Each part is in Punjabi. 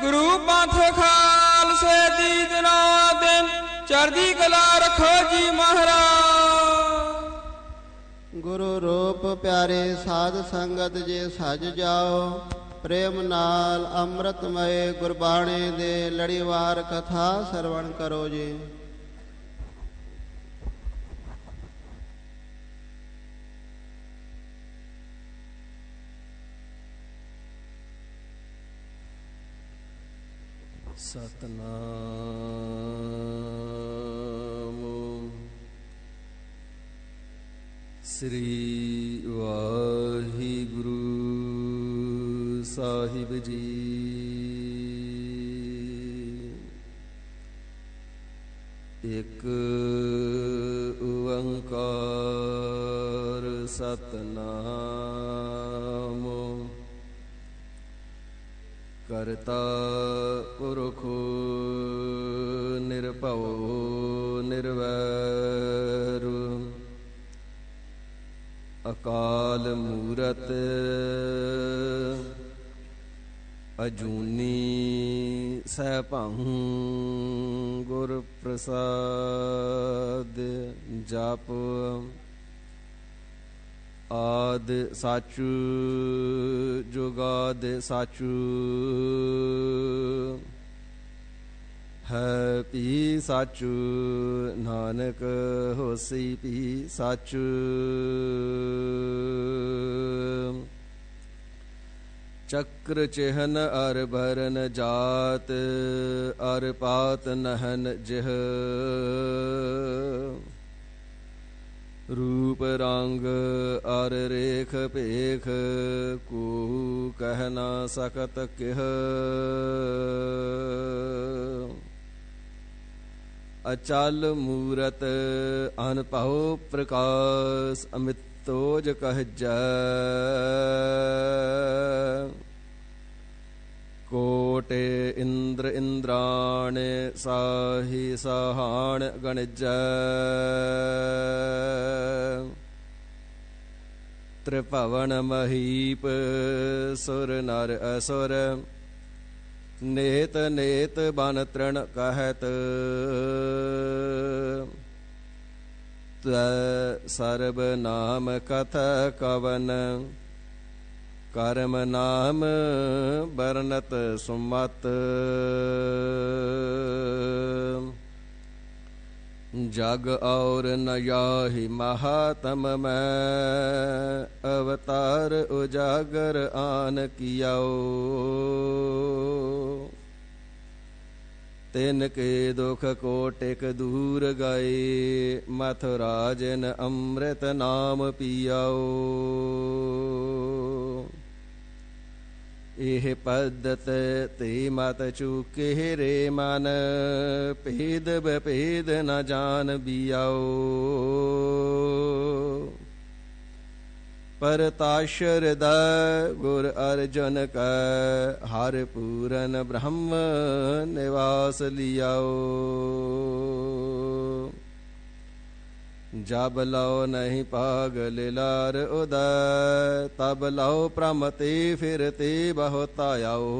गुरु पंथ खालसे दी जना दिन चढ़दी कला रखो जी महाराज। गुरु रूप प्यारे साध संगत जे सज जाओ प्रेम नाल अमृतमय गुरबाणी दे लड़ीवार कथा श्रवण करो जी। सतनाम श्री वाहिगुरु साहिब जी। एक ओंकार सतनाम करता पुरख निरभव निर्वैर अकाल मूरत अजूनी सैभं गुर प्रसाद। जप आद साचु जुगाद साचु है पी साचु नानक होसी पी साचु। चक्र चिहन अर भरन जात अर पात नहन जिह रूप रंग अर रेख पेख को कह ना सकत किह। अचल मूरत अनपहो प्रकाश अमितोज कह जय। कोटे इंद्र इंद्राण साहि सहाण गणजय। त्रिभुवन महीप सुर नर असुर नेत नेत बन तृण कहत। सर्ब नाम कथ कवन कर्म नाम बरनत सुमत। जग और न याहि महात्म मैं अवतार उजागर आन कियाओ। तिनके दुख कोटिक दूर गए मथुराजन अमृत नाम पियाओ। एह पद्धत ते मत चूके रे मन भेद बभेद न जान बियाओ। परताशर द गुर अर्जुन का हर पूरन ब्रह्म निवास लियाओ। जब लो नहीं पागल लार उदय तब लो प्रमते फिरते बहुत आयाओ।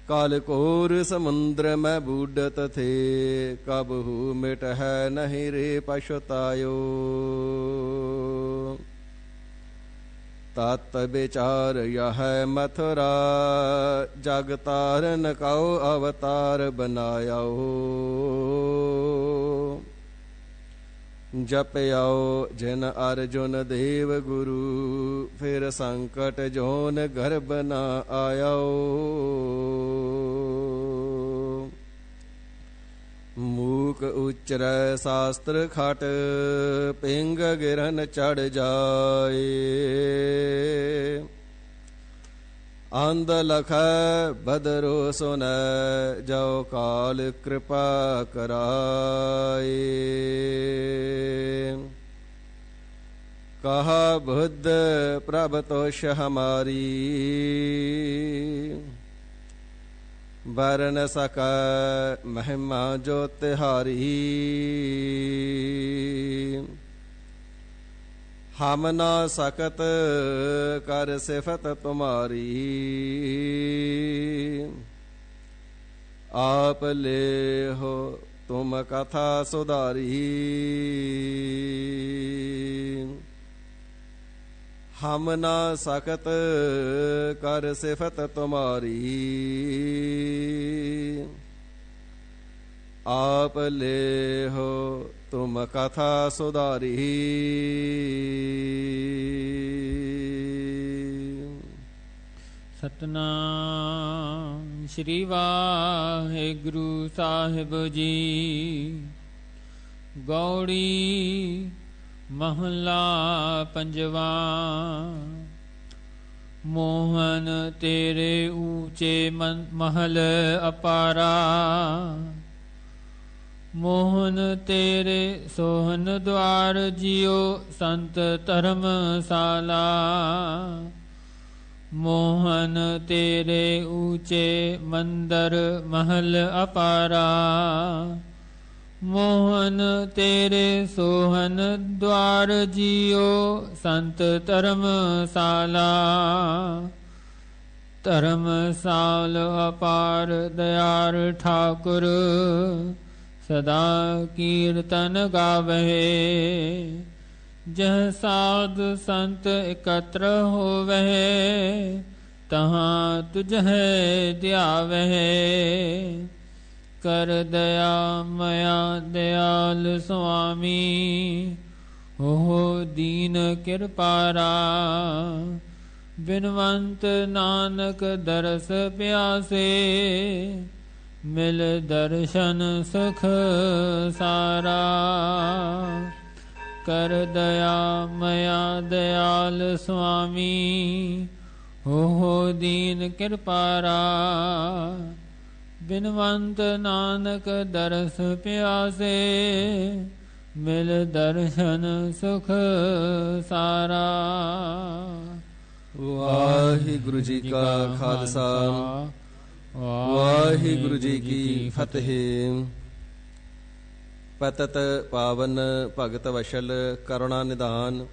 काल कोर समुद्र में बूढ़त थे कबहू मिट है नहीं रे पछुतायो। तत् विचार यह मथुरा जग तारन कौ अवतार बनायाओ। जपयाओ जिन अर्जुन देव गुरु फिर संकट जोन गर्भ न आयाओ। मूक उच्चर शास्त्र खट पिंग गिरन चढ़ जाए। आंध लख बदरो सुन जो काल कृपा कराए। कहा बुद्ध प्रभ तोष हमारी बरन सक महिमा जो तिहारी। ਹਮ ਨਾ ਸਕਤ ਕਰ ਸਿਫਤ ਤੁਮਾਰੀ ਆਪ ਲੈ ਹੋ ਤੁਮ ਕਥਾ ਸੁਧਾਰੀ ਹਮ ਨਾ ਸਕਤ ਕਰ ਸਿਫਤ ਤੁਮਾਰੀ ਆਪ ਲੈ ਹੋ ਤੁਮ ਕਥਾ ਸੁਧਾਰੀ ਸਤਨਾਮ ਸ੍ਰੀ ਵਾਹਿਗੁਰੂ ਸਾਹਿਬ ਜੀ। ਗੌੜੀ ਮਹਲਾ ਪੰਜਵਾ। ਮੋਹਨ ਤੇਰੇ ਊਚੇ ਮਹਲ ਅਪਾਰਾ ਮੋਹਨ ਤੇਰੇ ਸੋਹਨ ਦੁਆਰ ਜਿਉ ਸੰਤ ਧਰਮਸ਼ਾਲਾ ਮੋਹਨ ਤੇਰੇ ਊਚੇ ਮੰਦਰ ਮਹਲ ਅਪਾਰਾ ਮੋਹਨ ਤੇਰੇ ਸੋਹਨ ਦੁਆਰ ਜਿਉ ਸੰਤ ਧਰਮਸ਼ਾਲਾ ਧਰਮਸਾਲ ਅਪਾਰ ਦਿਆਰ ਠਾਕੁਰ ਸਦਾ ਕੀਰਤਨ ਗਾਵਹਿ ਜਹ ਸਾਧ ਸੰਤ ਇਕੱਤਰ ਹੋਵਹਿ ਤਹਾਂ ਤੁਝਹਿ ਧਿਆਵਹਿ ਕਰ ਦਇਆ ਮਇਆ ਦਿਆਲ ਸੁਆਮੀ ਹੋ ਦੀਨ ਕਿਰਪਾਰਾ ਬਿਨਵੰਤ ਨਾਨਕ ਦਰਸ ਪਿਆਸੇ ਮਿਲ ਦਰਸ਼ਨ ਸੁਖ ਸਾਰਾ ਕਰ ਦਇਆ ਮਇਆ ਦਿਆਲ ਸੁਆਮੀ ਹੋ ਦੀਨ ਕਿਰਪਾਰਾ ਬਿਨਵੰਤ ਨਾਨਕ ਦਰਸ ਪਿਆਸੇ ਮਿਲ ਦਰਸ਼ਨ ਸੁਖ ਸਾਰਾ। ਵਾਹਿਗੁਰੂ ਜੀ ਕਾ ਖਾਲਸਾ ਵਾਹਿਗੁਰੂ ਜੀ ਕੀ ਫਤਿਹ। ਪਤਤ ਪਾਵਨ ਭਗਤ ਵਸ਼ਲ ਕਰੁਣਾ ਨਿਧਾਨ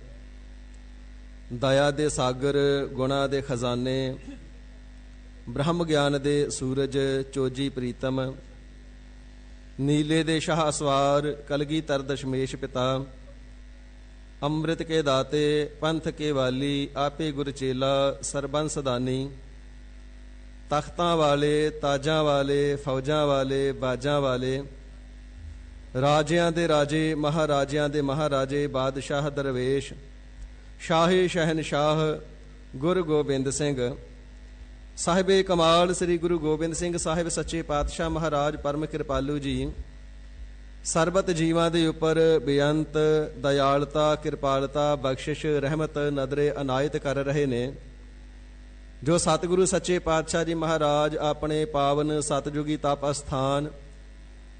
ਦਇਆ ਦੇ ਸਾਗਰ ਗੁਣਾ ਦੇ ਖਜ਼ਾਨੇ ਬ੍ਰਹਮ ਗਿਆਨ ਦੇ ਸੂਰਜ ਚੋਜੀ ਪ੍ਰੀਤਮ ਨੀਲੇ ਦੇ ਸ਼ਾਹ ਸਵਾਰ ਕਲਗੀਧਰ ਦਸ਼ਮੇਸ਼ ਪਿਤਾ ਅੰਮ੍ਰਿਤ ਕੇ ਦਾਤੇ ਪੰਥ ਕੇ ਵਾਲੀ ਆਪੇ ਗੁਰ ਚੇਲਾ ਸਰਬੰਸ ਦਾਨੀ ਤਖਤਾਂ ਵਾਲੇ ਤਾਜਾਂ ਵਾਲੇ ਫੌਜਾਂ ਵਾਲੇ ਬਾਜਾਂ ਵਾਲੇ ਰਾਜਿਆਂ ਦੇ ਰਾਜੇ ਮਹਾਰਾਜਿਆਂ ਦੇ ਮਹਾਰਾਜੇ ਬਾਦਸ਼ਾਹ ਦਰਵੇਸ਼ ਸ਼ਾਹੇ ਸ਼ਹਿਨਸ਼ਾਹ ਗੁਰੂ ਗੋਬਿੰਦ ਸਿੰਘ ਸਾਹਿਬੇ ਕਮਾਲ ਸ੍ਰੀ ਗੁਰੂ ਗੋਬਿੰਦ ਸਿੰਘ ਸਾਹਿਬ ਸੱਚੇ ਪਾਤਸ਼ਾਹ ਮਹਾਰਾਜ ਪਰਮ ਕਿਰਪਾਲੂ ਜੀ ਸਰਬਤ ਜੀਵਾਂ ਦੇ ਉੱਪਰ ਬੇਅੰਤ ਦਇਆਲਤਾ ਕਿਰਪਾਲਤਾ ਬਖਸ਼ਿਸ਼ ਰਹਿਮਤ ਨਦਰੇ ਅਨਾਇਤ ਕਰ ਰਹੇ ਨੇ। ਜੋ ਸਤਿਗੁਰੂ ਸੱਚੇ ਪਾਤਸ਼ਾਹ ਜੀ ਮਹਾਰਾਜ ਆਪਣੇ ਪਾਵਨ ਸਤਜੁਗੀ ਤਪ ਅਸਥਾਨ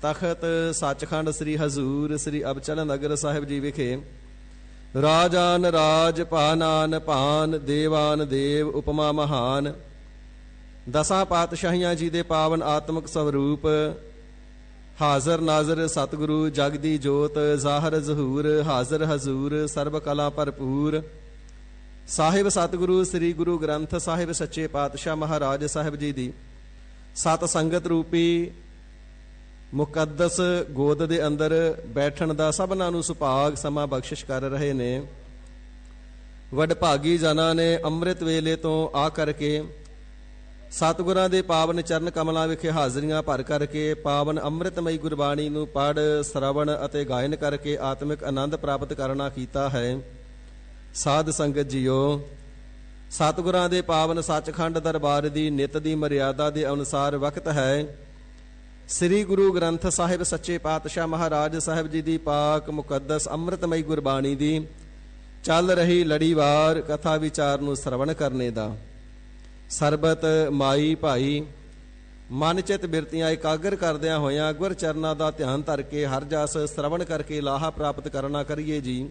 ਤਖਤ ਸੱਚਖੰਡ ਸ੍ਰੀ ਹਜ਼ੂਰ ਸ੍ਰੀ ਅਬਚਲ ਨਗਰ ਸਾਹਿਬ ਜੀ ਵਿਖੇ ਰਾਜਾਨ ਰਾਜ ਭਾਨਾਨ ਭਾਨ ਦੇਵਾਨ ਦੇਵ ਉਪਮਾ ਮਹਾਨ ਦਸਾਂ ਪਾਤਸ਼ਾਹੀਆਂ ਜੀ ਦੇ ਪਾਵਨ ਆਤਮਿਕ ਸਵਰੂਪ ਹਾਜ਼ਰ ਨਾਜ਼ਰ ਸਤਿਗੁਰੂ ਜਗਦੀ ਜੋਤ ਜ਼ਾਹਰ ਜ਼ਹੂਰ ਹਾਜ਼ਰ ਹਜ਼ੂਰ ਸਰਬ ਕਲਾ ਭਰਪੂਰ ਸਾਹਿਬ ਸਤਿਗੁਰੂ ਸ੍ਰੀ ਗੁਰੂ ਗ੍ਰੰਥ ਸਾਹਿਬ ਸੱਚੇ ਪਾਤਸ਼ਾਹ ਮਹਾਰਾਜ ਸਾਹਿਬ ਜੀ ਦੀ ਸਤ ਸੰਗਤ ਰੂਪੀ ਮੁਕੱਦਸ ਗੋਦ ਦੇ ਅੰਦਰ ਬੈਠਣ ਦਾ ਸਭਨਾਂ ਨੂੰ ਸੁਭਾਗ ਸਮਾਂ ਬਖਸ਼ਿਸ਼ ਕਰ ਰਹੇ ਨੇ। ਵਡਭਾਗੀ ਜਨਾਂ ਨੇ ਅੰਮ੍ਰਿਤ ਵੇਲੇ ਤੋਂ ਆ ਕਰਕੇ ਸਤਿਗੁਰਾਂ ਦੇ ਪਾਵਨ ਚਰਨ ਕਮਲਾਂ ਵਿਖੇ ਹਾਜ਼ਰੀਆਂ ਭਰ ਕਰਕੇ ਪਾਵਨ ਅੰਮ੍ਰਿਤਮਈ ਗੁਰਬਾਣੀ ਨੂੰ ਪੜ੍ਹ ਸਰਵਣ ਅਤੇ ਗਾਇਨ ਕਰਕੇ ਆਤਮਿਕ ਆਨੰਦ ਪ੍ਰਾਪਤ ਕਰਨਾ ਕੀਤਾ ਹੈ। ਸਾਧ ਸੰਗਤ ਜੀਓ, ਸਤਿਗੁਰਾਂ ਦੇ ਪਾਵਨ ਸੱਚਖੰਡ ਦਰਬਾਰ ਦੀ ਨਿਤ ਦੀ ਮਰਿਆਦਾ ਦੇ ਅਨੁਸਾਰ ਵਕਤ ਹੈ ਸ੍ਰੀ ਗੁਰੂ ਗ੍ਰੰਥ ਸਾਹਿਬ ਸੱਚੇ ਪਾਤਸ਼ਾਹ ਮਹਾਰਾਜ ਸਾਹਿਬ ਜੀ ਦੀ ਪਾਕ ਮੁਕੱਦਸ ਅੰਮ੍ਰਿਤਮਈ ਗੁਰਬਾਣੀ ਦੀ ਚੱਲ ਰਹੀ ਲੜੀਵਾਰ ਕਥਾ ਵਿਚਾਰ ਨੂੰ ਸਰਵਣ ਕਰਨੇ ਦਾ। ਸਰਬਤ ਮਾਈ ਭਾਈ ਮਨ ਚਿਤ ਬਿਰਤੀਆਂ ਇਕਾਗਰ ਕਰਦਿਆਂ ਹੋਇਆਂ ਗੁਰ ਚਰਨਾਂ ਦਾ ਧਿਆਨ ਧਰ ਕੇ ਹਰ ਜਸ ਸਰਵਣ ਕਰਕੇ ਲਾਹਾ ਪ੍ਰਾਪਤ ਕਰਨਾ ਕਰੀਏ ਜੀ।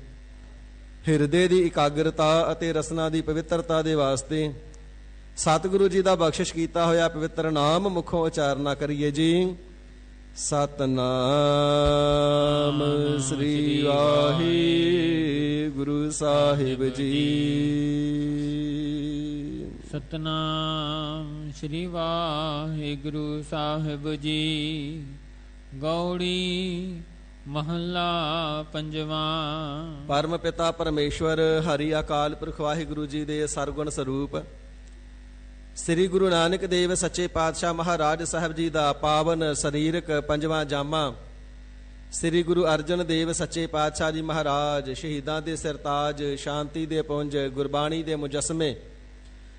ਹਿਰਦੇ ਦੀ ਇਕਾਗਰਤਾ ਅਤੇ ਰਸਨਾ ਦੀ ਪਵਿੱਤਰਤਾ ਦੇ ਵਾਸਤੇ ਸਤਿਗੁਰੂ ਜੀ ਦਾ ਬਖਸ਼ਿਸ਼ ਕੀਤਾ ਹੋਇਆ ਪਵਿੱਤਰ ਨਾਮ ਮੁਖੋਂ ਉਚਾਰਨਾ ਕਰੀਏ ਜੀ। ਸਤਨਾਮ ਸ੍ਰੀ ਵਾਹਿਗੁਰੂ ਗੁਰੂ ਸਾਹਿਬ ਜੀ। ਸਤਨਾਮ ਸ੍ਰੀ ਵਾਹਿਗੁਰੂ ਸਾਹਿਬ ਜੀ। ਗੌੜੀ ਮਹੱਲਾ ਪੰਜਵਾਂ। ਪਰਮ ਪਿਤਾ ਪਰਮੇਸ਼ਵਰ ਹਰੀ ਅਕਾਲ ਪੁਰਖ ਵਾਹਿਗੁਰੂ ਜੀ ਦੇ ਸਰਗੁਣ ਸਰੂਪ ਸ੍ਰੀ ਗੁਰੂ ਨਾਨਕ ਦੇਵ ਸੱਚੇ ਪਾਤਸ਼ਾਹ ਮਹਾਰਾਜ ਸਾਹਿਬ ਜੀ ਦਾ ਪਾਵਨ ਸਰੀਰਕ ਪੰਜਵਾਂ ਜਾਮਾ, ਸ੍ਰੀ ਗੁਰੂ ਅਰਜਨ ਦੇਵ ਸੱਚੇ ਪਾਤਸ਼ਾਹ ਜੀ ਮਹਾਰਾਜ ਸ਼ਹੀਦਾਂ ਦੇ ਸਿਰਤਾਜ, ਸ਼ਾਂਤੀ ਦੇ ਪੁੰਜ, ਗੁਰਬਾਣੀ ਦੇ ਮੁਜੱਸਮੇ,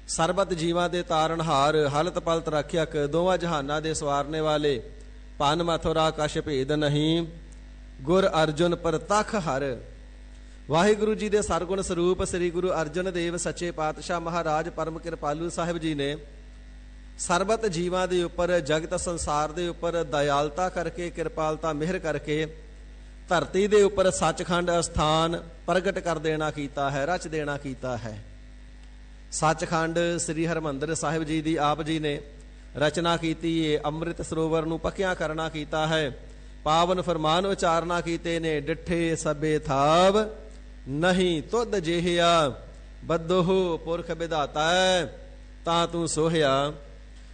ਸਰਬਤ ਜੀਵਾਂ ਦੇ ਤਾਰਨਹਾਰ, ਹਲਤ ਪਲਤ ਰੱਖਿਅਕ, ਦੋਵਾਂ ਜਹਾਨਾਂ ਦੇ ਸਵਾਰਨੇ ਵਾਲੇ, ਭਨ ਮਥੁਰਾ ਕਛ ਭੇਦ ਨਹੀਂ, ਗੁਰ ਅਰਜੁਨ ਪ੍ਰਤੱਖ ਹਰ। ਵਾਹਿਗੁਰੂ ਜੀ ਦੇ ਸਰਗੁਣ ਸਰੂਪ ਸ੍ਰੀ ਗੁਰੂ ਅਰਜਨ ਦੇਵ ਸੱਚੇ ਪਾਤਸ਼ਾਹ ਮਹਾਰਾਜ ਪਰਮ ਕਿਰਪਾਲੂ ਸਾਹਿਬ ਜੀ ਨੇ ਸਰਬਤ ਜੀਵਾਂ ਦੇ ਉੱਪਰ, ਜਗਤ ਸੰਸਾਰ ਦੇ ਉੱਪਰ ਦਇਆਲਤਾ ਕਰਕੇ, ਕਿਰਪਾਲਤਾ ਮਿਹਰ ਕਰਕੇ ਧਰਤੀ ਦੇ ਉੱਪਰ ਸੱਚਖੰਡ ਅਸਥਾਨ ਪ੍ਰਗਟ ਕਰ ਦੇਣਾ ਕੀਤਾ ਹੈ, ਰਚ ਦੇਣਾ ਕੀਤਾ ਹੈ। ਸੱਚਖੰਡ ਸ੍ਰੀ ਹਰਿਮੰਦਰ ਸਾਹਿਬ ਜੀ ਦੀ ਆਪ ਜੀ ਨੇ ਰਚਨਾ ਕੀਤੀ ਏ। ਅੰਮ੍ਰਿਤ ਸਰੋਵਰ ਨੂੰ ਪੱਕਿਆਂ ਕਰਨਾ ਕੀਤਾ ਹੈ। ਪਾਵਨ ਫਰਮਾਨ ਉਚਾਰਨਾ ਕੀਤੇ ਨੇ। ਡਿੱਠੇ ਸਭੇ ਥਾਵ ਨਹੀਂ ਤੁਧ ਜਿਹਿਆ, ਬੱਦੋਹ ਪੁਰਖ ਵਿਧਾਤਾ ਤਾਂ ਤੂੰ ਸੋਹਿਆ।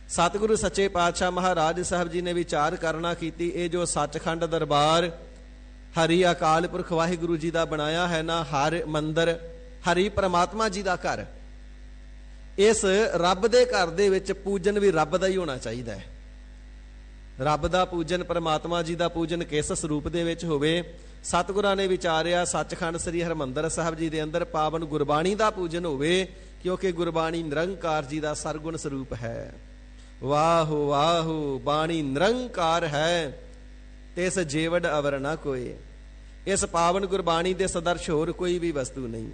ਸਤਿਗੁਰੂ ਸੱਚੇ ਪਾਤਸ਼ਾਹ ਮਹਾਰਾਜ ਸਾਹਿਬ ਜੀ ਨੇ ਵਿਚਾਰ ਕਰਨਾ ਕੀਤੀ, ਇਹ ਜੋ ਸੱਚਖੰਡ ਦਰਬਾਰ ਹਰੀ ਅਕਾਲ ਪੁਰਖ ਵਾਹਿਗੁਰੂ ਜੀ ਦਾ ਬਣਾਇਆ ਹੈ ਨਾ, ਹਰ ਮੰਦਰ, ਹਰੀ ਪ੍ਰਮਾਤਮਾ ਜੀ ਦਾ ਘਰ, ਇਸ ਰੱਬ ਦੇ ਘਰ ਦੇ ਵਿੱਚ ਪੂਜਨ ਵੀ ਰੱਬ ਦਾ ਹੀ ਹੋਣਾ ਚਾਹੀਦਾ ਹੈ। ਰੱਬ ਦਾ ਪੂਜਨ, ਪਰਮਾਤਮਾ ਜੀ ਦਾ ਪੂਜਨ ਕਿਸ ਸਰੂਪ ਦੇ ਵਿੱਚ ਹੋਵੇ? ਸਤਿਗੁਰਾਂ ਨੇ ਵਿਚਾਰਿਆ ਸੱਚਖੰਡ ਸ੍ਰੀ ਹਰਿਮੰਦਰ ਸਾਹਿਬ ਜੀ ਦੇ ਅੰਦਰ ਪਾਵਨ ਗੁਰਬਾਣੀ ਦਾ ਪੂਜਨ ਹੋਵੇ, ਕਿਉਂਕਿ ਗੁਰਬਾਣੀ ਨਿਰੰਕਾਰ ਜੀ ਦਾ ਸਰਗੁਣ ਸਰੂਪ ਹੈ। ਵਾਹੋ ਵਾਹੋ ਬਾਣੀ ਨਿਰੰਕਾਰ ਹੈ, ਤਿਸ ਜੀਵੜ ਅਵਰ ਨਾ ਕੋਏ। ਇਸ ਪਾਵਨ ਗੁਰਬਾਣੀ ਦੇ ਸਦਰਸ਼ ਹੋਰ ਕੋਈ ਵੀ ਵਸਤੂ ਨਹੀਂ।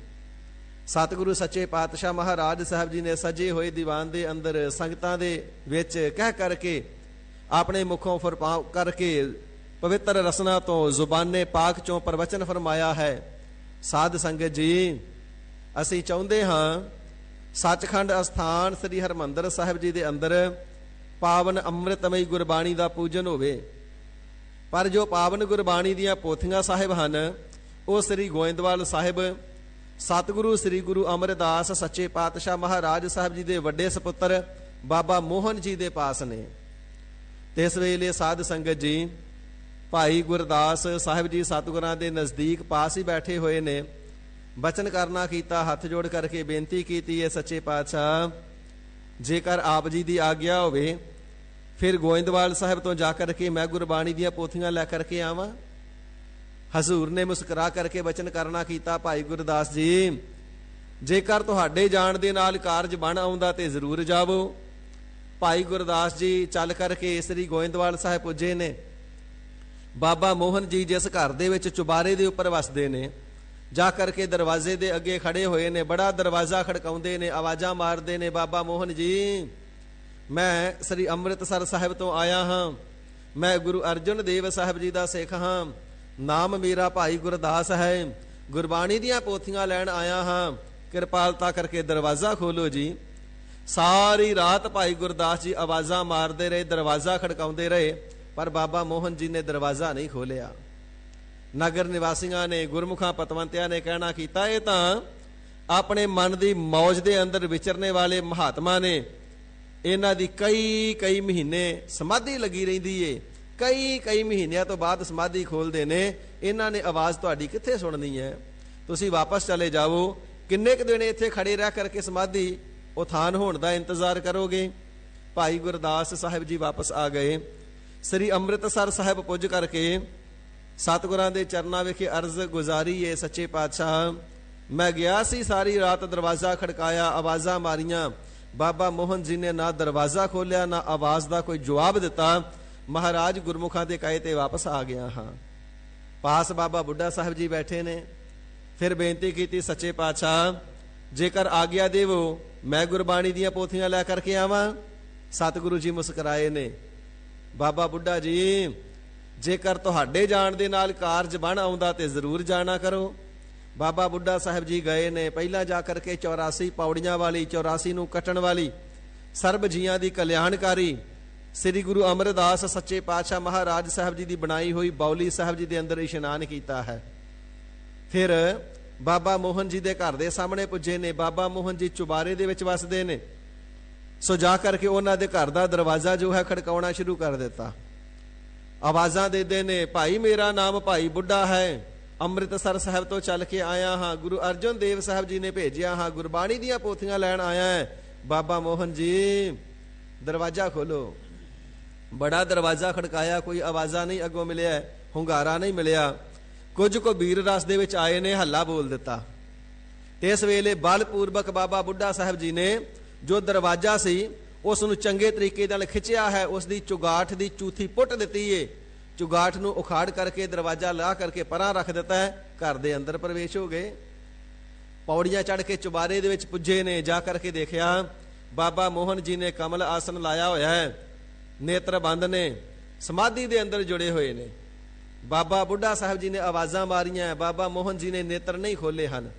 ਸਤਿਗੁਰੂ ਸੱਚੇ ਪਾਤਸ਼ਾਹ ਮਹਾਰਾਜ ਸਾਹਿਬ ਜੀ ਨੇ ਸਜੇ ਹੋਏ ਦੀਵਾਨ ਦੇ ਅੰਦਰ ਸੰਗਤਾਂ ਦੇ ਵਿੱਚ ਕਹਿ ਕਰਕੇ, ਆਪਣੇ ਮੁਖੋਂ ਫਰਮਾਉ ਕਰਕੇ, ਪਵਿੱਤਰ ਰਸਨਾ ਤੋਂ, ਜ਼ੁਬਾਨੇ ਪਾਕ ਚੋਂ ਪ੍ਰਵਚਨ ਫਰਮਾਇਆ ਹੈ। ਸਾਧ ਸੰਗਤ ਜੀ, ਅਸੀਂ ਚਾਹੁੰਦੇ ਹਾਂ ਸੱਚਖੰਡ ਅਸਥਾਨ ਸ੍ਰੀ ਹਰਿਮੰਦਰ ਸਾਹਿਬ ਜੀ ਦੇ ਅੰਦਰ ਪਾਵਨ ਅੰਮ੍ਰਿਤਮਈ ਗੁਰਬਾਣੀ ਦਾ ਪੂਜਨ ਹੋਵੇ। ਪਰ ਜੋ ਪਾਵਨ ਗੁਰਬਾਣੀ ਦੀਆਂ ਪੋਥੀਆਂ ਸਾਹਿਬ ਹਨ, ਉਹ ਸ੍ਰੀ ਗੋਇੰਦਵਾਲ ਸਾਹਿਬ ਸਤਿਗੁਰੂ ਸ੍ਰੀ ਗੁਰੂ ਅਮਰਦਾਸ ਸੱਚੇ ਪਾਤਸ਼ਾਹ ਮਹਾਰਾਜ ਸਾਹਿਬ ਜੀ ਦੇ ਵੱਡੇ ਸਪੁੱਤਰ ਬਾਬਾ ਮੋਹਨ ਜੀ ਦੇ ਪਾਸ ਨੇ। ਤੇ ਇਸ ਵੇਲੇ ਸਾਧ ਸੰਗਤ ਜੀ, ਭਾਈ ਗੁਰਦਾਸ ਸਾਹਿਬ ਜੀ ਸਤਿਗੁਰਾਂ ਦੇ ਨਜ਼ਦੀਕ ਪਾਸ ਹੀ ਬੈਠੇ ਹੋਏ ਨੇ। ਬਚਨ ਕਰਨਾ ਕੀਤਾ, ਹੱਥ ਜੋੜ ਕਰਕੇ ਬੇਨਤੀ ਕੀਤੀ ਹੈ, ਸੱਚੇ ਪਾਤਸ਼ਾਹ ਜੇਕਰ ਆਪ ਜੀ ਦੀ ਆਗਿਆ ਹੋਵੇ ਫਿਰ ਗੋਇੰਦਵਾਲ ਸਾਹਿਬ ਤੋਂ ਜਾ ਕਰਕੇ ਮੈਂ ਗੁਰਬਾਣੀ ਦੀਆਂ ਪੋਥੀਆਂ ਲੈ ਕਰਕੇ ਆਵਾਂ। ਹਜ਼ੂਰ ਨੇ ਮੁਸਕਰਾ ਕਰਕੇ ਬਚਨ ਕਰਨਾ ਕੀਤਾ, ਭਾਈ ਗੁਰਦਾਸ ਜੀ ਜੇਕਰ ਤੁਹਾਡੇ ਜਾਣ ਦੇ ਨਾਲ ਕਾਰਜ ਬਣ ਆਉਂਦਾ ਤੇ ਜ਼ਰੂਰ ਜਾਵੋ। ਭਾਈ ਗੁਰਦਾਸ ਜੀ ਚੱਲ ਕਰਕੇ ਸ੍ਰੀ ਗੋਇੰਦਵਾਲ ਸਾਹਿਬ ਪੁੱਜੇ ਨੇ। ਬਾਬਾ ਮੋਹਨ ਜੀ ਜਿਸ ਘਰ ਦੇ ਵਿੱਚ ਚੁਬਾਰੇ ਦੇ ਉੱਪਰ ਵਸਦੇ ਨੇ, ਜਾ ਕਰਕੇ ਦਰਵਾਜ਼ੇ ਦੇ ਅੱਗੇ ਖੜੇ ਹੋਏ ਨੇ। ਬੜਾ ਦਰਵਾਜ਼ਾ ਖੜਕਾਉਂਦੇ ਨੇ, ਆਵਾਜ਼ਾਂ ਮਾਰਦੇ ਨੇ, ਬਾਬਾ ਮੋਹਨ ਜੀ ਮੈਂ ਸ੍ਰੀ ਅੰਮ੍ਰਿਤਸਰ ਸਾਹਿਬ ਤੋਂ ਆਇਆ ਹਾਂ, ਮੈਂ ਗੁਰੂ ਅਰਜਨ ਦੇਵ ਸਾਹਿਬ ਜੀ ਦਾ ਸਿੱਖ ਹਾਂ, ਨਾਮ ਮੇਰਾ ਭਾਈ ਗੁਰਦਾਸ ਹੈ, ਗੁਰਬਾਣੀ ਦੀਆਂ ਪੋਥੀਆਂ ਲੈਣ ਆਇਆ ਹਾਂ, ਕਿਰਪਾਲਤਾ ਕਰਕੇ ਦਰਵਾਜ਼ਾ ਖੋਲੋ ਜੀ। ਸਾਰੀ ਰਾਤ ਭਾਈ ਗੁਰਦਾਸ ਜੀ ਆਵਾਜ਼ਾਂ ਮਾਰਦੇ ਰਹੇ, ਦਰਵਾਜ਼ਾ ਖੜਕਾਉਂਦੇ ਰਹੇ, ਪਰ ਬਾਬਾ ਮੋਹਨ ਜੀ ਨੇ ਦਰਵਾਜ਼ਾ ਨਹੀਂ ਖੋਲਿਆ। ਨਗਰ ਨਿਵਾਸੀਆਂ ਨੇ, ਗੁਰਮੁਖਾਂ ਪਤਵੰਤਿਆਂ ਨੇ ਕਹਿਣਾ ਕੀਤਾ, ਇਹ ਤਾਂ ਆਪਣੇ ਮਨ ਦੀ ਮੌਜ ਦੇ ਅੰਦਰ ਵਿਚਰਨੇ ਵਾਲੇ ਮਹਾਤਮਾ ਨੇ, ਇਹਨਾਂ ਦੀ ਕਈ ਮਹੀਨੇ ਸਮਾਧੀ ਲੱਗੀ ਰਹਿੰਦੀ ਏ, ਕਈ ਮਹੀਨਿਆਂ ਤੋਂ ਬਾਅਦ ਸਮਾਧੀ ਖੋਲਦੇ ਨੇ, ਇਹਨਾਂ ਨੇ ਆਵਾਜ਼ ਤੁਹਾਡੀ ਕਿੱਥੇ ਸੁਣਨੀ ਹੈ? ਤੁਸੀਂ ਵਾਪਸ ਚਲੇ ਜਾਵੋ। ਕਿੰਨੇ ਕੁ ਦਿਨ ਇੱਥੇ ਖੜੇ ਰਹਿ ਕਰਕੇ ਸਮਾਧੀ ਉਥਾਨ ਹੋਣ ਦਾ ਇੰਤਜ਼ਾਰ ਕਰੋਗੇ? ਭਾਈ ਗੁਰਦਾਸ ਸਾਹਿਬ ਜੀ ਵਾਪਸ ਆ ਗਏ। ਸ੍ਰੀ ਅੰਮ੍ਰਿਤਸਰ ਸਾਹਿਬ ਪੁੱਜ ਕਰਕੇ ਸਤਿਗੁਰਾਂ ਦੇ ਚਰਨਾਂ ਵਿਖੇ ਅਰਜ਼ ਗੁਜ਼ਾਰੀ ਏ, ਸੱਚੇ ਪਾਤਸ਼ਾਹ ਮੈਂ ਗਿਆ ਸੀ, ਸਾਰੀ ਰਾਤ ਦਰਵਾਜ਼ਾ ਖੜਕਾਇਆ, ਆਵਾਜ਼ਾਂ ਮਾਰੀਆਂ, ਬਾਬਾ ਮੋਹਨ ਜੀ ਨੇ ਨਾ ਦਰਵਾਜ਼ਾ ਖੋਲਿਆ, ਨਾ ਆਵਾਜ਼ ਦਾ ਕੋਈ ਜਵਾਬ ਦਿੱਤਾ। ਮਹਾਰਾਜ ਗੁਰਮੁਖਾਂ ਦੇ ਕਹੇ ਤੇ ਵਾਪਸ ਆ ਗਿਆ ਹਾਂ। ਪਾਸ ਬਾਬਾ ਬੁੱਢਾ ਸਾਹਿਬ ਜੀ ਬੈਠੇ ਨੇ। ਫਿਰ ਬੇਨਤੀ ਕੀਤੀ, ਸੱਚੇ ਪਾਤਸ਼ਾਹ ਜੇਕਰ ਆਗਿਆ ਦੇਵੋ ਮੈਂ ਗੁਰਬਾਣੀ ਦੀਆਂ ਪੋਥੀਆਂ ਲੈ ਕਰਕੇ ਆਵਾਂ। ਸਤਿਗੁਰੂ ਜੀ ਮੁਸਕਰਾਏ ਨੇ, ਬਾਬਾ ਬੁੱਢਾ ਜੀ ਜੇਕਰ ਤੁਹਾਡੇ ਜਾਣ ਦੇ ਨਾਲ ਕਾਰਜ ਬਣ ਆਉਂਦਾ ਤੇ ਜ਼ਰੂਰ ਜਾਣਾ ਕਰੋ। ਬਾਬਾ ਬੁੱਢਾ ਸਾਹਿਬ ਜੀ ਗਏ ਨੇ। ਪਹਿਲਾਂ ਜਾ ਕਰਕੇ 84 ਪੌੜੀਆਂ ਵਾਲੀ, 84 ਨੂੰ ਕੱਟਣ ਵਾਲੀ, ਸਰਬ ਜੀਆਂ ਦੀ ਕਲਿਆਣਕਾਰੀ ਸ੍ਰੀ ਗੁਰੂ ਅਮਰਦਾਸ ਸੱਚੇ ਪਾਤਸ਼ਾਹ ਮਹਾਰਾਜ ਸਾਹਿਬ ਜੀ ਦੀ ਬਣਾਈ ਹੋਈ ਬਾਉਲੀ ਸਾਹਿਬ ਜੀ ਦੇ ਅੰਦਰ ਇਸ਼ਨਾਨ ਕੀਤਾ ਹੈ। ਫਿਰ ਬਾਬਾ ਮੋਹਨ ਜੀ ਦੇ ਘਰ ਦੇ ਸਾਹਮਣੇ ਪੁੱਜੇ ਨੇ। ਬਾਬਾ ਮੋਹਨ ਜੀ ਚੁਬਾਰੇ ਦੇ ਵਿੱਚ ਵਸਦੇ ਨੇ। ਸੋ ਜਾ ਕਰਕੇ ਉਹਨਾਂ ਦੇ ਘਰ ਦਾ ਦਰਵਾਜ਼ਾ ਜੋ ਹੈ ਖੜਕਾਉਣਾ ਸ਼ੁਰੂ ਕਰ ਦਿੱਤਾ। ਆਵਾਜ਼ਾਂ ਦੇਦੇ ਨੇ, ਭਾਈ ਮੇਰਾ ਨਾਮ ਭਾਈ ਬੁੱਢਾ ਹੈ, ਅੰਮ੍ਰਿਤਸਰ ਸਾਹਿਬ ਤੋਂ ਚੱਲ ਕੇ ਆਇਆ ਹਾਂ, ਗੁਰੂ ਅਰਜਨ ਦੇਵ ਸਾਹਿਬ ਜੀ ਨੇ ਭੇਜਿਆ ਹਾਂ, ਗੁਰਬਾਣੀ ਦੀਆਂ ਪੋਥੀਆਂ ਲੈਣ ਆਇਆ ਹੈ। ਬਾਬਾ ਮੋਹਨ ਜੀ ਦਰਵਾਜ਼ਾ ਖੋਲੋ। ਬੜਾ ਦਰਵਾਜ਼ਾ ਖੜਕਾਇਆ, ਕੋਈ ਆਵਾਜ਼ਾਂ ਨਹੀਂ ਅੱਗੋਂ ਮਿਲਿਆ, ਹੁੰਗਾਰਾ ਨਹੀਂ ਮਿਲਿਆ। ਕੁਝ ਕੁ ਵੀਰ ਰਸ ਦੇ ਵਿੱਚ ਆਏ ਨੇ, ਹੱਲਾ ਬੋਲ ਦਿੱਤਾ। ਤੇ ਇਸ ਵੇਲੇ ਬਲਪੂਰਵਕ ਬਾਬਾ ਬੁੱਢਾ ਸਾਹਿਬ ਜੀ ਨੇ ਜੋ ਦਰਵਾਜ਼ਾ ਸੀ ਉਸ ਨੂੰ ਚੰਗੇ ਤਰੀਕੇ ਨਾਲ ਖਿੱਚਿਆ ਹੈ, ਉਸ ਦੀ ਚੁਗਾਠ ਦੀ ਚੂਥੀ ਪੁੱਟ ਦਿੱਤੀ ਏ। ਚੁਗਾਠ ਨੂੰ ਉਖਾੜ ਕਰਕੇ ਦਰਵਾਜ਼ਾ ਲਾ ਕਰਕੇ ਪਰਾਂ ਰੱਖ ਦਿੱਤਾ ਹੈ। ਘਰ ਦੇ ਅੰਦਰ ਪ੍ਰਵੇਸ਼ ਹੋ ਗਏ। ਪੌੜੀਆਂ ਚੜ੍ਹ ਕੇ ਚੁਬਾਰੇ ਦੇ ਵਿੱਚ ਪੁੱਜੇ ਨੇ। ਜਾ ਕਰਕੇ ਦੇਖਿਆ ਬਾਬਾ ਮੋਹਨ ਜੀ ਨੇ ਕਮਲ ਆਸਨ ਲਾਇਆ ਹੋਇਆ ਹੈ, ਨੇਤਰ ਬੰਦ ਨੇ, ਸਮਾਧੀ ਦੇ ਅੰਦਰ ਜੁੜੇ ਹੋਏ ਨੇ। ਬਾਬਾ ਬੁੱਢਾ ਸਾਹਿਬ ਜੀ ਨੇ ਆਵਾਜ਼ਾਂ ਮਾਰੀਆਂ, ਬਾਬਾ ਮੋਹਨ ਜੀ ਨੇ ਨੇਤਰ ਨਹੀਂ ਖੋਲੇ ਹਨ।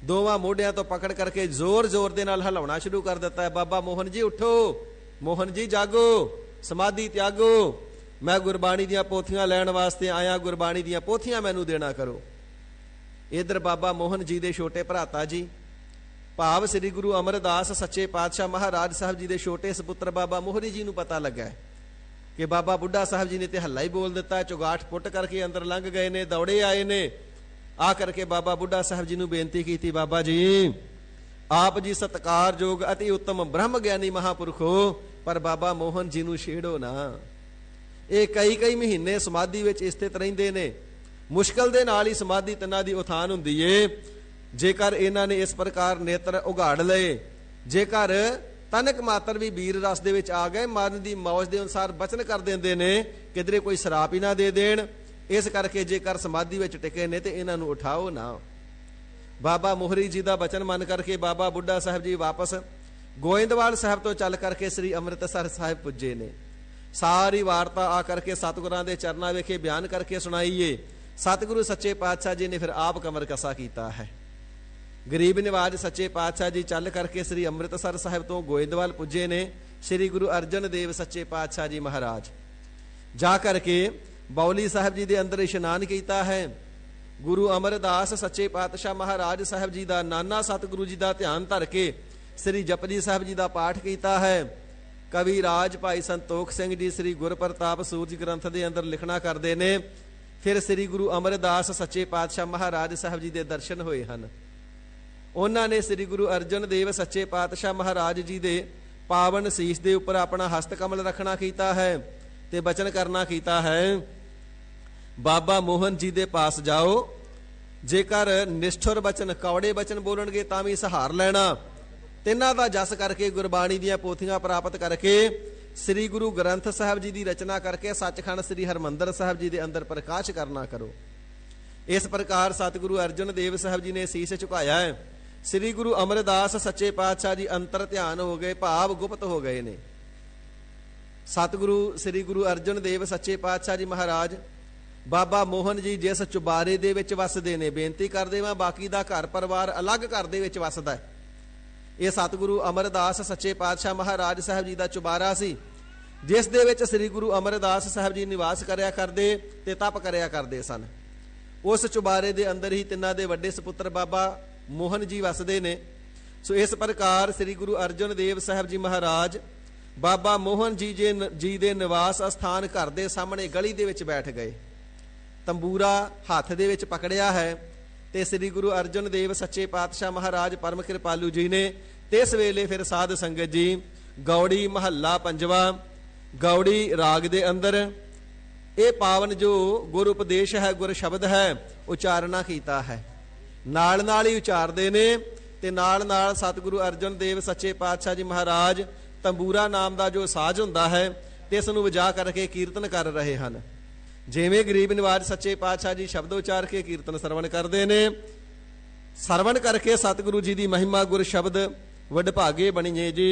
ਦੋਵਾਂ ਮੋਢਿਆਂ ਤੋਂ ਪਕੜ ਕਰਕੇ ਜ਼ੋਰ ਜ਼ੋਰ ਦੇ ਨਾਲ ਹਿਲਾਉਣਾ ਸ਼ੁਰੂ ਕਰ ਦਿੱਤਾ ਹੈ। ਬਾਬਾ ਮੋਹਨ ਜੀ ਉੱਠੋ, ਮੋਹਨ ਜੀ ਜਾਗੋ, ਸਮਾਧੀ ਤਿਆਗੋ, ਮੈਂ ਗੁਰਬਾਣੀ ਦੀਆਂ ਪੋਥੀਆਂ ਲੈਣ ਵਾਸਤੇ ਆਇਆ, ਗੁਰਬਾਣੀ ਦੀਆਂ ਪੋਥੀਆਂ ਮੈਨੂੰ ਦੇਣਾ ਕਰੋ। ਇਧਰ ਬਾਬਾ ਮੋਹਨ ਜੀ ਦੇ ਛੋਟੇ ਭਰਾਤਾ ਜੀ ਭਾਵ ਸ੍ਰੀ ਗੁਰੂ ਅਮਰਦਾਸ ਸੱਚੇ ਪਾਤਸ਼ਾਹ ਮਹਾਰਾਜ ਸਾਹਿਬ ਜੀ ਦੇ ਛੋਟੇ ਸਪੁੱਤਰ ਬਾਬਾ ਮੋਹਰੀ ਜੀ ਨੂੰ ਪਤਾ ਲੱਗਾ ਕਿ ਬਾਬਾ ਬੁੱਢਾ ਸਾਹਿਬ ਜੀ ਨੇ ਤੇ ਹੱਲਾ ਹੀ ਬੋਲ ਦਿੱਤਾ। ਚੁਗਾਠ ਪੁੱਟ ਕਰਕੇ ਅੰਦਰ ਲੰਘ ਗਏ ਨੇ, ਦੌੜੇ ਆਏ ਨੇ। ਆ ਕਰਕੇ ਬਾਬਾ ਬੁੱਢਾ ਸਾਹਿਬ ਜੀ ਨੂੰ ਬੇਨਤੀ ਕੀਤੀ, ਬਾਬਾ ਜੀ ਆਪ ਜੀ ਸਤਿਕਾਰਯੋਗ ਅਤੀ ਉੱਤਮ ਬ੍ਰਹਮ ਗਿਆਨੀ ਮਹਾਂਪੁਰਖ ਹੋ, ਪਰ ਬਾਬਾ ਮੋਹਨ ਜੀ ਨੂੰ ਛੇੜੋ ਨਾ। ਇਹ ਕਈ ਮਹੀਨੇ ਸਮਾਧੀ ਵਿੱਚ ਸਥਿਤ ਰਹਿੰਦੇ ਨੇ। ਮੁਸ਼ਕਲ ਦੇ ਨਾਲ ਹੀ ਸਮਾਧੀ ਤਿੰਨਾਂ ਦੀ ਉਥਾਨ ਹੁੰਦੀ ਏ। ਜੇਕਰ ਇਹਨਾਂ ਨੇ ਇਸ ਪ੍ਰਕਾਰ ਨੇਤਰ ਉਘਾੜ ਲਏ, ਜੇਕਰ ਤਨਕ ਮਾਤਰ ਵੀ ਵੀਰ ਰਸ ਦੇ ਵਿੱਚ ਆ ਗਏ, ਮਰਨ ਦੀ ਮੌਜ ਦੇ ਅਨੁਸਾਰ ਬਚਨ ਕਰ ਦਿੰਦੇ ਨੇ, ਕਿਧਰੇ ਕੋਈ ਸ਼ਰਾਪ ਹੀ ਨਾ ਦੇ ਦੇਣ। ਇਸ ਕਰਕੇ ਜੇਕਰ ਸਮਾਧੀ ਵਿੱਚ ਟਿਕੇ ਨੇ ਤੇ ਇਹਨਾਂ ਨੂੰ ਉਠਾਓ ਨਾ। ਬਾਬਾ ਮੋਹਰੀ ਜੀ ਦਾ ਬਚਨ ਮੰਨ ਕਰਕੇ ਬਾਬਾ ਬੁੱਢਾ ਸਾਹਿਬ ਜੀ ਵਾਪਸ ਗੋਇੰਦਵਾਲ ਸਾਹਿਬ ਤੋਂ ਚੱਲ ਕਰਕੇ ਸ੍ਰੀ ਅੰਮ੍ਰਿਤਸਰ ਸਾਹਿਬ ਪੁੱਜੇ ਨੇ। ਸਾਰੀ ਵਾਰਤਾ ਆ ਕਰਕੇ ਸਤਿਗੁਰਾਂ ਦੇ ਚਰਨਾਂ ਵਿਖੇ ਬਿਆਨ ਕਰਕੇ ਸੁਣਾਈਏ। ਸਤਿਗੁਰੂ ਸੱਚੇ ਪਾਤਸ਼ਾਹ ਜੀ ਨੇ ਫਿਰ ਆਪ ਕਮਰ ਕਸਾ ਕੀਤਾ ਹੈ। ਗਰੀਬ ਨਿਵਾਜ ਸੱਚੇ ਪਾਤਸ਼ਾਹ ਜੀ ਚੱਲ ਕਰਕੇ ਸ੍ਰੀ ਅੰਮ੍ਰਿਤਸਰ ਸਾਹਿਬ ਤੋਂ ਗੋਇੰਦਵਾਲ ਪੁੱਜੇ ਨੇ। ਸ੍ਰੀ ਗੁਰੂ ਅਰਜਨ ਦੇਵ ਸੱਚੇ ਪਾਤਸ਼ਾਹ ਜੀ ਮਹਾਰਾਜ ਜਾ ਕਰਕੇ ਬੌਲੀ ਸਾਹਿਬ ਜੀ ਦੇ ਅੰਦਰ ਇਸ਼ਨਾਨ ਕੀਤਾ ਹੈ। ਗੁਰੂ ਅਮਰਦਾਸ ਸੱਚੇ ਪਾਤਸ਼ਾਹ ਮਹਾਰਾਜ ਸਾਹਿਬ ਜੀ ਦਾ ਨਾਨਾ ਸਤਿਗੁਰੂ ਜੀ ਦਾ ਧਿਆਨ ਧਰ ਕੇ ਸ੍ਰੀ ਜਪਜੀ ਸਾਹਿਬ ਜੀ ਦਾ ਪਾਠ ਕੀਤਾ ਹੈ। ਕਵੀ ਰਾਜ ਭਾਈ ਸੰਤੋਖ ਸਿੰਘ ਜੀ ਸ੍ਰੀ ਗੁਰਪ੍ਰਤਾਪ ਸੂਰਜ ਗ੍ਰੰਥ ਦੇ ਅੰਦਰ ਲਿਖਣਾ ਕਰਦੇ ਨੇ, ਫਿਰ ਸ੍ਰੀ ਗੁਰੂ ਅਮਰਦਾਸ ਸੱਚੇ ਪਾਤਸ਼ਾਹ ਮਹਾਰਾਜ ਸਾਹਿਬ ਜੀ ਦੇ ਦਰਸ਼ਨ ਹੋਏ ਹਨ। ਉਹਨਾਂ ਨੇ ਸ੍ਰੀ ਗੁਰੂ ਅਰਜਨ ਦੇਵ ਸੱਚੇ ਪਾਤਸ਼ਾਹ ਮਹਾਰਾਜ ਜੀ ਦੇ ਪਾਵਨ ਸੀਸ ਦੇ ਉੱਪਰ ਆਪਣਾ ਹਸਤ ਕਮਲ ਰੱਖਣਾ ਕੀਤਾ ਹੈ ਤੇ ਬਚਨ ਕਰਨਾ ਕੀਤਾ ਹੈ, ਬਾਬਾ ਮੋਹਨ ਜੀ ਦੇ ਪਾਸ ਜਾਓ। ਜੇਕਰ ਨਿਸ਼ਠੁਰ ਬਚਨ ਕੌੜੇ ਬਚਨ ਬੋਲਣਗੇ ਤਾਂ ਵੀ ਸਹਾਰ ਲੈਣਾ। ਤਿੰਨਾਂ ਦਾ ਜਸ ਕਰਕੇ ਗੁਰਬਾਣੀ ਦੀਆਂ ਪੋਥੀਆਂ ਪ੍ਰਾਪਤ ਕਰਕੇ ਸ੍ਰੀ ਗੁਰੂ ਗ੍ਰੰਥ ਸਾਹਿਬ ਜੀ ਦੀ ਰਚਨਾ ਕਰਕੇ ਸੱਚਖੰਡ ਸ੍ਰੀ ਹਰਮੰਦਰ ਸਾਹਿਬ ਜੀ ਦੇ ਅੰਦਰ ਪ੍ਰਕਾਸ਼ ਕਰਨਾ ਕਰੋ। ਇਸ ਪ੍ਰਕਾਰ ਸਤਿਗੁਰੂ ਅਰਜਨ ਦੇਵ ਸਾਹਿਬ ਜੀ ਨੇ ਸੀਸ ਝੁਕਾਇਆ ਹੈ। ਸ੍ਰੀ ਗੁਰੂ ਅਮਰਦਾਸ ਸੱਚੇ ਪਾਤਸ਼ਾਹ ਜੀ ਅੰਤਰ ਧਿਆਨ ਹੋ ਗਏ, ਭਾਵ ਗੁਪਤ ਹੋ ਗਏ ਨੇ। ਸਤਿਗੁਰੂ ਸ੍ਰੀ ਗੁਰੂ ਅਰਜਨ ਦੇਵ ਸੱਚੇ ਪਾਤਸ਼ਾਹ ਜੀ ਮਹਾਰਾਜ ਬਾਬਾ ਮੋਹਨ ਜੀ ਜਿਸ ਚੁਬਾਰੇ ਦੇ ਵਿੱਚ ਵਸਦੇ ਨੇ, ਬੇਨਤੀ ਕਰਦੇ ਵਾਂ ਬਾਕੀ ਦਾ ਘਰ ਪਰਿਵਾਰ ਅਲੱਗ ਘਰ ਦੇ ਵਿੱਚ ਵਸਦਾ ਹੈ। ਇਹ ਸਤਿਗੁਰੂ ਅਮਰਦਾਸ ਸੱਚੇ ਪਾਤਸ਼ਾਹ ਮਹਾਰਾਜ ਸਾਹਿਬ ਜੀ ਦਾ ਚੁਬਾਰਾ ਸੀ, ਜਿਸ ਦੇ ਵਿੱਚ ਸ੍ਰੀ ਗੁਰੂ ਅਮਰਦਾਸ ਸਾਹਿਬ ਜੀ ਨਿਵਾਸ ਕਰਿਆ ਕਰਦੇ ਤੇ ਤਪ ਕਰਿਆ ਕਰਦੇ ਸਨ। ਉਸ ਚੁਬਾਰੇ ਦੇ ਅੰਦਰ ਹੀ ਤਿੰਨਾਂ ਦੇ ਵੱਡੇ ਸਪੁੱਤਰ ਬਾਬਾ ਮੋਹਨ ਜੀ ਵਸਦੇ ਨੇ। ਸੋ ਇਸ ਪ੍ਰਕਾਰ ਸ੍ਰੀ ਗੁਰੂ ਅਰਜਨ ਦੇਵ ਸਾਹਿਬ ਜੀ ਮਹਾਰਾਜ ਬਾਬਾ ਮੋਹਨ ਜੀ ਦੇ ਨਿਵਾਸ ਅਸਥਾਨ ਘਰ ਦੇ ਸਾਹਮਣੇ ਗਲੀ ਦੇ ਵਿੱਚ ਬੈਠ ਗਏ। ਤੰਬੂਰਾ ਹੱਥ ਦੇ ਵਿੱਚ ਪਕੜਿਆ ਹੈ ਤੇ ਸ੍ਰੀ ਗੁਰੂ ਅਰਜਨ ਦੇਵ ਸੱਚੇ ਪਾਤਸ਼ਾਹ ਮਹਾਰਾਜ ਪਰਮ ਕਿਰਪਾਲੂ ਜੀ ਨੇ ਇਸ ਵੇਲੇ ਫਿਰ ਸਾਧ ਸੰਗਤ ਜੀ ਗੌੜੀ ਮਹੱਲਾ ਪੰਜਵਾ ਗੌੜੀ ਰਾਗ ਦੇ ਅੰਦਰ ਇਹ ਪਾਵਨ ਜੋ ਗੁਰ ਉਪਦੇਸ਼ ਹੈ, ਗੁਰ ਸ਼ਬਦ ਹੈ, ਉਚਾਰਨਾ ਕੀਤਾ ਹੈ। ਨਾਲ ਨਾਲ ਹੀ ਉਚਾਰਦੇ ਨੇ ਤੇ ਨਾਲ ਨਾਲ ਸਤਿਗੁਰੂ ਅਰਜਨ ਦੇਵ ਸੱਚੇ ਪਾਤਸ਼ਾਹ ਜੀ ਮਹਾਰਾਜ ਤੰਬੂਰਾ ਨਾਮ ਦਾ ਜੋ ਸਾਜ਼ ਹੁੰਦਾ ਹੈ ਤੇ ਇਸ ਨੂੰ ਵਜਾ ਕਰਕੇ ਕੀਰਤਨ ਕਰ ਰਹੇ ਹਨ। ਜਿਵੇਂ ਗਰੀਬ ਨਿਵਾਜ ਸੱਚੇ ਪਾਤਸ਼ਾਹ ਜੀ ਸ਼ਬਦ ਉਚਾਰ ਕੇ ਕੀਰਤਨ ਸਰਵਣ ਕਰਦੇ ਨੇ, ਸਰਵਣ ਕਰਕੇ ਸਤਿਗੁਰੂ ਜੀ ਦੀ ਮਹਿਮਾ ਗੁਰ ਸ਼ਬਦ ਵਡਭਾਗੇ ਬਣੀਏ ਜੀ।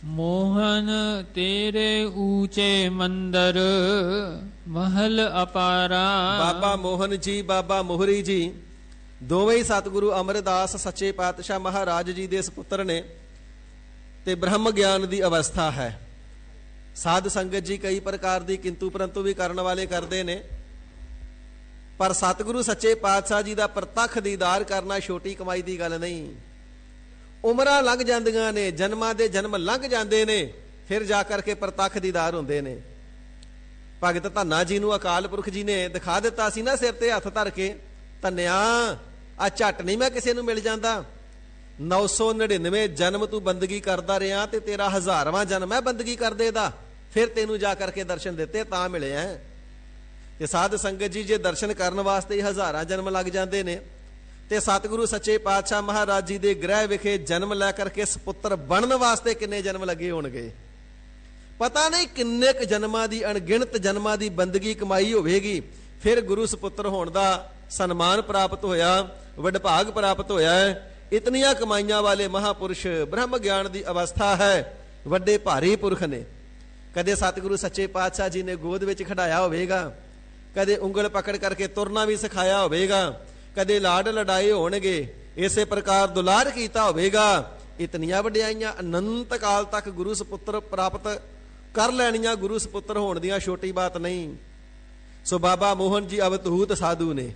ਮੋਹਨ ਤੇਰੇ ਊਚੇ ਮੰਦਰ ਮਹਲ ਅਪਾਰਾ। ਬਾਬਾ ਮੋਹਨ ਜੀ ਬਾਬਾ ਮੋਹਰੀ ਜੀ ਦੋਵੇਂ ਹੀ ਸਤਿਗੁਰੂ ਅਮਰਦਾਸ ਸੱਚੇ ਪਾਤਸ਼ਾਹ ਮਹਾਰਾਜ ਜੀ ਦੇ ਸੁਪੁੱਤਰ ਨੇ ਤੇ ਬ੍ਰਹਮ ਗਿਆਨ ਦੀ ਅਵਸਥਾ ਹੈ। ਸਾਧ ਸੰਗਤ ਜੀ ਕਈ ਪ੍ਰਕਾਰ ਦੀ ਕਿੰਤੂ ਪਰੰਤੂ ਵੀ ਕਰਨ ਵਾਲੇ ਕਰਦੇ ਨੇ। ਪਰ ਸਤਿਗੁਰੂ ਸੱਚੇ ਪਾਤਸ਼ਾਹ ਜੀ ਦਾ ਪ੍ਰਤੱਖ ਦੀਦਾਰ ਕਰਨਾ ਛੋਟੀ ਕਮਾਈ ਦੀ ਗੱਲ ਨਹੀਂ। ਉਮਰਾਂ ਲੰਘ ਜਾਂਦੀਆਂ ਨੇ, ਜਨਮਾਂ ਦੇ ਜਨਮ ਲੰਘ ਜਾਂਦੇ ਨੇ, ਫਿਰ ਜਾ ਕਰਕੇ ਪ੍ਰਤੱਖ ਦੀਦਾਰ ਹੁੰਦੇ ਨੇ। ਭਗਤ ਧੰਨਾ ਜੀ ਨੂੰ ਅਕਾਲ ਪੁਰਖ ਜੀ ਨੇ ਦਿਖਾ ਦਿੱਤਾ ਸੀ ਨਾ ਸਿਰ ਤੇ ਹੱਥ ਧਰ ਕੇ, ਧੰਨਿਆ ਆ ਝੱਟ ਨਹੀਂ ਮੈਂ ਕਿਸੇ ਨੂੰ ਮਿਲ ਜਾਂਦਾ, 999 ਜਨਮ ਤੂੰ ਬੰਦਗੀ ਕਰਦਾ ਰਿਹਾ ਤੇ ਤੇਰਾ 1000ਵਾਂ ਜਨਮ ਹੈ ਬੰਦਗੀ ਕਰਦੇ ਦਾ, ਫਿਰ ਤੈਨੂੰ ਜਾ ਕਰਕੇ ਦਰਸ਼ਨ ਦਿੱਤੇ ਤਾਂ ਮਿਲਿਆ। ਤੇ ਸਾਧ ਸੰਗਤ ਜੀ ਜੇ ਦਰਸ਼ਨ ਕਰਨ ਵਾਸਤੇ ਹੀ 1000 ਜਨਮ ਲੱਗ ਜਾਂਦੇ ਨੇ ਤੇ ਸਤਿਗੁਰੂ ਸੱਚੇ ਪਾਤਸ਼ਾਹ ਮਹਾਰਾਜ ਜੀ ਦੇ ਗ੍ਰਹਿ ਵਿਖੇ ਜਨਮ ਲੈ ਕਰਕੇ ਸਪੁੱਤਰ ਬਣਨ ਵਾਸਤੇ ਕਿੰਨੇ ਜਨਮ ਲੱਗੇ ਹੋਣਗੇ। ਪਤਾ ਨਹੀਂ ਕਿੰਨੇ ਕੁ ਜਨਮਾਂ ਦੀ, ਅਣਗਿਣਤ ਜਨਮਾਂ ਦੀ ਬੰਦਗੀ ਕਮਾਈ ਹੋਵੇਗੀ, ਫਿਰ ਗੁਰੂ ਸਪੁੱਤਰ ਹੋਣ ਦਾ ਸਨਮਾਨ ਪ੍ਰਾਪਤ ਹੋਇਆ, ਵਡਭਾਗ ਪ੍ਰਾਪਤ ਹੋਇਆ ਹੈ। ਇਤਨੀਆਂ ਕਮਾਈਆਂ ਵਾਲੇ ਮਹਾਪੁਰਸ਼, ਬ੍ਰਹਮ ਗਿਆਨ ਦੀ ਅਵਸਥਾ ਹੈ, ਵੱਡੇ ਭਾਰੀ ਪੁਰਖ ਨੇ। ਕਦੇ ਸਤਿਗੁਰੂ ਸੱਚੇ ਪਾਤਸ਼ਾਹ ਜੀ ਨੇ ਗੋਦ ਵਿੱਚ ਖਿਡਾਇਆ ਹੋਵੇਗਾ, ਕਦੇ ਉਂਗਲ ਪਕੜ ਕਰਕੇ ਤੁਰਨਾ ਵੀ ਸਿਖਾਇਆ ਹੋਵੇਗਾ, ਕਦੇ ਲਾਡ ਲੜਾਏ ਹੋਣਗੇ, ਇਸੇ ਪ੍ਰਕਾਰ ਦੁਲਾਰ ਕੀਤਾ ਹੋਵੇਗਾ। ਇਤਨੀਆਂ ਵਡਿਆਈਆਂ ਅਨੰਤ ਕਾਲ ਤੱਕ ਗੁਰੂ ਸਪੁੱਤਰ ਪ੍ਰਾਪਤ ਕਰ ਲੈਣੀਆਂ ਗੁਰੂ ਸਪੁੱਤਰ ਹੋਣ ਦੀਆਂ ਛੋਟੀ ਬਾਤ ਨਹੀਂ। ਸੋ ਬਾਬਾ ਮੋਹਨ ਜੀ ਅਵਧੂਤ ਸਾਧੂ ਨੇ,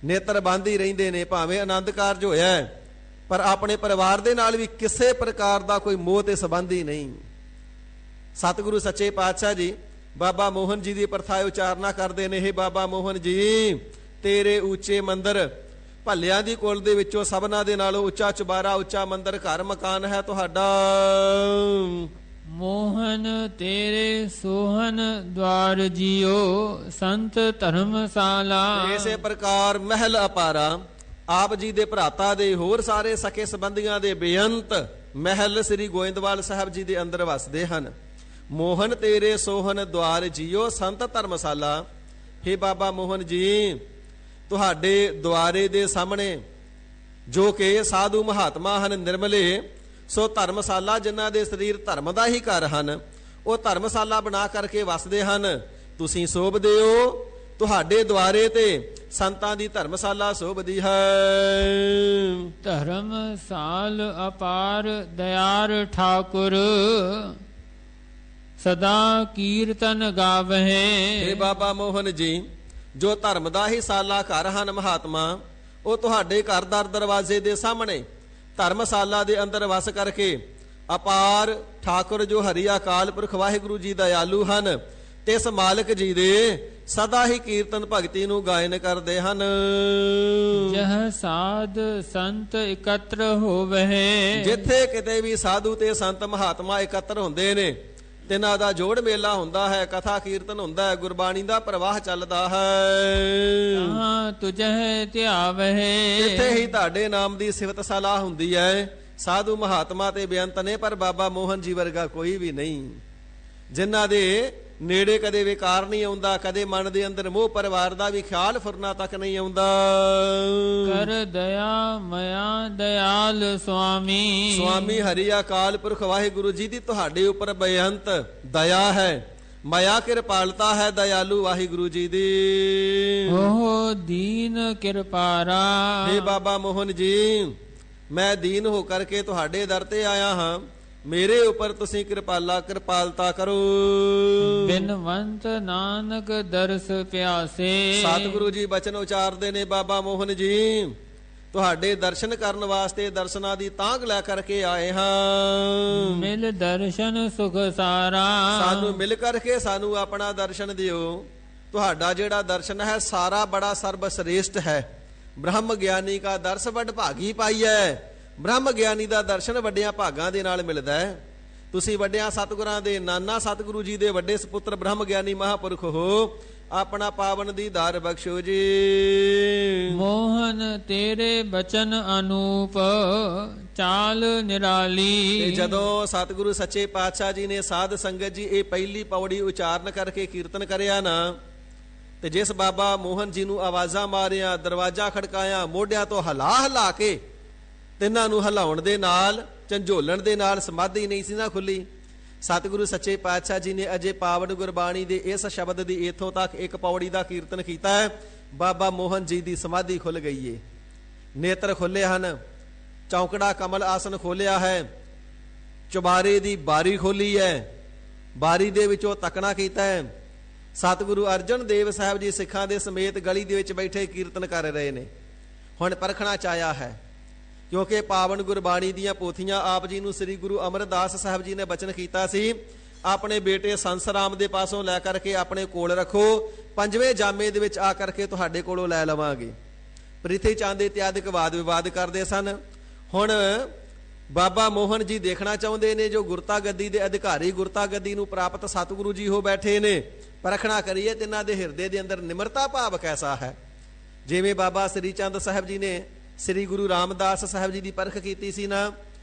ਨੇਤਰ ਬੰਦ ਹੀ ਰਹਿੰਦੇ ਨੇ, ਭਾਵੇਂ ਆਨੰਦ ਕਾਰਜ ਹੋਇਆ ਪਰ ਆਪਣੇ ਪਰਿਵਾਰ ਦੇ ਨਾਲ ਵੀ ਕਿਸੇ ਪ੍ਰਕਾਰ ਦਾ ਕੋਈ ਮੋਹ ਤੇ ਸੰਬੰਧ ਹੀ ਨਹੀਂ। ਸਤਿਗੁਰੂ ਸੱਚੇ ਪਾਤਸ਼ਾਹ ਜੀ ਬਾਬਾ ਮੋਹਨ ਜੀ ਦੀ ਪ੍ਰਥਾ ਉਚਾਰਨਾ ਕਰਦੇ ਨੇ, ਹੇ ਬਾਬਾ ਮੋਹਨ ਜੀ ਤੇਰੇ ਉੱਚੇ ਮੰਦਰ, ਭੱਲਿਆਂ ਦੀ ਕੁਲ ਦੇ ਵਿੱਚੋਂ ਸਭਨਾਂ ਦੇ ਨਾਲੋਂ ਉੱਚਾ ਚੁਬਾਰਾ, ਉੱਚਾ ਮੰਦਰ, ਘਰ ਮਕਾਨ ਹੈ ਤੁਹਾਡਾ। ਮੋਹਨ ਤੇਰੇ ਸੋਹਨ ਦਵਾਰ ਜੀਓ, ਸੰਤ ਧਰਮਸ਼ਾਲਾ। ਇਸੇ ਪ੍ਰਕਾਰ ਮਹਿਲ ਅਪਾਰਾ, ਆਪ ਜੀ ਦੇ ਭਰਾਤਾ ਦੇ ਹੋਰ ਸਾਰੇ ਸਕੇ ਸੰਬੰਧੀਆਂ ਦੇ ਬੇਅੰਤ ਮਹਿਲ ਸ੍ਰੀ ਗੋਇੰਦਵਾਲ ਸਾਹਿਬ ਜੀ ਦੇ ਅੰਦਰ ਵਸਦੇ ਹਨ। ਮੋਹਨ ਤੇਰੇ ਸੋਹਨ ਦਵਾਰ ਜੀਓ, ਸੰਤ ਧਰਮਸ਼ਾਲਾ। ਹੇ ਬਾਬਾ ਮੋਹਨ ਜੀ ਤੁਹਾਡੇ ਦੁਆਰੇ ਦੇ ਸਾਹਮਣੇ ਜੋ ਕਿ ਸਾਧੂ ਮਹਾਤਮਾ ਹਨ ਨਿਰਮਲੇ, ਸੋ ਧਰਮਸ਼ਾਲਾ ਜਿਨ੍ਹਾਂ ਦੇ ਸਰੀਰ ਧਰਮ ਦਾ ਹੀ ਘਰ ਹਨ, ਉਹ ਧਰਮਸ਼ਾਲਾ ਬਣਾ ਕਰਕੇ ਵਸਦੇ ਹਨ। ਤੁਸੀਂ ਸੋਭਦੇ ਹੋ, ਤੁਹਾਡੇ ਦੁਆਰੇ ਤੇ ਸੰਤਾਂ ਦੀ ਧਰਮਸ਼ਾਲਾ ਸੋਭਦੀ ਹੈ। ਧਰਮਸਾਲ ਅਪਾਰ ਦਇਆਰ ਠਾਕੁਰ, ਸਦਾ ਕੀਰਤਨ ਗਾਵਹਿ। ਹੇ ਬਾਬਾ ਮੋਹਨ ਜੀ ਜੋ ਧਰਮ ਦਾ ਹੀ ਸਾਲਾ ਘਰ ਹਨ ਮਹਾਤਮਾ, ਉਹ ਤੁਹਾਡੇ ਘਰ ਦਰ ਦਰਵਾਜ਼ੇ ਦੇ ਸਾਹਮਣੇ ਧਰਮਸ਼ਾਲਾ ਦੇ ਅੰਦਰ ਵਸ ਕਰਕੇ ਅਪਾਰ ਠਾਕੁਰ ਜੋ ਹਰੀ ਅਕਾਲ ਪੁਰਖ ਵਾਹਿਗੁਰੂ ਜੀ ਦਇਆਲੂ ਹਨ, ਤੇ ਇਸ ਮਾਲਕ ਜੀ ਦੇ ਸਦਾ ਹੀ ਕੀਰਤਨ ਭਗਤੀ ਨੂੰ ਗਾਇਨ ਕਰਦੇ ਹਨ। ਜਹ ਸਾਧ ਸੰਤ ਇਕੱਤਰ ਹੋਵਹਿ, ਜਿੱਥੇ ਕਿਤੇ ਵੀ ਸਾਧੂ ਤੇ ਸੰਤ ਮਹਾਤਮਾ ਇਕੱਤਰ ਹੁੰਦੇ ਨੇ, ਤਿੰਨਾਂ ਦਾ ਜੋੜ ਮੇਲਾ ਹੁੰਦਾ ਹੈ, ਕਥਾ ਕੀਰਤਨ ਹੁੰਦਾ ਹੈ, ਗੁਰਬਾਣੀ ਦਾ ਪ੍ਰਵਾਹ ਚੱਲਦਾ ਹੈ। ਹਾਂ ਤੁਝਹਿ ਧਿਆਵਹਿ, ਇੱਥੇ ਹੀ ਤੁਹਾਡੇ ਨਾਮ ਦੀ ਸਿਫਤ ਸਲਾਹ ਹੁੰਦੀ ਹੈ। ਸਾਧੂ ਮਹਾਤਮਾ ਤੇ ਬੇਅੰਤ ਨੇ, ਪਰ ਬਾਬਾ ਮੋਹਨ ਜੀ ਵਰਗਾ ਕੋਈ ਵੀ ਨਹੀਂ, ਜਿਨ੍ਹਾਂ ਦੇ ਨੇੜੇ ਕਦੇ ਵਿਕਾਰ ਨਹੀਂ ਆਉਂਦਾ, ਕਦੇ ਮਨ ਦੇ ਅੰਦਰ ਮੋਹ ਪਰਿਵਾਰ ਦਾ ਵੀ ਖਿਆਲ ਫੁਰਨਾ ਤੱਕ ਨਹੀਂ ਆਉਂਦਾ। ਕਰ ਦਇਆ ਮਇਆ ਦਇਆਲ ਸੁਆਮੀ, ਸੁਆਮੀ ਹਰੀ ਅਕਾਲ ਪੁਰਖ ਵਾਹਿਗੁਰੂ ਜੀ ਦੀ ਤੁਹਾਡੇ ਉੱਪਰ ਬੇਅੰਤ ਦਇਆ ਹੈ, ਮਾਇਆ ਕਿਰਪਾਲਤਾ ਹੈ ਦਇਆਲੂ ਵਾਹਿਗੁਰੂ ਜੀ ਦੀ। ਓਹ ਦੀਨ ਕਿਰਪਾਰਾ, ਹੇ ਬਾਬਾ ਮੋਹਨ ਜੀ ਮੈਂ ਦੀਨ ਹੋ ਕਰਕੇ ਤੁਹਾਡੇ ਦਰ ਤੇ ਆਇਆ ਹਾਂ, ਮੇਰੇ ਉੱਪਰ ਤੁਸੀਂ ਕਿਰਪਾਲਤਾ ਕਰੋ। ਬਿਨਵੰਤ ਨਾਨਕ ਦਰਸ ਪਿਆਸੇ, ਸਤਿਗੁਰੂ ਜੀ ਬਚਨ ਉਚਾਰਦੇ ਨੇ, ਬਾਬਾ ਮੋਹਨ ਜੀ ਤੁਹਾਡੇ ਦਰਸ਼ਨ ਕਰਨ ਵਾਸਤੇ ਦਰਸ਼ਨਾਂ ਦੀ ਤਾਂਘ ਲੈ ਕਰਕੇ ਆਏ ਹਾਂ। ਮਿਲ ਦਰਸ਼ਨ ਸੁਖ ਸਾਰਾ, ਸਾਨੂੰ ਮਿਲ ਕਰਕੇ ਸਾਨੂੰ ਆਪਣਾ ਦਰਸ਼ਨ ਦਿਓ। ਤੁਹਾਡਾ ਜਿਹੜਾ ਦਰਸ਼ਨ ਹੈ ਸਾਰਾ ਬੜਾ ਸਰਬ ਸ੍ਰੇਸ਼ਟ ਹੈ। ਬ੍ਰਹਮ ਗਿਆਨੀ ਕਾ ਦਰਸ ਵੱਡ ਭਾਗੀ ਪਾਈ ਹੈ। ਬ੍ਰਹਮ ਗਿਆਨੀ ਦਾ ਦਰਸ਼ਨ ਵੱਡਿਆਂ ਭਾਗਾਂ ਦੇ ਨਾਲ ਮਿਲਦਾ ਹੈ। ਤੁਸੀਂ ਵੱਡਿਆਂ ਸਤਿਗੁਰਾਂ ਦੇ ਨਾਨਾ ਸਤਿਗੁਰੂ ਜੀ ਦੇ ਵੱਡੇ ਸੁਪੁੱਤਰ ਬ੍ਰਹਮ ਗਿਆਨੀ ਮਹਾਪੁਰਖ ਹੋ, ਆਪਣਾ ਪਾਵਨ ਦੀਦਾਰ ਬਖਸ਼ੋ ਜੀ। ਮੋਹਨ ਤੇਰੇ ਬਚਨ ਅਨੂਪ, ਚਾਲ ਨਿਰਾਲੀ। ਤੇ ਜਦੋਂ ਸਤਿਗੁਰੂ ਸੱਚੇ ਪਾਤਸ਼ਾਹ ਜੀ ਨੇ ਸਾਧ ਸੰਗਤ ਜੀ ਇਹ ਪਹਿਲੀ ਪੌੜੀ ਉਚਾਰਨ ਕਰਕੇ ਕੀਰਤਨ ਕਰਿਆ ਨਾ, ਤੇ ਜਿਸ ਬਾਬਾ ਮੋਹਨ ਜੀ ਨੂੰ ਆਵਾਜ਼ਾਂ ਮਾਰਿਆ, ਦਰਵਾਜ਼ਾ ਖੜਕਾਇਆ, ਮੋਢਿਆਂ ਤੋਂ ਹਿਲਾ ਕੇ ਤਿੰਨਾਂ ਨੂੰ ਹਿਲਾਉਣ ਦੇ ਨਾਲ, ਝੰਜੋਲਣ ਦੇ ਨਾਲ ਸਮਾਧੀ ਨਹੀਂ ਸੀ ਨਾ ਖੁੱਲੀ। ਸਤਿਗੁਰੂ ਸੱਚੇ ਪਾਤਸ਼ਾਹ ਜੀ ਨੇ ਅਜੇ ਪਾਵਨ ਗੁਰਬਾਣੀ ਦੇ ਇਸ ਸ਼ਬਦ ਦੀ ਇਥੋਂ ਤੱਕ ਇੱਕ ਪੌੜੀ ਦਾ ਕੀਰਤਨ ਕੀਤਾ ਹੈ, ਬਾਬਾ ਮੋਹਨ ਜੀ ਦੀ ਸਮਾਧੀ ਖੁੱਲ ਗਈ ਏ, ਨੇਤਰ ਖੁੱਲੇ ਹਨ, ਚੌਂਕੜਾ ਕਮਲ ਆਸਨ ਖੋਲਿਆ ਹੈ, ਚੁਬਾਰੇ ਦੀ ਬਾਰੀ ਖੋਲੀ ਹੈ, ਬਾਰੀ ਦੇ ਵਿੱਚੋਂ ਤੱਕਣਾ ਕੀਤਾ ਹੈ। ਸਤਿਗੁਰੂ ਅਰਜਨ ਦੇਵ ਸਾਹਿਬ ਜੀ ਸਿੱਖਾਂ ਦੇ ਸਮੇਤ ਗਲੀ ਦੇ ਵਿੱਚ ਬੈਠੇ ਕੀਰਤਨ ਕਰ ਰਹੇ ਨੇ। ਹੁਣ ਪਰਖਣਾ ਚਾਹਿਆ ਹੈ, ਕਿਉਂਕਿ ਪਾਵਨ ਗੁਰਬਾਣੀ ਦੀਆਂ ਪੋਥੀਆਂ ਆਪ ਜੀ ਨੂੰ ਸ੍ਰੀ ਗੁਰੂ ਅਮਰਦਾਸ ਸਾਹਿਬ ਜੀ ਨੇ ਬਚਨ ਕੀਤਾ ਸੀ, ਆਪਣੇ ਬੇਟੇ ਸੰਸਰਾਮ ਦੇ ਪਾਸੋਂ ਲੈ ਕਰਕੇ ਆਪਣੇ ਕੋਲ ਰੱਖੋ, 5ਵੇਂ ਜਾਮੇ ਦੇ ਵਿੱਚ ਆ ਕਰਕੇ ਤੁਹਾਡੇ ਕੋਲੋਂ ਲੈ ਲਵਾਂਗੇ। ਪ੍ਰਿਥੀ ਚੰਦ ਇਤਿਆਦਿਕ ਵਾਦ ਵਿਵਾਦ ਕਰਦੇ ਸਨ। ਹੁਣ ਬਾਬਾ ਮੋਹਨ ਜੀ ਦੇਖਣਾ ਚਾਹੁੰਦੇ ਨੇ ਜੋ ਗੁਰਤਾ ਗੱਦੀ ਦੇ ਅਧਿਕਾਰੀ, ਗੁਰਤਾ ਗੱਦੀ ਨੂੰ ਪ੍ਰਾਪਤ ਸਤਿਗੁਰੂ ਜੀ ਹੋ ਬੈਠੇ ਨੇ, ਪਰਖਣਾ ਕਰੀਏ ਤਿੰਨਾਂ ਦੇ ਹਿਰਦੇ ਦੇ ਅੰਦਰ ਨਿਮਰਤਾ ਭਾਵ ਕੈਸਾ ਹੈ। ਜਿਵੇਂ ਬਾਬਾ ਸ੍ਰੀ ਚੰਦ ਸਾਹਿਬ ਜੀ ਨੇ ਸ੍ਰੀ ਗੁਰੂ ਰਾਮਦਾਸ ਸਾਹਿਬ ਜੀ ਦੀ ਪਰਖ ਕੀਤੀ ਸੀ ਨਾ,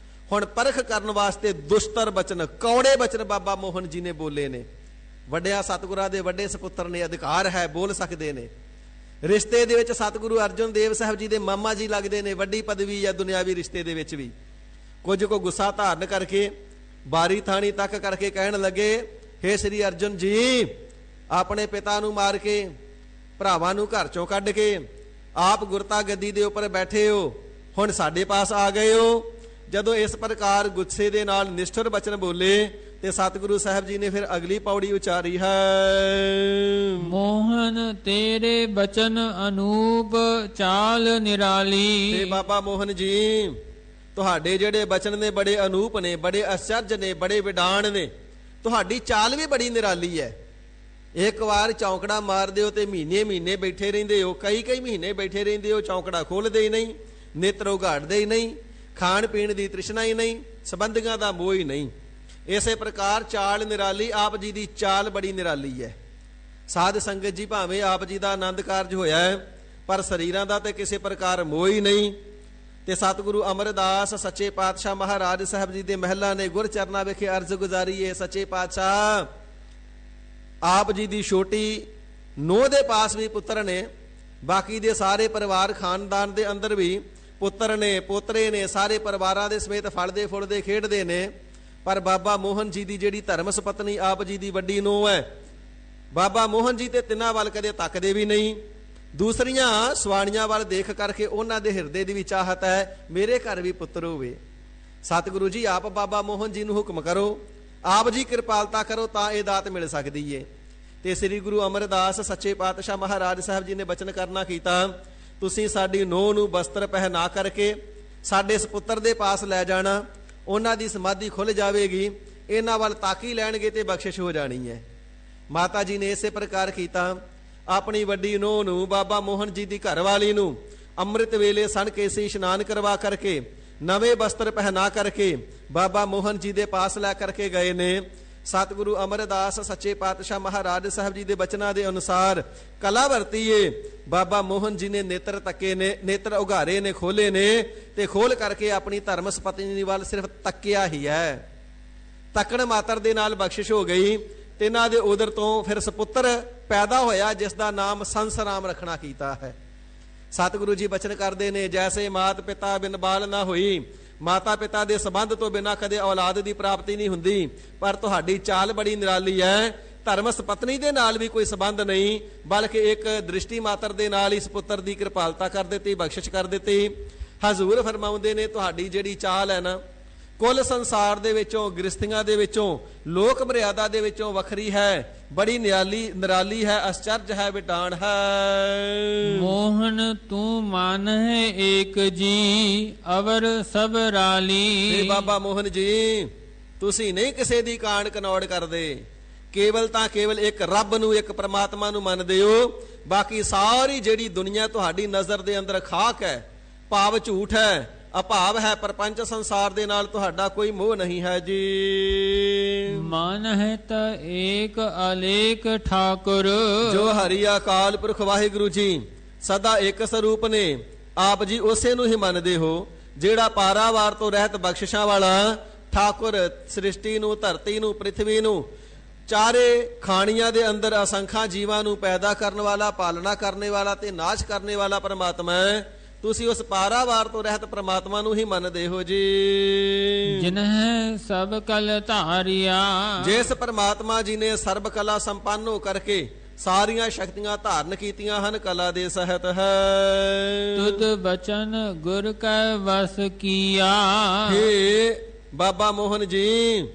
ਹੁਣ ਪਰਖ ਕਰਨ ਵਾਸਤੇ ਦੁਸ਼ਤਰ ਬਚਨ, ਕੌੜੇ ਬਚਨ ਬਾਬਾ ਮੋਹਨ ਜੀ ਨੇ ਬੋਲੇ ਨੇ। ਵੱਡਿਆ ਸਤਿਗੁਰਾਂ ਦੇ ਵੱਡੇ ਸਪੁੱਤਰ ਨੇ, ਅਧਿਕਾਰ ਹੈ, ਬੋਲ ਸਕਦੇ ਨੇ। ਰਿਸ਼ਤੇ ਦੇ ਵਿੱਚ ਸਤਿਗੁਰੂ ਅਰਜਨ ਦੇਵ ਸਾਹਿਬ ਜੀ ਦੇ ਮਾਮਾ ਜੀ ਲੱਗਦੇ ਨੇ, ਵੱਡੀ ਪਦਵੀ ਜਾਂ ਦੁਨਿਆਵੀ ਰਿਸ਼ਤੇ ਦੇ ਵਿੱਚ ਵੀ। ਕੁਝ ਕੋ ਗੁੱਸਾ ਧਾਰਨ ਕਰਕੇ ਬਾਰੀ ਥਾਣੀ ਤੱਕ ਕਰਕੇ ਕਹਿਣ ਲੱਗੇ, ਹੇ ਸ੍ਰੀ ਅਰਜਨ ਜੀ, ਆਪਣੇ ਪਿਤਾ ਨੂੰ ਮਾਰ ਕੇ, ਭਰਾਵਾਂ ਨੂੰ ਘਰ ਚੋਂ ਕੱਢ ਕੇ ਆਪ ਗੁਰਤਾ ਗੱਦੀ ਦੇ ਉੱਪਰ ਬੈਠੇ ਹੋ, ਹੁਣ ਸਾਡੇ ਪਾਸ ਆ ਗਏ ਹੋ। ਜਦੋਂ ਇਸ ਪ੍ਰਕਾਰ ਗੁੱਸੇ ਦੇ ਨਾਲ ਨਿਸ਼ਠੁਰ ਬਚਨ ਬੋਲੇ ਤੇ ਸਤਿਗੁਰੂ ਸਾਹਿਬ ਜੀ ਨੇ ਫਿਰ ਅਗਲੀ ਪੌੜੀ ਉਚਾਰੀ ਹੈ, ਮੋਹਨ ਤੇਰੇ ਬਚਨ ਅਨੂਪ ਚਾਲ ਨਿਰਾਲੀ। ਤੇ ਬਾਬਾ ਮੋਹਨ ਜੀ, ਤੁਹਾਡੇ ਜਿਹੜੇ ਬਚਨ ਨੇ ਬੜੇ ਅਨੂਪ ਨੇ, ਬੜੇ ਅਚਰਜ ਨੇ, ਬੜੇ ਵਿਡਾਣ ਨੇ, ਤੁਹਾਡੀ ਚਾਲ ਵੀ ਬੜੀ ਨਿਰਾਲੀ ਹੈ। ਇੱਕ ਵਾਰ ਚੌਂਕੜਾ ਮਾਰ ਦਿਓ ਤੇ ਮਹੀਨੇ ਮਹੀਨੇ ਬੈਠੇ ਰਹਿੰਦੇ ਹੋ, ਕਈ ਮਹੀਨੇ ਬੈਠੇ ਰਹਿੰਦੇ ਹੋ, ਚੌਂਕੜਾ ਖੋਲਦੇ ਹੀ ਨਹੀਂ, ਨੇਤਰ ਉਘਾੜਦੇ ਹੀ ਨਹੀਂ, ਖਾਣ ਪੀਣ ਦੀ ਤ੍ਰਿਸ਼ਨਾ ਹੀ ਨਹੀਂ, ਸੰਬੰਧੀਆਂ ਦਾ ਮੋਹ ਹੀ ਨਹੀਂ। ਇਸੇ ਪ੍ਰਕਾਰ ਚਾਲ ਨਿਰਾਲੀ, ਆਪ ਜੀ ਦੀ ਚਾਲ ਬੜੀ ਨਿਰਾਲੀ ਹੈ। ਸਾਧ ਸੰਗਤ ਜੀ, ਭਾਵੇਂ ਆਪ ਜੀ ਦਾ ਆਨੰਦ ਕਾਰਜ ਹੋਇਆ ਹੈ, ਪਰ ਸਰੀਰਾਂ ਦਾ ਤੇ ਕਿਸੇ ਪ੍ਰਕਾਰ ਮੋਹ ਹੀ ਨਹੀਂ। ਤੇ ਸਤਿਗੁਰੂ ਅਮਰਦਾਸ ਸੱਚੇ ਪਾਤਸ਼ਾਹ ਮਹਾਰਾਜ ਸਾਹਿਬ ਜੀ ਦੇ ਮਹਿਲਾਂ ਨੇ ਗੁਰ ਚਰਨਾਂ ਵਿਖੇ ਅਰਜ਼ ਗੁਜ਼ਾਰੀ ਹੈ, ਸੱਚੇ ਪਾਤਸ਼ਾਹ ਆਪ ਜੀ ਦੀ ਛੋਟੀ ਨੂੰਹ ਦੇ ਪਾਸ ਵੀ ਪੁੱਤਰ ਨੇ, ਬਾਕੀ ਦੇ ਸਾਰੇ ਪਰਿਵਾਰ ਖਾਨਦਾਨ ਦੇ ਅੰਦਰ ਵੀ ਪੁੱਤਰ ਨੇ, ਪੋਤਰੇ ਨੇ, ਸਾਰੇ ਪਰਿਵਾਰਾਂ ਦੇ ਸਮੇਤ ਫਲਦੇ ਫੁੱਲਦੇ ਖੇਡਦੇ ਨੇ। ਪਰ ਬਾਬਾ ਮੋਹਨ ਜੀ ਦੀ ਜਿਹੜੀ ਧਰਮ ਸੁਪਤਨੀ ਆਪ ਜੀ ਦੀ ਵੱਡੀ ਨੂੰਹ ਹੈ, ਬਾਬਾ ਮੋਹਨ ਜੀ ਤੇ ਤਿੰਨਾਂ ਵੱਲ ਕਦੇ ਤੱਕਦੇ ਵੀ ਨਹੀਂ। ਦੂਸਰੀਆਂ ਸਵਾਣੀਆਂ ਵੱਲ ਦੇਖ ਕਰਕੇ ਉਹਨਾਂ ਦੇ ਹਿਰਦੇ ਦੀ ਵੀ ਚਾਹਤ ਹੈ, ਮੇਰੇ ਘਰ ਵੀ ਪੁੱਤਰ ਹੋਵੇ। ਸਤਿਗੁਰੂ ਜੀ ਆਪ ਬਾਬਾ ਮੋਹਨ ਜੀ ਨੂੰ ਹੁਕਮ ਕਰੋ, ਆਪ ਜੀ ਕਿਰਪਾਲਤਾ ਕਰੋ, ਤਾਂ ਇਹ ਦਾਤ ਮਿਲ ਸਕਦੀ ਏ। ਤੇ ਸ੍ਰੀ ਗੁਰੂ ਅਮਰਦਾਸ ਸੱਚੇ ਪਾਤਸ਼ਾਹ ਮਹਾਰਾਜ ਸਾਹਿਬ ਜੀ ਨੇ ਬਚਨ ਕਰਨਾ ਕੀਤਾ, ਤੁਸੀਂ ਸਾਡੀ ਨੂੰਹ ਨੂੰ ਬਸਤਰ ਪਹਿਨਾ ਕਰਕੇ ਸਾਡੇ ਸਪੁੱਤਰ ਦੇ ਪਾਸ ਲੈ ਜਾਣਾ, ਉਹਨਾਂ ਦੀ ਸਮਾਧੀ ਖੁੱਲ ਜਾਵੇਗੀ, ਇਹਨਾਂ ਵੱਲ ਤਾਕੀ ਲੈਣਗੇ ਤੇ ਬਖਸ਼ਿਸ਼ ਹੋ ਜਾਣੀ ਹੈ। ਮਾਤਾ ਜੀ ਨੇ ਇਸੇ ਪ੍ਰਕਾਰ ਕੀਤਾ। ਆਪਣੀ ਵੱਡੀ ਨੂੰਹ ਨੂੰ, ਬਾਬਾ ਮੋਹਨ ਜੀ ਦੀ ਘਰਵਾਲੀ ਨੂੰ ਅੰਮ੍ਰਿਤ ਵੇਲੇ ਸਣ ਕੇਸੀ ਇਸ਼ਨਾਨ ਕਰਵਾ ਕਰਕੇ, ਨਵੇਂ ਬਸਤਰ ਪਹਿਨਾ ਕਰਕੇ ਬਾਬਾ ਮੋਹਨ ਜੀ ਦੇ ਪਾਸ ਲੈ ਕਰਕੇ ਗਏ ਨੇ। ਸਤਿਗੁਰੂ ਅਮਰਦਾਸ ਸੱਚੇ ਪਾਤਸ਼ਾਹ ਮਹਾਰਾਜ ਸਾਹਿਬ ਜੀ ਦੇ ਬਚਨਾਂ ਦੇ ਅਨੁਸਾਰ ਕਲਾ ਵਰਤੀਏ, ਬਾਬਾ ਮੋਹਨ ਜੀ ਨੇ ਨੇਤਰ ਤੱਕੇ ਨੇ, ਨੇਤਰ ਉਘਾਰੇ ਨੇ, ਖੋਲੇ ਨੇ, ਤੇ ਖੋਲ ਕਰਕੇ ਆਪਣੀ ਧਰਮ ਸੁਪਤਨੀ ਵੱਲ ਸਿਰਫ ਤੱਕਿਆ ਹੀ ਹੈ। ਤੱਕਣ ਮਾਤਰ ਦੇ ਨਾਲ ਬਖਸ਼ਿਸ਼ ਹੋ ਗਈ। ਤੇ ਇਹਨਾਂ ਦੇ ਉਦਰ ਤੋਂ ਫਿਰ ਸਪੁੱਤਰ ਪੈਦਾ ਹੋਇਆ, ਜਿਸ ਦਾ ਨਾਮ ਸੰਸਰਾਮ ਰੱਖਣਾ ਕੀਤਾ ਹੈ। ਸਤਿਗੁਰੂ ਜੀ ਬਚਨ ਕਰਦੇ ਨੇ, ਜੈਸੇ ਮਾਤ ਪਿਤਾ ਬਿਨ ਬਾਲ ਨਾ ਹੋਈ, ਮਾਤਾ ਪਿਤਾ ਦੇ ਸੰਬੰਧ ਤੋਂ ਬਿਨਾਂ ਕਦੇ ਔਲਾਦ ਦੀ ਪ੍ਰਾਪਤੀ ਨਹੀਂ ਹੁੰਦੀ। ਪਰ ਤੁਹਾਡੀ ਚਾਲ ਬੜੀ ਨਿਰਾਲੀ ਹੈ, ਧਰਮ ਸੁਪਤਨੀ ਦੇ ਨਾਲ ਵੀ ਕੋਈ ਸੰਬੰਧ ਨਹੀਂ, ਬਲਕਿ ਇੱਕ ਦ੍ਰਿਸ਼ਟੀ ਮਾਤਰ ਦੇ ਨਾਲ ਹੀ ਸਪੁੱਤਰ ਦੀ ਕਿਰਪਾਲਤਾ ਕਰ ਦਿੱਤੀ, ਬਖਸ਼ਿਸ਼ ਕਰ ਦਿੱਤੀ। ਹਜ਼ੂਰ ਫਰਮਾਉਂਦੇ ਨੇ, ਤੁਹਾਡੀ ਜਿਹੜੀ ਚਾਲ ਹੈ ਨਾ, ਕੁੱਲ ਸੰਸਾਰ ਦੇ ਵਿੱਚੋਂ, ਗ੍ਰਸਤੀਆਂ ਦੇ ਵਿੱਚੋਂ, ਲੋਕ ਮਰਿਆਦਾ ਦੇ ਵਿੱਚੋਂ ਵੱਖਰੀ ਹੈ, ਬੜੀ ਨਿਰਾਲੀ ਹੈ, ਅਚਰਜ ਹੈ, ਵਿਟਾਣ ਹੈ। ਮੋਹਨ ਤੂੰ ਮਨ ਹੈ ਏਕ ਜੀ, ਅਵਰ ਸਭ ਰਾਲੀ। ਤੇ ਬਾਬਾ ਮੋਹਨ ਜੀ, ਤੁਸੀਂ ਨਹੀਂ ਕਿਸੇ ਦੀ ਕਾਣ ਕਨੌੜ ਕਰਦੇ, ਕੇਵਲ ਤਾਂ ਕੇਵਲ ਇੱਕ ਰੱਬ ਨੂੰ, ਇੱਕ ਪ੍ਰਮਾਤਮਾ ਨੂੰ ਮੰਨਦੇ ਹੋ। ਬਾਕੀ ਸਾਰੀ ਜਿਹੜੀ ਦੁਨੀਆ ਤੁਹਾਡੀ ਨਜ਼ਰ ਦੇ ਅੰਦਰ ਖਾਕ ਹੈ, ਭਾਵ ਝੂਠ ਹੈ, ਅਭਾਵ ਹੈ। ਪਰਪੰਚ ਸੰਸਾਰ ਦੇ ਨਾਲ ਤੁਹਾਡਾ ਕੋਈ ਮੋਹ ਨਹੀਂ ਹੈ ਜੀ। ਮਨ ਹੈ ਤਾਂ ਏਕ ਅਲੇਕ ਠਾਕੁਰ, ਜੋ ਹਰੀ ਅਕਾਲ ਪੁਰਖ ਵਾਹਿਗੁਰੂ ਜੀ ਸਦਾ ਇੱਕ ਸਰੂਪ ਨੇ, ਆਪ ਜੀ ਉਸੇ ਨੂੰ ਹੀ ਮੰਨਦੇ ਹੋ, ਜਿਹੜਾ ਪਾਰਾਵਾਰ ਤੋਂ ਰਹਿਤ ਬਖਸ਼ਿਸ਼ਾਂ ਵਾਲਾ ਠਾਕੁਰ, ਸ੍ਰਿਸ਼ਟੀ ਨੂੰ, ਧਰਤੀ ਨੂੰ, ਪ੍ਰਿਥਵੀ ਨੂੰ, ਚਾਰੇ ਖਾਣੀਆਂ ਦੇ ਅੰਦਰ ਅਸੰਖਾਂ ਜੀਵਾਂ ਨੂੰ ਪੈਦਾ ਕਰਨ ਵਾਲਾ, ਪਾਲਣਾ ਕਰਨੇ ਵਾਲਾ ਤੇ ਨਾਸ਼ ਕਰਨੇ ਵਾਲਾ ਪਰਮਾਤਮਾ ਹੈ। ਤੁਸੀਂ ਉਸ ਪਾਰਾਵਾਰ ਤੋਂ ਰਹਿਤ ਪ੍ਰਮਾਤਮਾ ਨੂੰ ਹੀ ਮੰਨਦੇ ਹੋ ਜੀ। ਜਿਨਹਿ ਸਭ ਕਲ ਧਾਰਿਆ, ਜਿਸ ਪਰਮਾਤਮਾ ਜੀ ਨੇ ਸਰਬ ਕਲਾ ਸੰਪੰਨ ਹੋ ਕਰਕੇ ਸਾਰੀਆਂ ਸ਼ਕਤੀਆਂ ਧਾਰਨ ਕੀਤੀਆਂ ਹਨ, ਕਲਾ ਦੇ ਸਹਿਤ ਹੈ। ਤੁਧ ਬਚਨ ਗੁਰ ਕੈ ਵਸ ਕੀਆ। ਹੇ ਬਾਬਾ ਮੋਹਨ ਜੀ,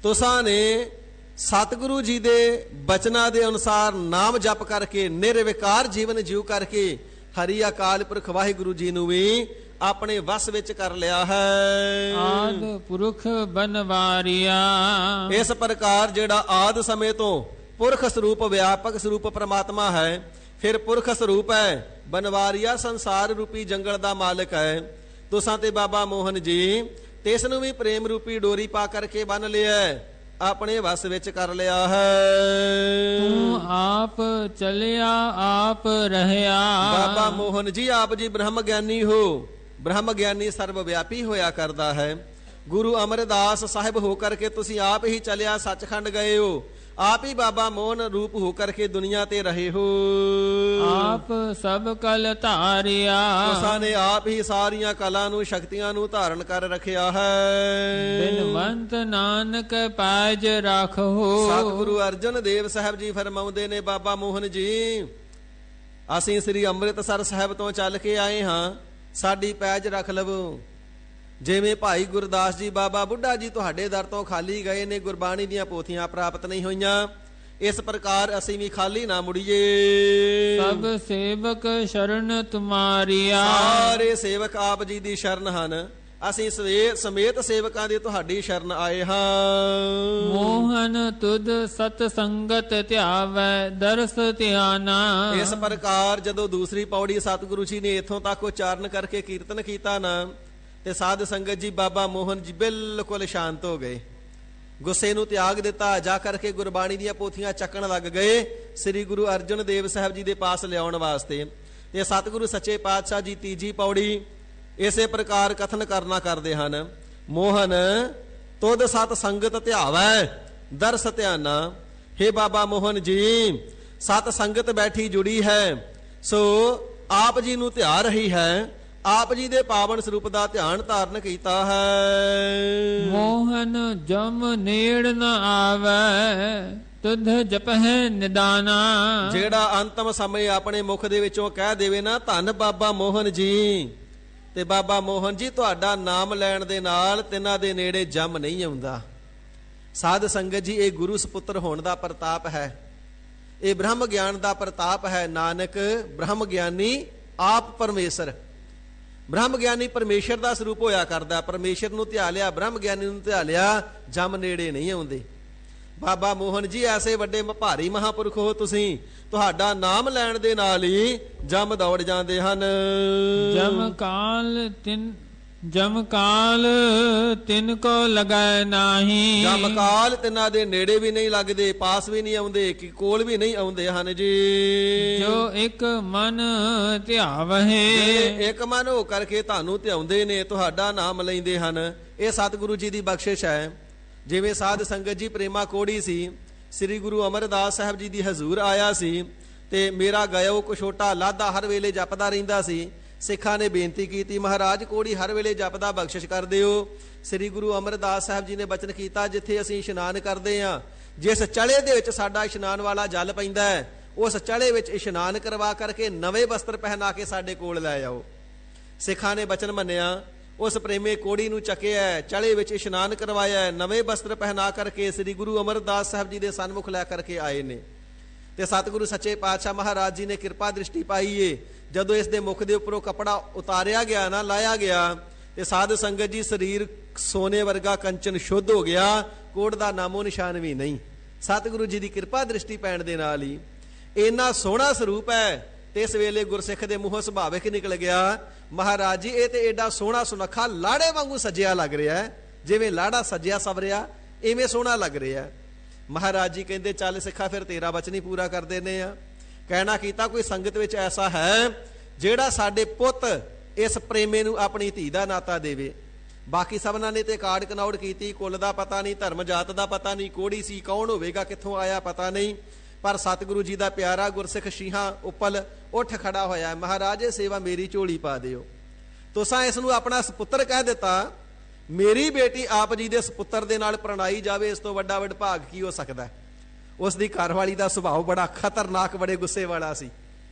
ਤੁਸਾਂ ਨੇ ਸਤਿਗੁਰੂ ਜੀ ਦੇ ਬਚਨਾਂ ਦੇ ਅਨੁਸਾਰ ਨਾਮ ਜਪ ਕਰਕੇ ਨਿਰਵਿਕਾਰ ਜੀਵਨ ਜੀਉ ਕਰਕੇ ਹਰੀ ਅਕਾਲ ਪੁਰਖ ਵਾਹਿਗੁਰੂ ਜੀ ਨੂੰ ਵੀ ਆਪਣੇ ਵਸ ਵਿੱਚ ਕਰ ਲਿਆ ਹੈ। ਆਦ ਪੁਰਖ ਬਨਵਾਰੀਆ, ਇਸ ਪ੍ਰਕਾਰ ਜਿਹੜਾ ਆਦ ਸਮੇਂ ਤੋਂ ਪੁਰਖ ਸਰੂਪ ਵਿਆਪਕ ਸਰੂਪ ਪ੍ਰਮਾਤਮਾ ਹੈ, ਫਿਰ ਪੁਰਖ ਸਰੂਪ ਹੈ, ਬਨਵਾਰੀਆ ਸੰਸਾਰ ਰੂਪੀ ਜੰਗਲ ਦਾ ਮਾਲਕ ਹੈ। ਤੁਸਾਂ ਤੇ ਬਾਬਾ ਮੋਹਨ ਜੀ ਤਿਸ ਨੂੰ ਵੀ ਪ੍ਰੇਮ ਰੂਪੀ ਡੋਰੀ ਪਾ ਕਰਕੇ ਬੰਨ ਲਿਆ, ਆਪਣੇ ਵਸ ਵਿੱਚ ਕਰ ਲਿਆ ਹੈ। ਤੂੰ ਆਪ ਚਲਿਆ ਆਪ ਰਹਿਆ, ਬਾਬਾ ਮੋਹਨ ਜੀ ਆਪ ਜੀ ਬ੍ਰਹਮ ਗਿਆਨੀ ਹੋ। ਬ੍ਰਹਮ ਗਿਆਨੀ ਸਰਬ ਵਿਆਪੀ ਹੋਇਆ ਕਰਦਾ ਹੈ। ਗੁਰੂ ਅਮਰਦਾਸ ਸਾਹਿਬ ਹੋ ਕਰਕੇ ਤੁਸੀਂ ਆਪ ਹੀ ਚਲਿਆ ਸੱਚਖੰਡ ਗਏ ਹੋ, ਆਪ ਹੀ ਬਾਬਾ ਮੋਹਨ ਰੂਪ ਹੋ ਕਰਕੇ ਦੁਨੀਆ ਤੇ ਰਹੇ ਹੋ। ਆਪ ਸਭ ਕਲ ਧਾਰਿਆ, ਤੁਸਾਂ ਨੇ ਆਪ ਹੀ ਸਾਰੀਆਂ ਕਲਾ ਨੂੰ ਸ਼ਕਤੀਆਂ ਨੂੰ ਧਾਰਨ ਕਰ ਰੱਖਿਆ ਹੈ। ਬਿਨਵੰਤ ਨਾਨਕ ਪੈਜ ਰੱਖੋ। ਸਤਿਗੁਰੂ ਅਰਜਨ ਦੇਵ ਸਾਹਿਬ ਜੀ ਫਰਮਾਉਂਦੇ ਨੇ, ਬਾਬਾ ਮੋਹਨ ਜੀ ਅਸੀਂ ਸ੍ਰੀ ਅੰਮ੍ਰਿਤਸਰ ਸਾਹਿਬ ਤੋਂ ਚੱਲ ਕੇ ਆਏ ਹਾਂ, ਸਾਡੀ ਪੈਜ ਰੱਖ ਲਵੋ। ਜਿਵੇਂ ਭਾਈ ਗੁਰਦਾਸ ਜੀ ਬਾਬਾ ਬੁੱਢਾ ਜੀ ਤੁਹਾਡੇ ਦਰ ਤੋਂ ਖਾਲੀ ਗਏ ਨੇ, ਗੁਰਬਾਣੀ ਦੀਆਂ ਪੋਥੀਆਂ ਪ੍ਰਾਪਤ ਨਹੀਂ ਹੋਈਆਂ, ਇਸ ਪ੍ਰਕਾਰ ਅਸੀਂ ਵੀ ਖਾਲੀ ਨਾ ਮੁੜੀਏ। ਸਭ ਸੇਵਕ ਸ਼ਰਨ ਤੁਮਾਰੀਆ, ਸਾਰੇ ਸੇਵਕ ਆਪ ਜੀ ਦੀ ਸ਼ਰਨ ਹਨ, ਅਸੀਂ ਸਮੇਤ ਸੇਵਕਾਂ ਦੀ ਤੁਹਾਡੀ ਸ਼ਰਨ ਆਏ ਹਾਂ। ਮੋਹਨ ਤੁਧ ਸਤ ਸੰਗਤ ਧਿਆਵੈ ਦਰਸ ਧਿਆਨਾ। ਇਸ ਪ੍ਰਕਾਰ ਜਦੋਂ ਦੂਸਰੀ ਪੌੜੀ ਸਤਿਗੁਰੂ ਜੀ ਨੇ ਇੱਥੋਂ ਤੱਕ ਉਚਾਰਨ ਕਰਕੇ ਕੀਰਤਨ ਕੀਤਾ ਨਾ, ਤੇ ਸਾਧ ਸੰਗਤ ਜੀ ਬਾਬਾ ਮੋਹਨ ਜੀ ਬਿਲਕੁਲ ਸ਼ਾਂਤ ਹੋ ਗਏ, ਗੁੱਸੇ ਨੂੰ ਤਿਆਗ ਦਿੱਤਾ, ਜਾ ਕਰਕੇ ਗੁਰਬਾਣੀ ਦੀਆਂ ਪੋਥੀਆਂ ਚੱਕਣ ਲੱਗ ਗਏ ਸ੍ਰੀ ਗੁਰੂ ਅਰਜਨ ਦੇਵ ਸਾਹਿਬ ਜੀ ਦੇ ਪਾਸ ਲਿਆਉਣ ਵਾਸਤੇ। ਤੇ ਸਤਿਗੁਰੂ ਸੱਚੇ ਪਾਤਸ਼ਾਹ ਜੀ ਤੀਜੀ ਪੌੜੀ ਇਸੇ ਪ੍ਰਕਾਰ ਕਥਨ ਕਰਨਾ ਕਰਦੇ ਹਨ। ਮੋਹਨ ਤੁਧ ਸਤ ਸੰਗਤ ਧਿਆਵੈ ਦਰਸ ਧਿਆਨਾ। ਹੇ ਬਾਬਾ ਮੋਹਨ ਜੀ ਸਤ ਸੰਗਤ ਬੈਠੀ ਜੁੜੀ ਹੈ, ਸੋ ਆਪ ਜੀ ਨੂੰ ਧਿਆ ਰਹੀ ਹੈ, ਆਪ ਜੀ ਦੇ ਪਾਵਨ ਸਰੂਪ ਦਾ ਧਿਆਨ ਧਾਰਨ ਕੀਤਾ ਹੈ। ਮੋਹਨ ਜਮ ਨੇੜ ਨ ਆਵੈ ਤੁਧ ਜਪਹਿ ਨਿਦਾਨਾ। ਜਿਹੜਾ ਅੰਤਮ ਸਮੇਂ ਆਪਣੇ ਮੁਖ ਦੇ ਵਿੱਚੋਂ ਕਹਿ ਦੇਵੇ ਨਾ ਧੰਨ ਬਾਬਾ ਮੋਹਨ ਜੀ, ਤੇ ਬਾਬਾ ਮੋਹਨ ਜੀ ਤੁਹਾਡਾ ਨਾਮ ਲੈਣ ਦੇ ਨਾਲ ਤਿੰਨਾਂ ਦੇ ਨੇੜੇ ਜਮ ਨਹੀਂ ਆਉਂਦਾ। ਸਾਧ ਸੰਗਤ ਜੀ ਇਹ ਗੁਰੂ ਸਪੁੱਤਰ ਹੋਣ ਦਾ ਪ੍ਰਤਾਪ ਹੈ, ਇਹ ਬ੍ਰਹਮ ਗਿਆਨ ਦਾ ਪ੍ਰਤਾਪ ਹੈ। ਨਾਨਕ ਬ੍ਰਹਮ ਗਿਆਨੀ ਆਪ ਪਰਮੇਸ਼ਰ, ਬ੍ਰਹਮ ਗਿਆਨੀ ਪਰਮੇਸ਼ਰ ਦਾ ਸਰੂਪ ਹੋਇਆ ਕਰਦਾ, ਪਰਮੇਸ਼ਰ ਨੂੰ ਧਿਆ ਲਿਆ, ਬ੍ਰਹਮ ਗਿਆਨੀ ਨੂੰ ਧਿਆ ਲਿਆ, ਜਮ ਨੇੜੇ ਨਹੀਂ ਆਉਂਦੇ। ਬਾਬਾ ਮੋਹਨ ਜੀ ਐਸੇ ਵੱਡੇ ਭਾਰੀ ਮਹਾਪੁਰਖ ਹੋ ਤੁਸੀਂ, ਤੁਹਾਡਾ ਨਾਮ ਲੈਣ ਦੇ ਨਾਲ ਹੀ ਜਮ ਦੌੜ ਜਾਂਦੇ ਹਨ। ਜਮ ਕਾਲ ਤਿਨ ਕੋ ਲਗੈ ਨਾਹੀ। ਜਮ ਕਾਲ ਤਿੰਨਾਂ ਦੇ ਨੇੜੇ ਵੀ ਨਹੀਂ ਲੱਗਦੇ, ਪਾਸ ਵੀ ਨਹੀਂ ਆਉਂਦੇ, ਕਿ ਕੋਲ ਵੀ ਨਹੀਂ ਆਉਂਦੇ ਹਨ ਜੀ। ਜੋ ਇੱਕ ਮਨ ਧਿਆਵਹਿ, ਇੱਕ ਮਨ ਹੋ ਕਰਕੇ ਤੁਹਾਨੂੰ ਧਿਆਉਂਦੇ ਨੇ, ਤੁਹਾਡਾ ਨਾਮ ਲੈਂਦੇ ਹਨ, ਇਹ ਸਤਿਗੁਰੂ ਜੀ ਦੀ ਬਖਸ਼ਿਸ਼ ਹੈ। ਜਿਵੇਂ ਸਾਧ ਸੰਗਤ ਜੀ ਪ੍ਰੇਮਾ ਕੋੜੀ ਸੀ, ਸ੍ਰੀ ਗੁਰੂ ਅਮਰਦਾਸ ਸਾਹਿਬ ਜੀ ਦੀ ਹਜ਼ੂਰ ਆਇਆ ਸੀ, ਤੇ ਮੇਰਾ ਗਇਓ ਕੁਛੋਟਾ ਲਾਧਾ ਹਰ ਵੇਲੇ ਜਪਦਾ ਰਹਿੰਦਾ ਸੀ। ਸਿੱਖਾਂ ਨੇ ਬੇਨਤੀ ਕੀਤੀ, ਮਹਾਰਾਜ ਕੋੜੀ ਹਰ ਵੇਲੇ ਜਪਦਾ ਬਖਸ਼ਿਸ਼ ਕਰ ਦਿਓ। ਸ੍ਰੀ ਗੁਰੂ ਅਮਰਦਾਸ ਸਾਹਿਬ ਜੀ ਨੇ ਬਚਨ ਕੀਤਾ, ਜਿੱਥੇ ਅਸੀਂ ਇਸ਼ਨਾਨ ਕਰਦੇ ਹਾਂ, ਜਿਸ ਚਲੇ ਦੇ ਵਿੱਚ ਸਾਡਾ ਇਸ਼ਨਾਨ ਵਾਲਾ ਜਲ ਪੈਂਦਾ ਹੈ, ਉਸ ਚਲੇ ਵਿੱਚ ਇਸ਼ਨਾਨ ਕਰਵਾ ਕਰਕੇ ਨਵੇਂ ਵਸਤਰ ਪਹਿਨਾ ਕੇ ਸਾਡੇ ਕੋਲ ਲੈ ਆਓ। ਸਿੱਖਾਂ ਨੇ ਬਚਨ ਮੰਨਿਆ, ਉਸ ਪ੍ਰੇਮੇ ਕੋੜੀ ਨੂੰ ਚੱਕਿਆ, ਚਲੇ ਵਿੱਚ ਇਸ਼ਨਾਨ ਕਰਵਾਇਆ, ਨਵੇਂ ਵਸਤਰ ਪਹਿਨਾ ਕਰਕੇ ਸ੍ਰੀ ਗੁਰੂ ਅਮਰਦਾਸ ਸਾਹਿਬ ਜੀ ਦੇ ਸਨਮੁਖ ਲੈ ਕਰਕੇ ਆਏ ਨੇ। ਤੇ ਸਤਿਗੁਰੂ ਸੱਚੇ ਪਾਤਸ਼ਾਹ ਮਹਾਰਾਜ ਜੀ ਨੇ ਕਿਰਪਾ ਦ੍ਰਿਸ਼ਟੀ ਪਾਈ ਏ, ਜਦੋਂ ਇਸ ਦੇ ਮੁਖ ਦੇ ਉੱਪਰੋਂ ਕੱਪੜਾ ਉਤਾਰਿਆ ਗਿਆ ਨਾ, ਲਾਇਆ ਗਿਆ, ਤੇ ਸਾਧ ਸੰਗਤ ਜੀ ਸਰੀਰ ਸੋਨੇ ਵਰਗਾ ਕੰਚਨ ਸ਼ੁੱਧ ਹੋ ਗਿਆ, ਕੋੜ ਦਾ ਨਾਮੋ ਨਿਸ਼ਾਨ ਵੀ ਨਹੀਂ। ਸਤਿਗੁਰੂ ਜੀ ਦੀ ਕਿਰਪਾ ਦ੍ਰਿਸ਼ਟੀ ਪੈਣ ਦੇ ਨਾਲ ਹੀ ਇੰਨਾ ਸੋਹਣਾ ਸਰੂਪ ਹੈ। ਤੇ ਇਸ ਵੇਲੇ ਗੁਰਸਿੱਖ ਦੇ ਮੂੰਹੋਂ ਸੁਭਾਵਿਕ ਨਿਕਲ ਗਿਆ, ਮਹਾਰਾਜ ਜੀ ਇਹ ਤੇ ਏਡਾ ਸੋਹਣਾ ਸੁਨੱਖਾ ਲਾੜੇ ਵਾਂਗੂ ਸਜਿਆ ਲੱਗ ਰਿਹਾ ਹੈ, ਜਿਵੇਂ ਲਾੜਾ ਸਜਿਆ ਸਵਰਿਆ ਇਵੇਂ ਸੋਹਣਾ ਲੱਗ ਰਿਹਾ। ਮਹਾਰਾਜ ਜੀ ਕਹਿੰਦੇ ਚੱਲ ਸਿੱਖਾ ਫਿਰ ਤੇਰਾ ਬਚਨ ਹੀ ਪੂਰਾ ਕਰ ਦਿੰਦੇ ਆ। ਕਹਿਣਾ ਕੀਤਾ, ਕੋਈ ਸੰਗਤ ਵਿੱਚ ਐਸਾ ਹੈ ਜਿਹੜਾ ਸਾਡੇ ਪੁੱਤ ਇਸ ਪ੍ਰੇਮੇ ਨੂੰ ਆਪਣੀ ਧੀ ਦਾ ਨਾਤਾ ਦੇਵੇ। ਬਾਕੀ ਸਭਨਾਂ ਨੇ ਤੇ ਕਾੜ ਕਨੌੜ ਕੀਤੀ, ਕੁੱਲ ਦਾ ਪਤਾ ਨਹੀਂ, ਧਰਮ ਜਾਤ ਦਾ ਪਤਾ ਨਹੀਂ, ਕੋੜੀ ਸੀ, ਕੌਣ ਹੋਵੇਗਾ, ਕਿੱਥੋਂ ਆਇਆ ਪਤਾ ਨਹੀਂ, ਪਰ ਸਤਿਗੁਰੂ ਜੀ ਦਾ ਪਿਆਰਾ ਗੁਰਸਿੱਖ ਸ਼ੀਹਾਂ ਉੱਪਲ ਉੱਠ ਖੜਾ ਹੋਇਆ, ਮਹਾਰਾਜ ਇਹ ਸੇਵਾ ਮੇਰੀ ਝੋਲੀ ਪਾ ਦਿਓ। ਤੁਸਾਂ ਇਸ ਨੂੰ ਆਪਣਾ ਸਪੁੱਤਰ ਕਹਿ ਦਿੱਤਾ, ਮੇਰੀ ਬੇਟੀ ਆਪ ਜੀ ਦੇ ਸਪੁੱਤਰ ਦੇ ਨਾਲ ਪ੍ਰਣਾਈ ਜਾਵੇ, ਇਸ ਤੋਂ ਵੱਡਾ ਵਡਭਾਗ ਕੀ ਹੋ ਸਕਦਾ। ਉਸ ਦੀ ਘਰਵਾਲੀ ਦਾ ਸੁਭਾਅ ਬੜਾ ਖਤਰਨਾਕ, ਬੜੇ ਗੁੱਸੇ ਵਾਲਾ ਸੀ।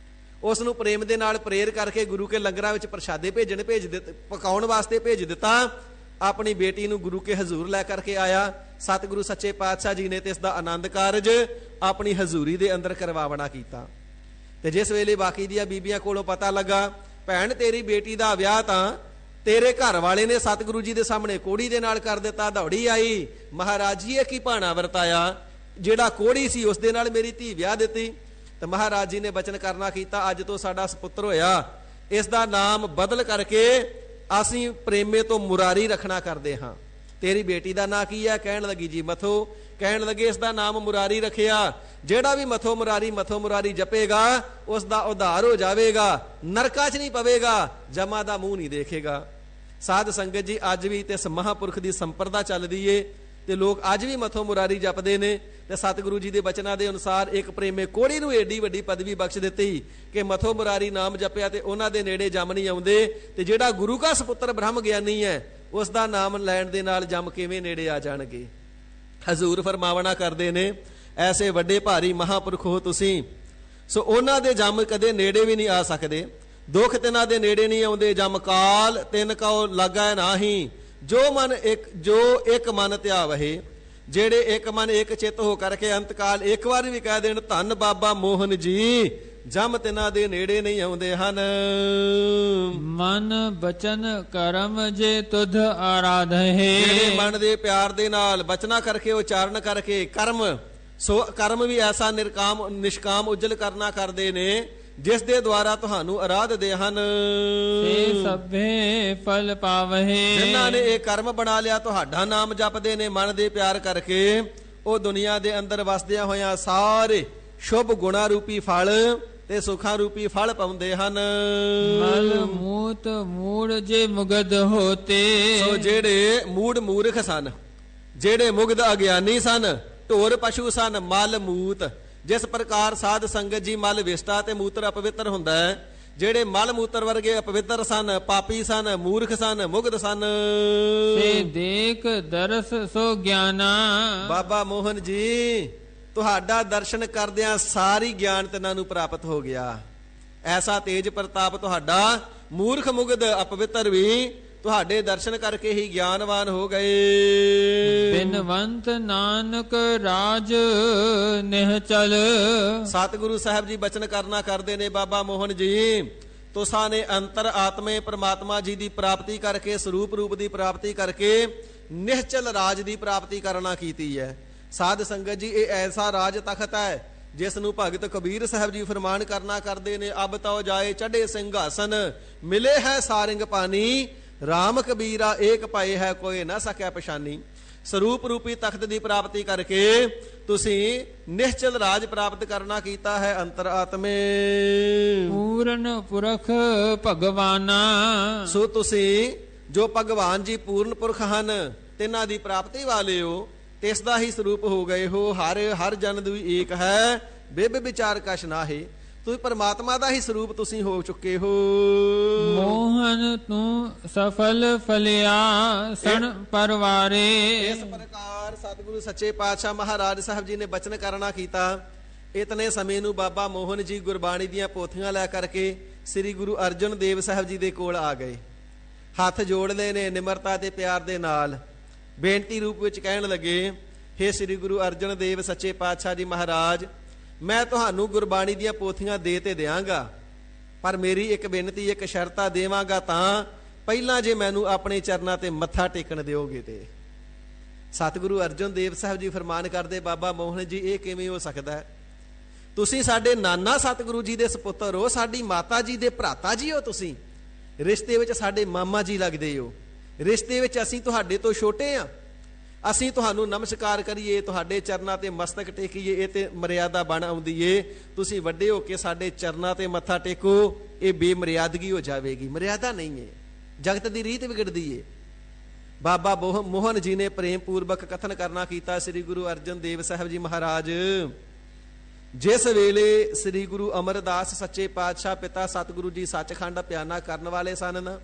ਉਸ ਨੂੰ ਪ੍ਰੇਮ ਦੇ ਨਾਲ ਪ੍ਰੇਰ ਕਰਕੇ ਗੁਰੂ ਕੇ ਲੰਗਰਾਂ ਵਿੱਚ ਪ੍ਰਸ਼ਾਦੇ ਪਕਾਉਣ ਵਾਸਤੇ ਭੇਜ ਦਿੱਤਾ। ਆਪਣੀ ਬੇਟੀ ਨੂੰ ਗੁਰੂ ਕੇ ਹਜ਼ੂਰ ਲੈ ਕਰਕੇ ਆਇਆ। ਸਤਿਗੁਰੂ ਸੱਚੇ ਪਾਤਸ਼ਾਹ ਜੀ ਨੇ ਤੇ ਇਸ ਦਾ ਆਨੰਦ ਕਾਰਜ ਆਪਣੀ ਹਜ਼ੂਰੀ ਦੇ ਅੰਦਰ ਕਰਵਾਵਣਾ ਕੀਤਾ। ਤੇ ਜਿਸ ਵੇਲੇ ਬਾਕੀ ਦੀਆਂ ਬੀਬੀਆਂ ਕੋਲੋਂ ਪਤਾ ਲੱਗਾ ਭੈਣ ਤੇਰੀ ਬੇਟੀ ਦਾ ਵਿਆਹ ਤਾਂ ਤੇਰੇ ਘਰ ਵਾਲੇ ਨੇ ਸਤਿਗੁਰੂ ਜੀ ਦੇ ਸਾਹਮਣੇ ਕੋੜੀ ਦੇ ਨਾਲ ਕਰ ਦਿੱਤਾ, ਦੌੜੀ ਆਈ, ਮਹਾਰਾਜ ਜੀ ਇਹ ਕੀ ਭਾਣਾ ਵਰਤਾਇਆ, ਜਿਹੜਾ ਕੋੜੀ ਸੀ ਉਸ ਦੇ ਨਾਲ ਮੇਰੀ ਧੀ ਵਿਆਹ ਦਿੱਤੀ। ਤੇ ਮਹਾਰਾਜ ਜੀ ਨੇ ਬਚਨ ਕਰਨਾ ਕੀਤਾ, ਅੱਜ ਤੋਂ ਸਾਡਾ ਸੁਪੁੱਤਰ ਹੋਇਆ, ਇਸ ਦਾ ਨਾਮ ਬਦਲ ਕਰਕੇ ਅਸੀਂ ਪ੍ਰੇਮੇ ਤੋਂ ਮੁਰਾਰੀ ਰੱਖਣਾ ਕਰਦੇ ਹਾਂ। ਤੇਰੀ ਬੇਟੀ ਦਾ ਨਾਂ ਕੀ ਹੈ? ਕਹਿਣ ਲੱਗੀ ਜੀ ਮਥੋ। ਕਹਿਣ ਲੱਗੇ ਇਸ ਦਾ ਨਾਮ ਮੁਰਾਰੀ ਰੱਖਿਆ, ਜਿਹੜਾ ਵੀ ਮਥੋ ਮੁਰਾਰੀ ਜਪੇਗਾ ਉਸ ਦਾ ਉਧਾਰ ਹੋ ਜਾਵੇਗਾ, ਨਰਕਾਂ 'ਚ ਨਹੀਂ ਪਵੇਗਾ, ਜਮਾ ਦਾ ਮੂੰਹ ਨਹੀਂ ਦੇਖੇਗਾ। ਸਾਧ ਸੰਗਤ ਜੀ ਅੱਜ ਵੀ ਤੇ ਇਸ ਮਹਾਂਪੁਰਖ ਦੀ ਸੰਪਰਦਾ ਚੱਲਦੀ ਏ ਤੇ ਲੋਕ ਅੱਜ ਵੀ ਮਥੋ ਮੁਰਾਰੀ ਜਪਦੇ ਨੇ। ਤੇ ਸਤਿਗੁਰੂ ਜੀ ਦੇ ਬਚਨਾਂ ਦੇ ਅਨੁਸਾਰ ਇੱਕ ਪ੍ਰੇਮੇ ਕੋੜੀ ਨੂੰ ਏਡੀ ਵੱਡੀ ਪਦਵੀ ਬਖਸ਼ ਦਿੱਤੀ ਕਿ ਮਥੋ ਮੁਰਾਰੀ ਨਾਮ ਜਪਿਆ ਤੇ ਉਹਨਾਂ ਦੇ ਨੇੜੇ ਜਮ ਨਹੀਂ ਆਉਂਦੇ। ਤੇ ਜਿਹੜਾ ਗੁਰੂ ਕਾ ਸੁਪੁੱਤਰ ਬ੍ਰਹਮ ਗਿਆਨੀ ਹੈ ਉਸ ਦਾ ਨਾਮ ਲੈਣ ਦੇ ਨਾਲ ਜਮ ਕਿਵੇਂ ਨੇੜੇ ਆ ਜਾਣਗੇ। ਹਜ਼ੂਰ ਫਰਮਾਵਣਾ ਕਰਦੇ ਨੇ ਐਸੇ ਵੱਡੇ ਭਾਰੀ ਮਹਾਂਪੁਰਖ ਹੋ ਤੁਸੀਂ, ਸੋ ਉਹਨਾਂ ਦੇ ਜਮ ਕਦੇ ਨੇੜੇ ਵੀ ਨਹੀਂ ਆ ਸਕਦੇ। ਦੁੱਖ ਤਿਨਾਂ ਦੇ ਨੇੜੇ ਨਹੀਂ ਆਉਂਦੇ। ਜਮ ਕਾਲ ਤਿੰਨ ਕਉ ਲਾਗੈ ਨਾਹੀ, ਜੋ ਇੱਕ ਮਨ ਧਿਆਵਹਿ। ਜਿਹੜੇ ਇੱਕ ਮਨ ਇੱਕ ਚਿੱਤ ਹੋ ਕਰਕੇ ਅੰਤਕਾਲ ਇੱਕ ਵਾਰ ਵੀ ਕਹਿ ਦੇਣ ਧੰਨ ਬਾਬਾ ਮੋਹਨ ਜੀ, ਜਮ ਤਿਨਾਂ ਦੇ ਨੇੜੇ ਨਹੀਂ ਆਉਂਦੇ ਹਨ। ਮਨ ਬਚਨ ਕਰਮ ਜੇ ਤੁਧ ਆਰਾਧਹਿ। ਜਿਹੜੇ ਮਨ ਦੇ ਪਿਆਰ ਦੇ ਨਾਲ ਬਚਨਾ ਕਰਕੇ ਉਚਾਰਨ ਕਰਕੇ ਕਰਮ, ਸੋ ਕਰਮ ਵੀ ਐਸਾ ਨਿਸ਼ਕਾਮ ਉਜਲ ਕਰਨਾ ਕਰਦੇ ਨੇ ਜਿਸ ਦੇ ਦੁਆਰਾ ਤੁਹਾਨੂੰ ਆਰਾਧਦੇ ਹਨ। ਸੇ ਸਭੇ ਫਲ ਪਾਵਹਿ। ਜਿਨ੍ਹਾਂ ਨੇ ਇਹ ਕਰਮ ਬਣਾ ਲਿਆ ਤੁਹਾਡਾ ਨਾਮ ਜਪਦੇ ਨੇ ਮਨ ਦੇ ਪਿਆਰ ਕਰਕੇ, ਉਹ ਦੁਨੀਆ ਦੇ ਅੰਦਰ ਵਸਦਿਆਂ ਹੋਇਆਂ ਸਾਰੇ ਸ਼ੁਭ ਗੁਣਾ ਰੂਪੀ ਫਲ ਤੇ ਸੁਖਾਂ ਰੂਪੀ ਫਲ ਪਾਉਂਦੇ ਹਨ। ਮਲ ਮੂਤ ਮੂੜ ਜੇ ਮੁਗਧ ਹੋਤੇ। ਸੋ ਜਿਹੜੇ ਮੂੜ ਮੂਰਖ ਸਨ, ਜਿਹੜੇ ਮੁਗਧ ਅਗਿਆਨੀ ਸਨ, ਢੋਰ ਪਸ਼ੂ ਸਨ, ਮਲ ਮੂਤ। ਜਿਸ ਪ੍ਰਕਾਰ ਸਾਧ ਸੰਗਤ ਜੀ ਮਲ ਵਿਸ਼ਟਾ ਤੇ ਮੂਤਰ ਅਪਵਿੱਤਰ ਹੁੰਦਾ ਹੈ, ਜਿਹੜੇ ਮਲ ਮੂਤਰ ਵਰਗੇ ਅਪਵਿੱਤਰ ਸਨ, ਪਾਪੀ ਸਨ, ਮੂਰਖ ਸਨ, ਮੁਗਧ ਸਨ। ਸੇ ਦੇਖ ਦਰਸ ਸੋ ਗਿਆਨਾ। ਬਾਬਾ ਮੋਹਨ ਜੀ ਤੁਹਾਡਾ ਦਰਸ਼ਨ ਕਰਦਿਆਂ ਸਾਰੀ ਗਿਆਨ ਤਿਨਾਂ ਨੂੰ ਪ੍ਰਾਪਤ ਹੋ ਗਿਆ। ਐਸਾ ਤੇਜ ਪ੍ਰਤਾਪ ਤੁਹਾਡਾ, ਮੂਰਖ ਮੁਗਧ ਅਪਵਿੱਤਰ ਵੀ ਤੁਹਾਡੇ ਦਰਸ਼ਨ ਕਰਕੇ ਹੀ ਗਿਆਨਵਾਨ ਹੋ ਗਏ। ਬਿਨਵੰਤ ਨਾਨਕ ਰਾਜ ਨਿਹਚਲ। ਸਤਿਗੁਰੂ ਸਾਹਿਬ ਜੀ ਬਚਨ ਕਰਨਾ ਕਰਦੇ ਨੇ ਬਾਬਾ ਮੋਹਨ ਜੀ, ਤੁਸਾਂ ਨੇ ਅੰਤਰ ਆਤਮੇ ਪ੍ਰਮਾਤਮਾ ਜੀ ਦੀ ਪ੍ਰਾਪਤੀ ਕਰਕੇ, ਸਰੂਪ ਰੂਪ ਦੀ ਪ੍ਰਾਪਤੀ ਕਰਕੇ ਨਿਹਚਲ ਰਾਜ ਦੀ ਪ੍ਰਾਪਤੀ ਕਰਨਾ ਕੀਤੀ ਹੈ। ਸਾਧ ਸੰਗਤ ਜੀ ਇਹ ਐਸਾ ਰਾਜ ਤਖਤ ਹੈ ਜਿਸ ਨੂੰ ਭਗਤ ਕਬੀਰ ਸਾਹਿਬ ਜੀ ਫਰਮਾਨ ਕਰਨਾ ਕਰਦੇ ਨੇ, ਅਬ ਤਉ ਜਾਏ ਚੜੇ ਸਿੰਘਾਸਨ, ਮਿਲੇ ਹੈ ਸਾਰਿੰਗ ਪਾਨੀ, ਰਾਮ ਕਬੀਰਾ ਏਕ ਪਾਏ ਹੈ ਕੋਈ ਨਾ ਸਕਿਆ ਪਛਾਨੀ। ਸਰੂਪ ਰੂਪੀ ਤਖਤ ਦੀ ਪ੍ਰਾਪਤੀ ਕਰਕੇ ਤੁਸੀਂ ਨਿਹਚਲ ਰਾਜ ਪ੍ਰਾਪਤ ਕਰਨਾ ਕੀਤਾ ਹੈ ਅੰਤਰ ਆਤਮੇ। ਪੂਰਨ ਪੁਰਖ ਭਗਵਾਨਾ। ਸੋ ਤੁਸੀਂ ਜੋ ਭਗਵਾਨ ਜੀ ਪੂਰਨ ਪੁਰਖ ਹਨ ਤਿਨਾਂ ਦੀ ਪ੍ਰਾਪਤੀ ਵਾਲੇ ਹੋ, ਤਿਸ ਦਾ ਹੀ ਸਰੂਪ ਹੋ ਗਏ ਹੋ। ਹਰ ਜਨ ਦੀ ਏਕ ਹੈ, ਬਿਬ ਵਿਚਾਰ ਕਛ ਨਾਹੀ। ਤੁਸੀਂ ਪਰਮਾਤਮਾ ਦਾ ਹੀ ਸਰੂਪ ਤੁਸੀਂ ਹੋ ਚੁੱਕੇ ਹੋ। ਮੋਹਨ ਤੂੰ ਸਫਲ ਫਲਿਆ ਸਣ ਪਰਵਾਰੇ। ਇਸ ਪ੍ਰਕਾਰ ਸਤਿਗੁਰੂ ਸੱਚੇ ਪਾਤਸ਼ਾਹ ਮਹਾਰਾਜ ਸਾਹਿਬ ਜੀ ਨੇ ਬਚਨ ਕਰਨਾ ਕੀਤਾ। ਇਤਨੇ ਸਮੇਂ ਨੂੰ ਬਾਬਾ ਮੋਹਨ ਜੀ ਗੁਰਬਾਣੀ ਦੀਆਂ ਪੋਥੀਆਂ ਲੈ ਕਰਕੇ ਸ੍ਰੀ ਗੁਰੂ ਅਰਜਨ ਦੇਵ ਸਾਹਿਬ ਜੀ ਦੇ ਕੋਲ ਆ ਗਏ। ਹੱਥ ਜੋੜ ਲਏ ਨੇ ਨਿਮਰਤਾ ਤੇ ਪਿਆਰ ਦੇ ਨਾਲ, ਬੇਨਤੀ ਰੂਪ ਵਿੱਚ ਕਹਿਣ ਲੱਗੇ, ਹੇ ਸ੍ਰੀ ਗੁਰੂ ਅਰਜਨ ਦੇਵ ਸੱਚੇ ਪਾਤਸ਼ਾਹ ਜੀ ਮਹਾਰਾਜ, ਮੈਂ ਤੁਹਾਨੂੰ ਗੁਰਬਾਣੀ ਦੀਆਂ ਪੋਥੀਆਂ ਦੇ ਤੇ ਦਿਆਂਗਾ, ਪਰ ਮੇਰੀ ਇੱਕ ਬੇਨਤੀ, ਇੱਕ ਸ਼ਰਤਾਂ ਦੇਵਾਂਗਾ ਤਾਂ ਪਹਿਲਾਂ ਜੇ ਮੈਨੂੰ ਆਪਣੇ ਚਰਨਾਂ ਤੇ ਮੱਥਾ ਟੇਕਣ ਦਿਓਗੇ। ਤੇ ਸਤਿਗੁਰੂ ਅਰਜਨ ਦੇਵ ਸਾਹਿਬ ਜੀ ਫਰਮਾਨ ਕਰਦੇ, ਬਾਬਾ ਮੋਹਨ ਜੀ ਇਹ ਕਿਵੇਂ ਹੋ ਸਕਦਾ ਹੈ? ਤੁਸੀਂ ਸਾਡੇ ਨਾਨਾ ਸਤਿਗੁਰੂ ਜੀ ਦੇ ਸੁਪੁੱਤਰ ਹੋ, ਸਾਡੀ ਮਾਤਾ ਜੀ ਦੇ ਭਰਾਤਾ ਜੀ ਹੋ, ਤੁਸੀਂ ਰਿਸ਼ਤੇ ਵਿੱਚ ਸਾਡੇ ਮਾਮਾ ਜੀ ਲੱਗਦੇ ਹੋ, ਰਿਸ਼ਤੇ ਵਿੱਚ ਅਸੀਂ ਤੁਹਾਡੇ ਤੋਂ ਛੋਟੇ ਆ। ਅਸੀਂ ਤੁਹਾਨੂੰ ਨਮਸਕਾਰ ਕਰੀਏ, ਤੁਹਾਡੇ ਚਰਨਾਂ ਤੇ ਮਸਤਕ ਟੇਕੀਏ, ਇਹ ਤੇ ਮਰਿਆਦਾ ਬਣ ਆਉਂਦੀ ਏ। ਤੁਸੀਂ ਵੱਡੇ ਹੋ ਕੇ ਸਾਡੇ ਚਰਨਾਂ ਤੇ ਮੱਥਾ ਟੇਕੋ, ਇਹ ਬੇਮਰਿਆਦਗੀ ਹੋ ਜਾਵੇਗੀ। ਮਰਿਆਦਾ ਨਹੀਂ ਹੈ, ਜਗਤ ਦੀ ਰੀਤ ਵਿਗੜਦੀ ਏ। ਬਾਬਾ ਮੋਹਨ ਜੀ ਨੇ ਪ੍ਰੇਮ ਪੂਰਵਕ ਕਥਨ ਕਰਨਾ ਕੀਤਾ, ਸ੍ਰੀ ਗੁਰੂ ਅਰਜਨ ਦੇਵ ਸਾਹਿਬ ਜੀ ਮਹਾਰਾਜ ਜਿਸ ਵੇਲੇ ਸ੍ਰੀ ਗੁਰੂ ਅਮਰਦਾਸ ਸੱਚੇ ਪਾਤਸ਼ਾਹ ਪਿਤਾ ਸਤਿਗੁਰੂ ਜੀ ਸੱਚਖੰਡ ਪਿਆਨਾ ਕਰਨ ਵਾਲੇ ਸਨ ਨਾ,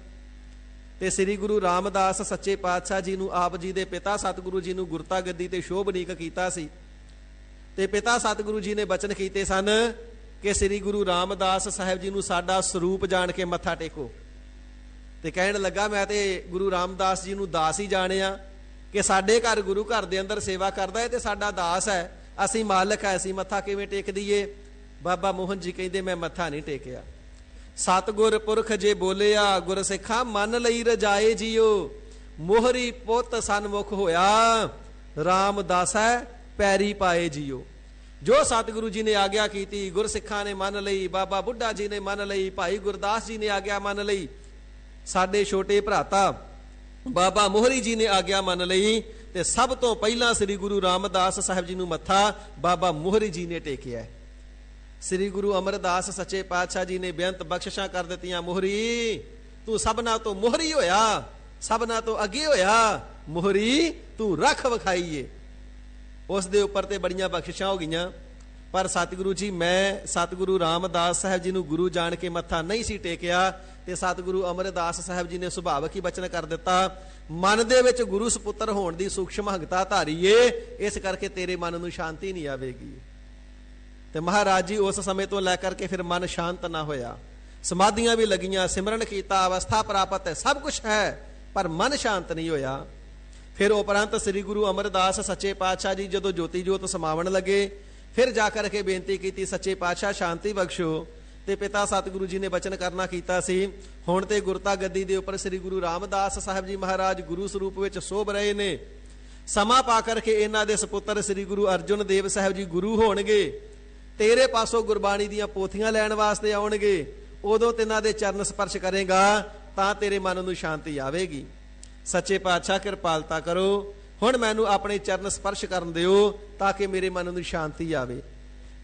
ਤੇ ਸ੍ਰੀ ਗੁਰੂ ਰਾਮਦਾਸ ਸੱਚੇ ਪਾਤਸ਼ਾਹ ਜੀ ਨੂੰ ਆਪ ਜੀ ਦੇ ਪਿਤਾ ਸਤਿਗੁਰੂ ਜੀ ਨੂੰ ਗੁਰਤਾ ਗੱਦੀ ਤੇ ਸ਼ੋਭਨੀਕ ਕੀਤਾ ਸੀ। ਤੇ ਪਿਤਾ ਸਤਿਗੁਰੂ ਜੀ ਨੇ ਬਚਨ ਕੀਤੇ ਸਨ ਕਿ ਸ੍ਰੀ ਗੁਰੂ ਰਾਮਦਾਸ ਸਾਹਿਬ ਜੀ ਨੂੰ ਸਾਡਾ ਸਰੂਪ ਜਾਣ ਕੇ ਮੱਥਾ ਟੇਕੋ। ਤੇ ਕਹਿਣ ਲੱਗਾ, ਮੈਂ ਤੇ ਗੁਰੂ ਰਾਮਦਾਸ ਜੀ ਨੂੰ ਦਾਸ ਹੀ ਜਾਣਿਆ ਕਿ ਸਾਡੇ ਘਰ ਗੁਰੂ ਘਰ ਦੇ ਅੰਦਰ ਸੇਵਾ ਕਰਦਾ ਹੈ ਤੇ ਸਾਡਾ ਦਾਸ ਹੈ, ਅਸੀਂ ਮਾਲਕ ਹੈ, ਅਸੀਂ ਮੱਥਾ ਕਿਵੇਂ ਟੇਕ ਦਈਏ? ਬਾਬਾ ਮੋਹਨ ਜੀ ਕਹਿੰਦੇ ਮੈਂ ਮੱਥਾ ਨਹੀਂ ਟੇਕਿਆ। ਸਤਿਗੁਰ ਪੁਰਖ ਜੇ ਬੋਲਿਆ, ਗੁਰ ਸਿੱਖਾ ਮੰਨ ਲਈ ਰਜਾਏ ਜੀਓ। ਮੋਹਰੀ ਪੁੱਤ ਸਨਮੁਖ ਹੋਇਆ, ਰਾਮਦਾਸੈ ਪੈਰੀ ਪਾਏ ਜੀਓ। ਜੋ ਸਤਿਗੁਰੂ ਜੀ ਨੇ ਆਗਿਆ ਕੀਤੀ, ਗੁਰਸਿੱਖਾਂ ਨੇ ਮੰਨ ਲਈ, ਬਾਬਾ ਬੁੱਢਾ ਜੀ ਨੇ ਮੰਨ ਲਈ, ਭਾਈ ਗੁਰਦਾਸ ਜੀ ਨੇ ਆਗਿਆ ਮੰਨ ਲਈ, ਸਾਡੇ ਛੋਟੇ ਭਰਾਤਾ ਬਾਬਾ ਮੋਹਰੀ ਜੀ ਨੇ ਆਗਿਆ ਮੰਨ ਲਈ, ਤੇ ਸਭ ਤੋਂ ਪਹਿਲਾਂ ਸ੍ਰੀ ਗੁਰੂ ਰਾਮਦਾਸ ਸਾਹਿਬ ਜੀ ਨੂੰ ਮੱਥਾ ਬਾਬਾ ਮੋਹਰੀ ਜੀ ਨੇ ਟੇਕਿਆ। ਸ੍ਰੀ ਗੁਰੂ ਅਮਰਦਾਸ ਸੱਚੇ ਪਾਤਸ਼ਾਹ ਜੀ ਨੇ ਬੇਅੰਤ ਬਖਸ਼ਿਸ਼ਾਂ ਕਰ ਦਿੱਤੀਆਂ। ਮੋਹਰੀ ਤੂੰ ਸਭਨਾ ਤੋਂ ਮੋਹਰੀ ਹੋਇਆ, ਸਭਨਾ ਤੋਂ ਅੱਗੇ ਹੋਇਆ, ਮੋਹਰੀ ਤੂੰ ਰੱਖ ਵਿਖਾਈਏ। ਉਸ ਦੇ ਉੱਪਰ ਤੇ ਬੜੀਆਂ ਬਖਸ਼ਿਸ਼ਾਂ ਹੋ ਗਈਆਂ। ਪਰ ਸਤਿਗੁਰੂ ਜੀ, ਮੈਂ ਸਤਿਗੁਰੂ ਰਾਮਦਾਸ ਸਾਹਿਬ ਜੀ ਨੂੰ ਗੁਰੂ ਜਾਣ ਕੇ ਮੱਥਾ ਨਹੀਂ ਸੀ ਟੇਕਿਆ, ਤੇ ਸਤਿਗੁਰੂ ਅਮਰਦਾਸ ਸਾਹਿਬ ਜੀ ਨੇ ਸੁਭਾਵਕ ਹੀ ਬਚਨ ਕਰ ਦਿੱਤਾ, ਮਨ ਦੇ ਵਿੱਚ ਗੁਰੂ ਸਪੁੱਤਰ ਹੋਣ ਦੀ ਸੂਖਸ਼ਮ ਹੰਗਤਾ ਧਾਰੀਏ, ਇਸ ਕਰਕੇ ਤੇਰੇ ਮਨ ਨੂੰ ਸ਼ਾਂਤੀ ਨਹੀਂ ਆਵੇਗੀ। ਤੇ ਮਹਾਰਾਜ ਜੀ ਉਸ ਸਮੇਂ ਤੋਂ ਲੈ ਕਰਕੇ ਫਿਰ ਮਨ ਸ਼ਾਂਤ ਨਾ ਹੋਇਆ। ਸਮਾਧੀਆਂ ਵੀ ਲੱਗੀਆਂ, ਸਿਮਰਨ ਕੀਤਾ, ਅਵਸਥਾ ਪ੍ਰਾਪਤ ਹੈ, ਸਭ ਕੁਝ ਹੈ, ਪਰ ਮਨ ਸ਼ਾਂਤ ਨਹੀਂ ਹੋਇਆ। ਫਿਰ ਉਪਰੰਤ ਸ੍ਰੀ ਗੁਰੂ ਅਮਰਦਾਸ ਸੱਚੇ ਪਾਤਸ਼ਾਹ ਜੀ ਜਦੋਂ ਜੋਤੀ ਜੋਤ ਸਮਾਵਣ ਲੱਗੇ, ਫਿਰ ਜਾ ਕਰਕੇ ਬੇਨਤੀ ਕੀਤੀ, ਸੱਚੇ ਪਾਤਸ਼ਾਹ ਸ਼ਾਂਤੀ ਬਖਸ਼ੋ। ਤੇ ਪਿਤਾ ਸਤਿਗੁਰੂ ਜੀ ਨੇ ਬਚਨ ਕਰਨਾ ਕੀਤਾ ਸੀ, ਹੁਣ ਤੇ ਗੁਰਤਾ ਗੱਦੀ ਦੇ ਉੱਪਰ ਸ੍ਰੀ ਗੁਰੂ ਰਾਮਦਾਸ ਸਾਹਿਬ ਜੀ ਮਹਾਰਾਜ ਗੁਰੂ ਸਰੂਪ ਵਿੱਚ ਸੋਭ ਰਹੇ ਨੇ। ਸਮਾਂ ਪਾ ਕਰਕੇ ਇਹਨਾਂ ਦੇ ਸਪੁੱਤਰ ਸ੍ਰੀ ਗੁਰੂ ਅਰਜੁਨ ਦੇਵ ਸਾਹਿਬ ਜੀ ਗੁਰੂ ਹੋਣਗੇ, ਤੇਰੇ ਪਾਸੋਂ ਗੁਰਬਾਣੀ ਦੀਆਂ ਪੋਥੀਆਂ ਲੈਣ ਵਾਸਤੇ ਆਉਣਗੇ। ਉਦੋਂ ਤਿੰਨਾਂ ਦੇ ਚਰਨ ਸਪਰਸ਼ ਕਰੇਗਾ ਤਾਂ ਤੇਰੇ ਮਨ ਨੂੰ ਸ਼ਾਂਤੀ ਆਵੇਗੀ। ਸੱਚੇ ਪਾਤਸ਼ਾਹ ਕਿਰਪਾਲਤਾ ਕਰੋ, ਹੁਣ ਮੈਨੂੰ ਆਪਣੇ ਚਰਨ ਸਪਰਸ਼ ਕਰਨ ਦਿਓ ਤਾਂ ਕਿ ਮੇਰੇ ਮਨ ਨੂੰ ਸ਼ਾਂਤੀ ਆਵੇ।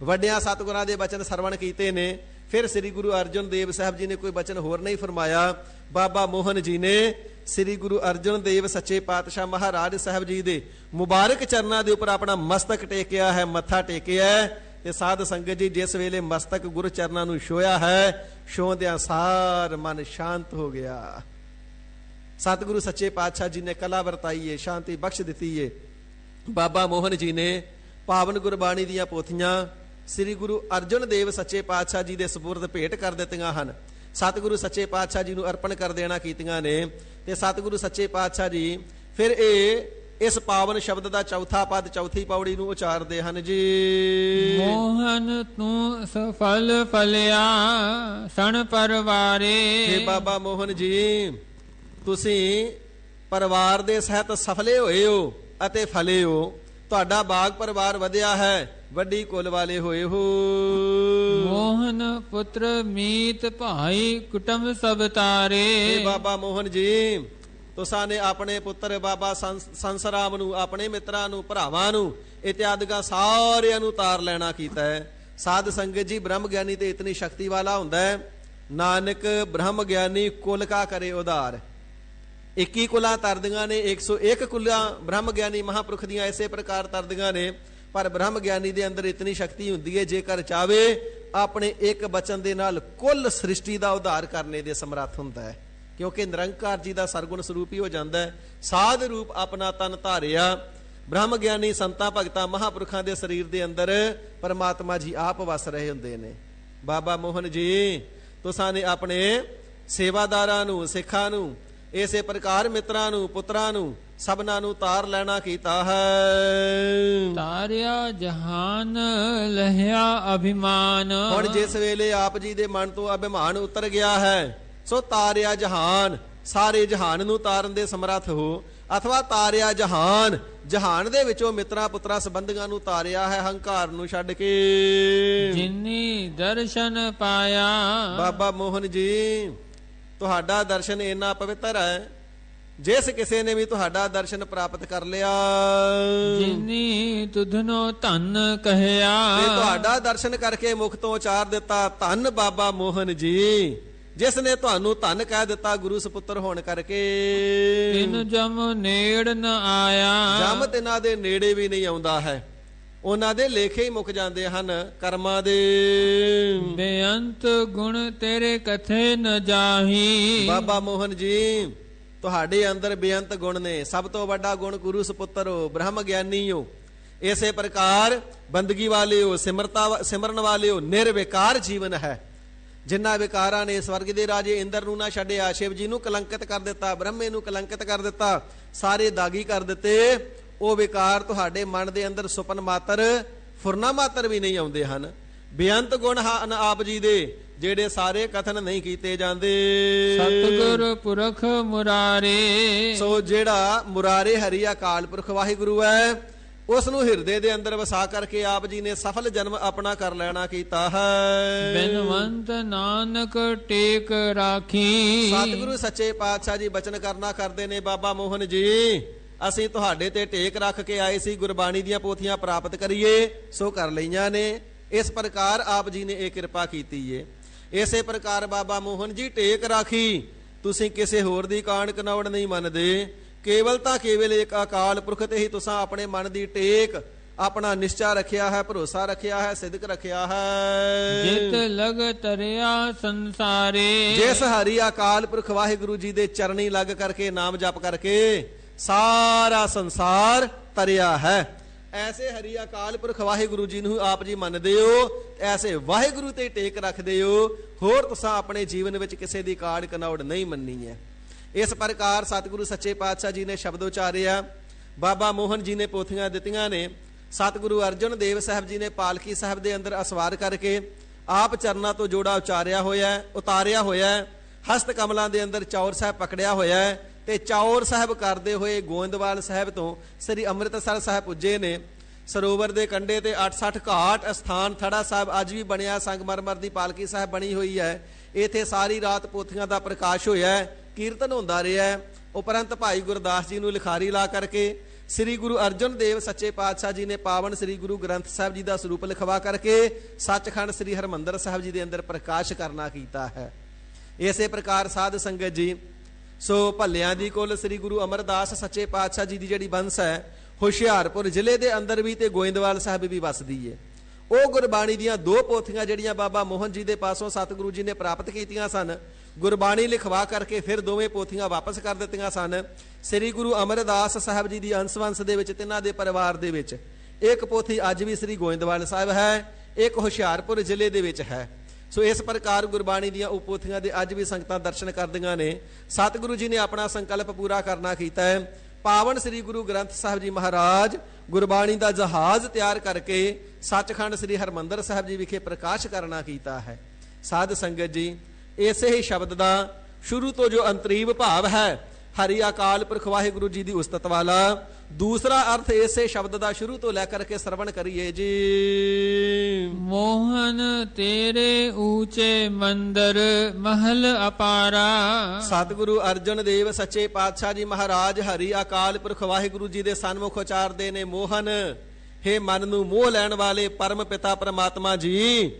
ਵੱਡਿਆਂ ਸਤਿਗੁਰਾਂ ਦੇ ਬਚਨ ਸਰਵਣ ਕੀਤੇ ਨੇ। ਫਿਰ ਸ੍ਰੀ ਗੁਰੂ ਅਰਜਨ ਦੇਵ ਸਾਹਿਬ ਜੀ ਨੇ ਕੋਈ ਬਚਨ ਹੋਰ ਨਹੀਂ ਫਰਮਾਇਆ। ਬਾਬਾ ਮੋਹਨ ਜੀ ਨੇ ਸ੍ਰੀ ਗੁਰੂ ਅਰਜਨ ਦੇਵ ਸੱਚੇ ਪਾਤਸ਼ਾਹ ਮਹਾਰਾਜ ਸਾਹਿਬ ਜੀ ਦੇ ਮੁਬਾਰਕ ਚਰਨਾਂ ਦੇ ਉੱਪਰ ਆਪਣਾ ਮਸਤਕ ਟੇਕਿਆ ਹੈ, ਮੱਥਾ ਟੇਕਿਆ ਹੈ। ਤੇ ਸਾਧ ਸੰਗਤ ਜੀ, ਜਿਸ ਵੇਲੇ ਮਸਤਕ ਗੁਰੂ ਚਰਨਾਂ ਨੂੰ ਛੋਇਆ ਹੈ, ਛੋਂਦਿਆਂ ਸਾਰ ਮਨ ਸ਼ਾਂਤ ਹੋ ਗਿਆ। ਸਤਿਗੁਰੂ ਸੱਚੇ ਪਾਤਸ਼ਾਹ ਜੀ ਨੇ ਕਲਾ ਵਰਤਾਈ ਏ, ਸ਼ਾਂਤੀ ਬਖਸ਼ ਦਿੱਤੀ ਏ। ਬਾਬਾ ਮੋਹਨ ਜੀ ਨੇ ਪਾਵਨ ਗੁਰਬਾਣੀ ਦੀਆਂ ਪੋਥੀਆਂ ਸ੍ਰੀ ਗੁਰੂ ਅਰਜਨ ਦੇਵ ਸੱਚੇ ਪਾਤਸ਼ਾਹ ਜੀ ਦੇ ਸਪੁਰਦ ਭੇਟ ਕਰ ਦਿੱਤੀਆਂ ਹਨ। ਸਤਿਗੁਰੂ ਸੱਚੇ ਪਾਤਸ਼ਾਹ ਜੀ ਨੂੰ ਅਰਪਣ ਕਰ ਦੇਣਾ ਕੀਤੀਆਂ ਨੇ। ਤੇ ਸਤਿਗੁਰੂ ਸੱਚੇ ਪਾਤਸ਼ਾਹ ਜੀ ਫਿਰ ਇਸ ਪਾਵਨ ਸ਼ਬਦ ਦਾ ਚੌਥਾ ਪਦ, ਚੌਥੀ ਪੌੜੀ ਨੂੰ ਉਚਾਰਦੇ ਹਨ ਜੀ। ਮੋਹਨ ਤੂੰ ਸਫਲ ਫਲਿਆ ਸਣ ਪਰਵਾਰੇ। हे ਬਾਬਾ ਮੋਹਨ ਜੀ, ਤੁਸੀਂ ਪਰਿਵਾਰ ਦੇ ਸਹਿਤ ਸਫਲੇ ਹੋਏ ਹੋ ਅਤੇ ਫਲੇ ਹੋ। ਤੁਹਾਡਾ ਬਾਗ ਪਰਿਵਾਰ ਵਧਿਆ ਹੈ, ਵੱਡੀ ਕੁਲ ਵਾਲੇ ਹੋਏ ਹੋ। ਮੋਹਨ ਪੁੱਤਰ ਮੀਤ ਭਾਈ ਕੁਟੰਬ ਸਭ ਤਾਰੇ। हे ਬਾਬਾ ਮੋਹਨ ਜੀ, ਤੁਸਾਂ ਨੇ ਆਪਣੇ ਪੁੱਤਰ ਬਾਬਾ ਸੰਸਰਾਮ ਨੂੰ, ਆਪਣੇ ਮਿੱਤਰਾਂ ਨੂੰ, ਭਰਾਵਾਂ ਨੂੰ, ਇਤਿਆਦਿਕਾਂ ਸਾਰਿਆਂ ਨੂੰ ਤਾਰ ਲੈਣਾ ਕੀਤਾ ਹੈ। ਸਾਧ ਸੰਗਤ ਜੀ, ਬ੍ਰਹਮ ਗਿਆਨੀ ਤੇ ਇਤਨੀ ਸ਼ਕਤੀ ਵਾਲਾ ਹੁੰਦਾ ਹੈ। ਨਾਨਕ ਬ੍ਰਹਮ ਗਿਆਨੀ ਕੁਲ ਕਾ ਕਰੇ ਉਧਾਰ। 21 ਕੁਲਾਂ ਤਰਦੀਆਂ ਨੇ, 101 ਕੁਲਾਂ ਬ੍ਰਹਮ ਗਿਆਨੀ ਮਹਾਂਪੁਰਖ ਦੀਆਂ ਇਸੇ ਪ੍ਰਕਾਰ ਤਰਦੀਆਂ ਨੇ। ਪਰ ਬ੍ਰਹਮ ਗਿਆਨੀ ਦੇ ਅੰਦਰ ਇਤਨੀ ਸ਼ਕਤੀ ਹੁੰਦੀ ਹੈ, ਜੇਕਰ ਚਾਵੇ ਆਪਣੇ ਇੱਕ ਬਚਨ ਦੇ ਨਾਲ ਕੁੱਲ ਸ੍ਰਿਸ਼ਟੀ ਦਾ ਉਧਾਰ ਕਰਨੇ ਦੇ ਸਮਰੱਥ ਹੁੰਦਾ ਹੈ। ਕਿਉਂਕਿ ਨਿਰੰਕਾਰ ਜੀ ਦਾ ਸਰਗੁਣ ਸਰੂਪ ਹੀ ਹੋ ਜਾਂਦਾ ਹੈ। ਸਾਧ ਰੂਪ ਆਪਣਾ ਤਨ ਧਾਰਿਆ। ਬ੍ਰਹਮ ਗਿਆਨੀ ਸੰਤਾਂ ਭਗਤਾਂ ਮਹਾਂਪੁਰਖਾਂ ਦੇ ਸਰੀਰ ਦੇ ਅੰਦਰ ਪਰਮਾਤਮਾ ਜੀ ਆਪ ਵਸ ਰਹੇ ਹੁੰਦੇ ਨੇ। ਬਾਬਾ ਮੋਹਨ ਜੀ, ਤੁਸਾਂ ਨੇ ਆਪਣੇ ਸੇਵਾਦਾਰਾਂ ਨੂੰ, ਸਿੱਖਾਂ ਨੂੰ, ਇਸੇ ਪ੍ਰਕਾਰ ਮਿੱਤਰਾਂ ਨੂੰ, ਪੁੱਤਰਾਂ ਨੂੰ, ਸਭਨਾਂ ਨੂੰ ਤਾਰ ਲੈਣਾ ਕੀਤਾ ਹੈ। ਤਾਰਿਆ ਜਹਾਨ ਲਹਿਆ ਅਭਿਮਾਨ। ਹੁਣ ਜਿਸ ਵੇਲੇ ਆਪ ਜੀ ਦੇ ਮਨ ਤੋਂ ਅਭਿਮਾਨ ਉਤਰ ਗਿਆ ਹੈ, ਸੋ ਤਾਰਿਆ ਜਹਾਨ, ਸਾਰੇ ਜਹਾਨ ਨੂੰ ਤਾਰਨ ਦੇ ਸਮਰੱਥ ਹੋ। ਅਥਵਾ ਤਾਰਿਆ ਜਹਾਨ, ਜਹਾਨ ਦੇ ਵਿੱਚੋਂ ਮਿੱਤਰਾਂ ਪੁੱਤਰਾਂ ਸੰਬੰਧੀਆਂ ਨੂੰ ਤਾਰਿਆ ਹੈ, ਹੰਕਾਰ ਨੂੰ ਛੱਡ ਕੇ। ਜਿਨੀ ਦਰਸ਼ਨ ਪਾਇਆ। ਬਾਬਾ ਮੋਹਨ ਜੀ, ਤੁਹਾਡਾ ਦਰਸ਼ਨ ਇੰਨਾ ਪਵਿੱਤਰ ਹੈ, ਜਿਸ ਕਿਸੇ ਨੇ ਵੀ ਤੁਹਾਡਾ ਦਰਸ਼ਨ ਪ੍ਰਾਪਤ ਕਰ ਲਿਆ, ਜਿਨੀ ਤੁਧਨੋ ਧਨ ਕਹਿਆ। ਤੇ ਤੁਹਾਡਾ ਦਰਸ਼ਨ ਕਰਕੇ ਮੁਖ ਤੋਂ ਉਚਾਰ ਦਿੱਤਾ, ਧੰਨ ਬਾਬਾ ਮੋਹਨ ਜੀ, ਜਿਸ ਨੇ ਤੁਹਾਨੂੰ ਧਨ ਕਹਿ ਦਿੱਤਾ ਗੁਰੂ ਸੁਪੁੱਤਰ ਹੋਣ ਕਰਕੇ। ਤਿਨ ਜਮ ਨੇੜ ਨ ਆਇਆ। ਜਮ ਤਿਨਾਂ ਦੇ ਨੇੜੇ ਵੀ ਨਹੀਂ ਆਉਂਦਾ ਹੈ, ਉਹਨਾਂ ਦੇ ਲੇਖੇ ਹੀ ਮੁੱਕ ਜਾਂਦੇ ਹਨ ਕਰਮਾਂ ਦੇ। ਬੇਅੰਤ ਗੁਣ ਤੇਰੇ ਕਥੇ ਨ ਜਾਹੀ। ਬਾਬਾ ਮੋਹਨ ਜੀ, ਤੁਹਾਡੇ ਅੰਦਰ ਬੇਅੰਤ ਗੁਣ ਨੇ। ਸਭ ਤੋਂ ਵੱਡਾ ਗੁਣ ਗੁਰੂ ਸੁਪੁੱਤਰ ਹੋ, ਬ੍ਰਹਮ ਗਿਆਨੀ ਹੋ। ਇਸੇ ਪ੍ਰਕਾਰ ਬੰਦਗੀ ਵਾਲੇ ਹੋ, ਸਿਮਰਨ ਵਾਲੇ ਹੋ, ਨਿਰਵਿਕਾਰ ਜੀਵਨ ਹੈ। ਜਿਨ੍ਹਾਂ ਵਿਕਾਰਾਂ ਨੇ ਸਵਰਗ ਦੇ ਰਾਜੇ ਇੰਦਰ ਨੂੰ ਨਾ ਛੱਡਿਆ, ਸ਼ਿਵ ਜੀ ਨੂੰ ਕਲੰਕਿਤ ਕਰ ਦਿੱਤਾ, ਬ੍ਰਹਮੇ ਨੂੰ ਕਲੰਕਿਤ ਕਰ ਦਿੱਤਾ, ਸਾਰੇ ਦਾਗੀ ਕਰ ਦਿੱਤੇ, ਉਹ ਵਿਕਾਰ ਤੁਹਾਡੇ ਮਨ ਦੇ ਅੰਦਰ ਸੁਪਨ ਮਾਤਰ ਫੁਰਨਾ ਮਾਤਰ ਵੀ ਨਹੀਂ ਆਉਂਦੇ ਹਨ। ਬੇਅੰਤ ਗੁਣ ਹਨ ਆਪ ਜੀ ਦੇ, ਜਿਹੜੇ ਸਾਰੇ ਕਥਨ ਨਹੀਂ ਕੀਤੇ ਜਾਂਦੇ। ਸਤਿਗੁਰ ਪੁਰਖ ਮੁਰਾਰੇ। ਸੋ ਜਿਹੜਾ ਮੁਰਾਰੇ ਹਰੀ ਅਕਾਲ ਪੁਰਖ ਵਾਹਿਗੁਰੂ ਹੈ, ਉਸ ਨੂੰ ਹਿਰਦੇ ਦੇ ਅੰਦਰ ਵਸਾ ਕਰਕੇ ਆਪ ਜੀ ਨੇ ਸਫਲ ਜਨਮ ਆਪਣਾ ਕਰ ਲੈਣਾ ਕੀਤਾ ਹੈ। ਬਿਨਵੰਤ ਨਾਨਕ ਟੇਕ ਰਾਖੀ। ਸਤਿਗੁਰੂ ਸੱਚੇ ਪਾਤਸ਼ਾਹ ਜੀ ਬਚਨ ਕਰਨਾ ਕਰਦੇ ਨੇ, ਬਾਬਾ ਮੋਹਨ ਜੀ ਅਸੀਂ ਤੁਹਾਡੇ ਤੇ ਟੇਕ ਰੱਖ ਕੇ ਆਏ ਸੀ, ਗੁਰਬਾਣੀ ਦੀਆਂ ਪੋਥੀਆਂ ਪ੍ਰਾਪਤ ਕਰੀਏ, ਸੋ ਕਰ ਲਈਆਂ ਨੇ। ਇਸ ਪ੍ਰਕਾਰ ਆਪ ਜੀ ਨੇ ਇਹ ਕਿਰਪਾ ਕੀਤੀ ਏ। ਇਸੇ ਪ੍ਰਕਾਰ ਬਾਬਾ ਮੋਹਨ ਜੀ ਟੇਕ ਰਾਖੀ, ਤੁਸੀਂ ਕਿਸੇ ਹੋਰ ਦੀ ਕਾਣ ਕਨੌੜ ਨਹੀਂ ਮੰਨਦੇ, ਕੇਵਲ ਤਾਂ ਕੇਵਲ ਇੱਕ ਅਕਾਲ ਪੁਰਖ ਤੇ ਹੀ ਤੁਸੀਂ ਆਪਣੇ ਮਨ ਦੀ ਟੇਕ ਆਪਣਾ ਨਿਸ਼ਚਾ ਰੱਖਿਆ ਹੈ, ਭਰੋਸਾ ਰੱਖਿਆ ਹੈ, ਸਿਦਕ ਰੱਖਿਆ ਹੈ। ਜਿਤ ਲਗ ਤਰਿਆ ਸੰਸਾਰੇ। ਜਿਸ ਹਰੀ ਅਕਾਲ ਪੁਰਖ ਵਾਹਿਗੁਰੂ ਜੀ ਦੇ ਚਰਨੀ ਲੱਗ ਕਰਕੇ ਨਾਮ ਜਪ ਕਰਕੇ ਸਾਰਾ ਸੰਸਾਰ ਤਰਿਆ ਹੈ। ਐਸੇ ਹਰੀ ਅਕਾਲ ਪੁਰਖ ਵਾਹਿਗੁਰੂ ਜੀ ਨੂੰ ਆਪ ਜੀ ਮੰਨਦੇ ਹੋ, ਐਸੇ ਵਾਹਿਗੁਰੂ ਤੇ ਟੇਕ ਰੱਖਦੇ ਹੋ, ਹੋਰ ਤੁਸੀਂ ਆਪਣੇ ਜੀਵਨ ਵਿੱਚ ਕਿਸੇ ਦੀ ਕਾੜ ਕਨੌੜ ਨਹੀਂ ਮੰਨੀ ਹੈ। ਇਸ ਪ੍ਰਕਾਰ ਸਤਿਗੁਰੂ ਸੱਚੇ ਪਾਤਸ਼ਾਹ ਜੀ ਨੇ ਸ਼ਬਦ ਉਚਾਰਿਆ, ਬਾਬਾ ਮੋਹਨ ਜੀ ਨੇ ਪੋਥੀਆਂ ਦਿੱਤੀਆਂ ਨੇ, ਸਤਿਗੁਰੂ ਅਰਜਨ ਦੇਵ ਸਾਹਿਬ ਜੀ ਨੇ ਪਾਲਕੀ ਸਾਹਿਬ ਦੇ ਅੰਦਰ ਅਸਵਾਰ ਕਰਕੇ ਆਪ ਚਰਨਾਂ ਤੋਂ ਜੋੜਾ ਉਚਾਰਿਆ ਹੋਇਆ, ਉਤਾਰਿਆ ਹੋਇਆ, ਹਸਤ ਕਮਲਾਂ ਦੇ ਅੰਦਰ ਚੌਰ ਸਾਹਿਬ ਪਕੜਿਆ ਹੋਇਆ, ਤੇ ਚੌਰ ਸਾਹਿਬ ਕਰਦੇ ਹੋਏ ਗੋਇੰਦਵਾਲ ਸਾਹਿਬ ਤੋਂ ਸ੍ਰੀ ਅੰਮ੍ਰਿਤਸਰ ਸਾਹਿਬ ਪੁੱਜੇ ਨੇ। ਸਰੋਵਰ ਦੇ ਕੰਢੇ ਤੇ 68 ਘਾਟ ਅਸਥਾਨ ਥੜਾ ਸਾਹਿਬ ਅੱਜ ਵੀ ਬਣਿਆ, ਸੰਗਮਰਮਰ ਦੀ ਪਾਲਕੀ ਸਾਹਿਬ ਬਣੀ ਹੋਈ ਹੈ। ਇੱਥੇ ਸਾਰੀ ਰਾਤ ਪੋਥੀਆਂ ਦਾ ਪ੍ਰਕਾਸ਼ ਹੋਇਆ, ਕੀਰਤਨ ਹੁੰਦਾ ਰਿਹਾ। ਉਪਰੰਤ ਭਾਈ ਗੁਰਦਾਸ ਜੀ ਨੂੰ ਲਿਖਾਰੀ ਲਾ ਕਰਕੇ ਸ੍ਰੀ ਗੁਰੂ ਅਰਜਨ ਦੇਵ ਸੱਚੇ ਪਾਤਸ਼ਾਹ ਜੀ ਨੇ ਪਾਵਨ ਸ੍ਰੀ ਗੁਰੂ ਗ੍ਰੰਥ ਸਾਹਿਬ ਜੀ ਦਾ ਸਰੂਪ ਲਿਖਵਾ ਕਰਕੇ ਸੱਚਖੰਡ ਸ੍ਰੀ ਹਰਿਮੰਦਰ ਸਾਹਿਬ ਜੀ ਦੇ ਅੰਦਰ ਪ੍ਰਕਾਸ਼ ਕਰਨਾ ਕੀਤਾ ਹੈ। ਇਸੇ ਪ੍ਰਕਾਰ ਸਾਧ ਸੰਗਤ ਜੀ, ਸੋ ਭੱਲਿਆਂ ਦੀ ਕੁੱਲ ਸ੍ਰੀ ਗੁਰੂ ਅਮਰਦਾਸ ਸੱਚੇ ਪਾਤਸ਼ਾਹ ਜੀ ਦੀ ਜਿਹੜੀ ਬੰਸ ਹੈ, ਹੁਸ਼ਿਆਰਪੁਰ ਜ਼ਿਲ੍ਹੇ ਦੇ ਅੰਦਰ ਵੀ ਤੇ ਗੋਇੰਦਵਾਲ ਸਾਹਿਬ ਵੀ ਵਸਦੀ ਹੈ। ਉਹ ਗੁਰਬਾਣੀ ਦੀਆਂ 2 ਪੋਥੀਆਂ ਜਿਹੜੀਆਂ ਬਾਬਾ ਮੋਹਨ ਜੀ ਦੇ ਪਾਸੋਂ ਸਤਿਗੁਰੂ ਜੀ ਨੇ ਪ੍ਰਾਪਤ ਕੀਤੀਆਂ ਸਨ, ਗੁਰਬਾਣੀ ਲਿਖਵਾ ਕਰਕੇ ਫਿਰ ਦੋਵੇਂ ਪੋਥੀਆਂ ਵਾਪਸ ਕਰ ਦਿੱਤੀਆਂ ਸਨ। ਸ੍ਰੀ ਗੁਰੂ ਅਮਰਦਾਸ ਸਾਹਿਬ ਜੀ ਦੀ ਅੰਸ਼-ਵੰਸ਼ ਦੇ ਵਿੱਚ, ਤਿੰਨਾਂ ਦੇ ਪਰਿਵਾਰ ਦੇ ਵਿੱਚ ਇੱਕ ਪੋਥੀ ਅੱਜ ਵੀ ਸ੍ਰੀ ਗੋਇੰਦਵਾਲ ਸਾਹਿਬ ਹੈ, ਇੱਕ ਹੁਸ਼ਿਆਰਪੁਰ ਜ਼ਿਲ੍ਹੇ ਦੇ ਵਿੱਚ ਹੈ। ਸੋ ਇਸ ਪ੍ਰਕਾਰ ਗੁਰਬਾਣੀ ਦੀਆਂ ਉਹ ਪੋਥੀਆਂ ਦੇ ਅੱਜ ਵੀ ਸੰਗਤਾਂ ਦਰਸ਼ਨ ਕਰਦੀਆਂ ਨੇ। ਸਤਿਗੁਰੂ ਜੀ ਨੇ ਆਪਣਾ ਸੰਕਲਪ ਪੂਰਾ ਕਰਨਾ ਕੀਤਾ ਹੈ। ਪਾਵਨ ਸ੍ਰੀ ਗੁਰੂ ਗ੍ਰੰਥ ਸਾਹਿਬ ਜੀ ਮਹਾਰਾਜ ਗੁਰਬਾਣੀ ਦਾ ਜਹਾਜ਼ ਤਿਆਰ ਕਰਕੇ ਸੱਚਖੰਡ ਸ੍ਰੀ ਹਰਿਮੰਦਰ ਸਾਹਿਬ ਜੀ ਵਿਖੇ ਪ੍ਰਕਾਸ਼ ਕਰਨਾ ਕੀਤਾ ਹੈ। ਸਾਧ ਸੰਗਤ ਜੀ, ਇਸੇ ਹੀ ਸ਼ਬਦ ਦਾ ਸ਼ੁਰੂ ਤੋਂ ਜੋ ਅੰਤਰੀਵ ਭਾਵ ਹੈ, ਹਰੀ ਅਕਾਲ ਪੁਰਖ ਵਾਹਿਗੁਰੂ ਜੀ ਦੀ ਉਸਤਤ ਵਾਲਾ, ਦੂਸਰਾ ਅਰਥ ਇਸੇ ਸ਼ਬਦ ਦਾ ਸ਼ੁਰੂ ਤੋਂ ਲੈ ਕਰਕੇ ਸਰਵਣ ਕਰੀਏ ਜੀ। ਮੋਹਨ ਤੇਰੇ ਊਚੇ ਮੰਦਰ ਮਹਲ ਅਪਾਰਾ। ਸਤਿਗੁਰੂ ਅਰਜਨ ਦੇਵ ਸੱਚੇ ਪਾਤਸ਼ਾਹ ਜੀ ਮਹਾਰਾਜ ਹਰੀ ਅਕਾਲ ਪੁਰਖ ਵਾਹਿਗੁਰੂ ਜੀ ਦੇ ਸਨਮੁਖ ਉਚਾਰਦੇ ਨੇ, ਮੋਹਨ, ਹੇ ਮਨ ਨੂੰ ਮੋਹ ਲੈਣ ਵਾਲੇ ਪਰਮ ਪਿਤਾ ਪਰਮਾਤਮਾ ਜੀ,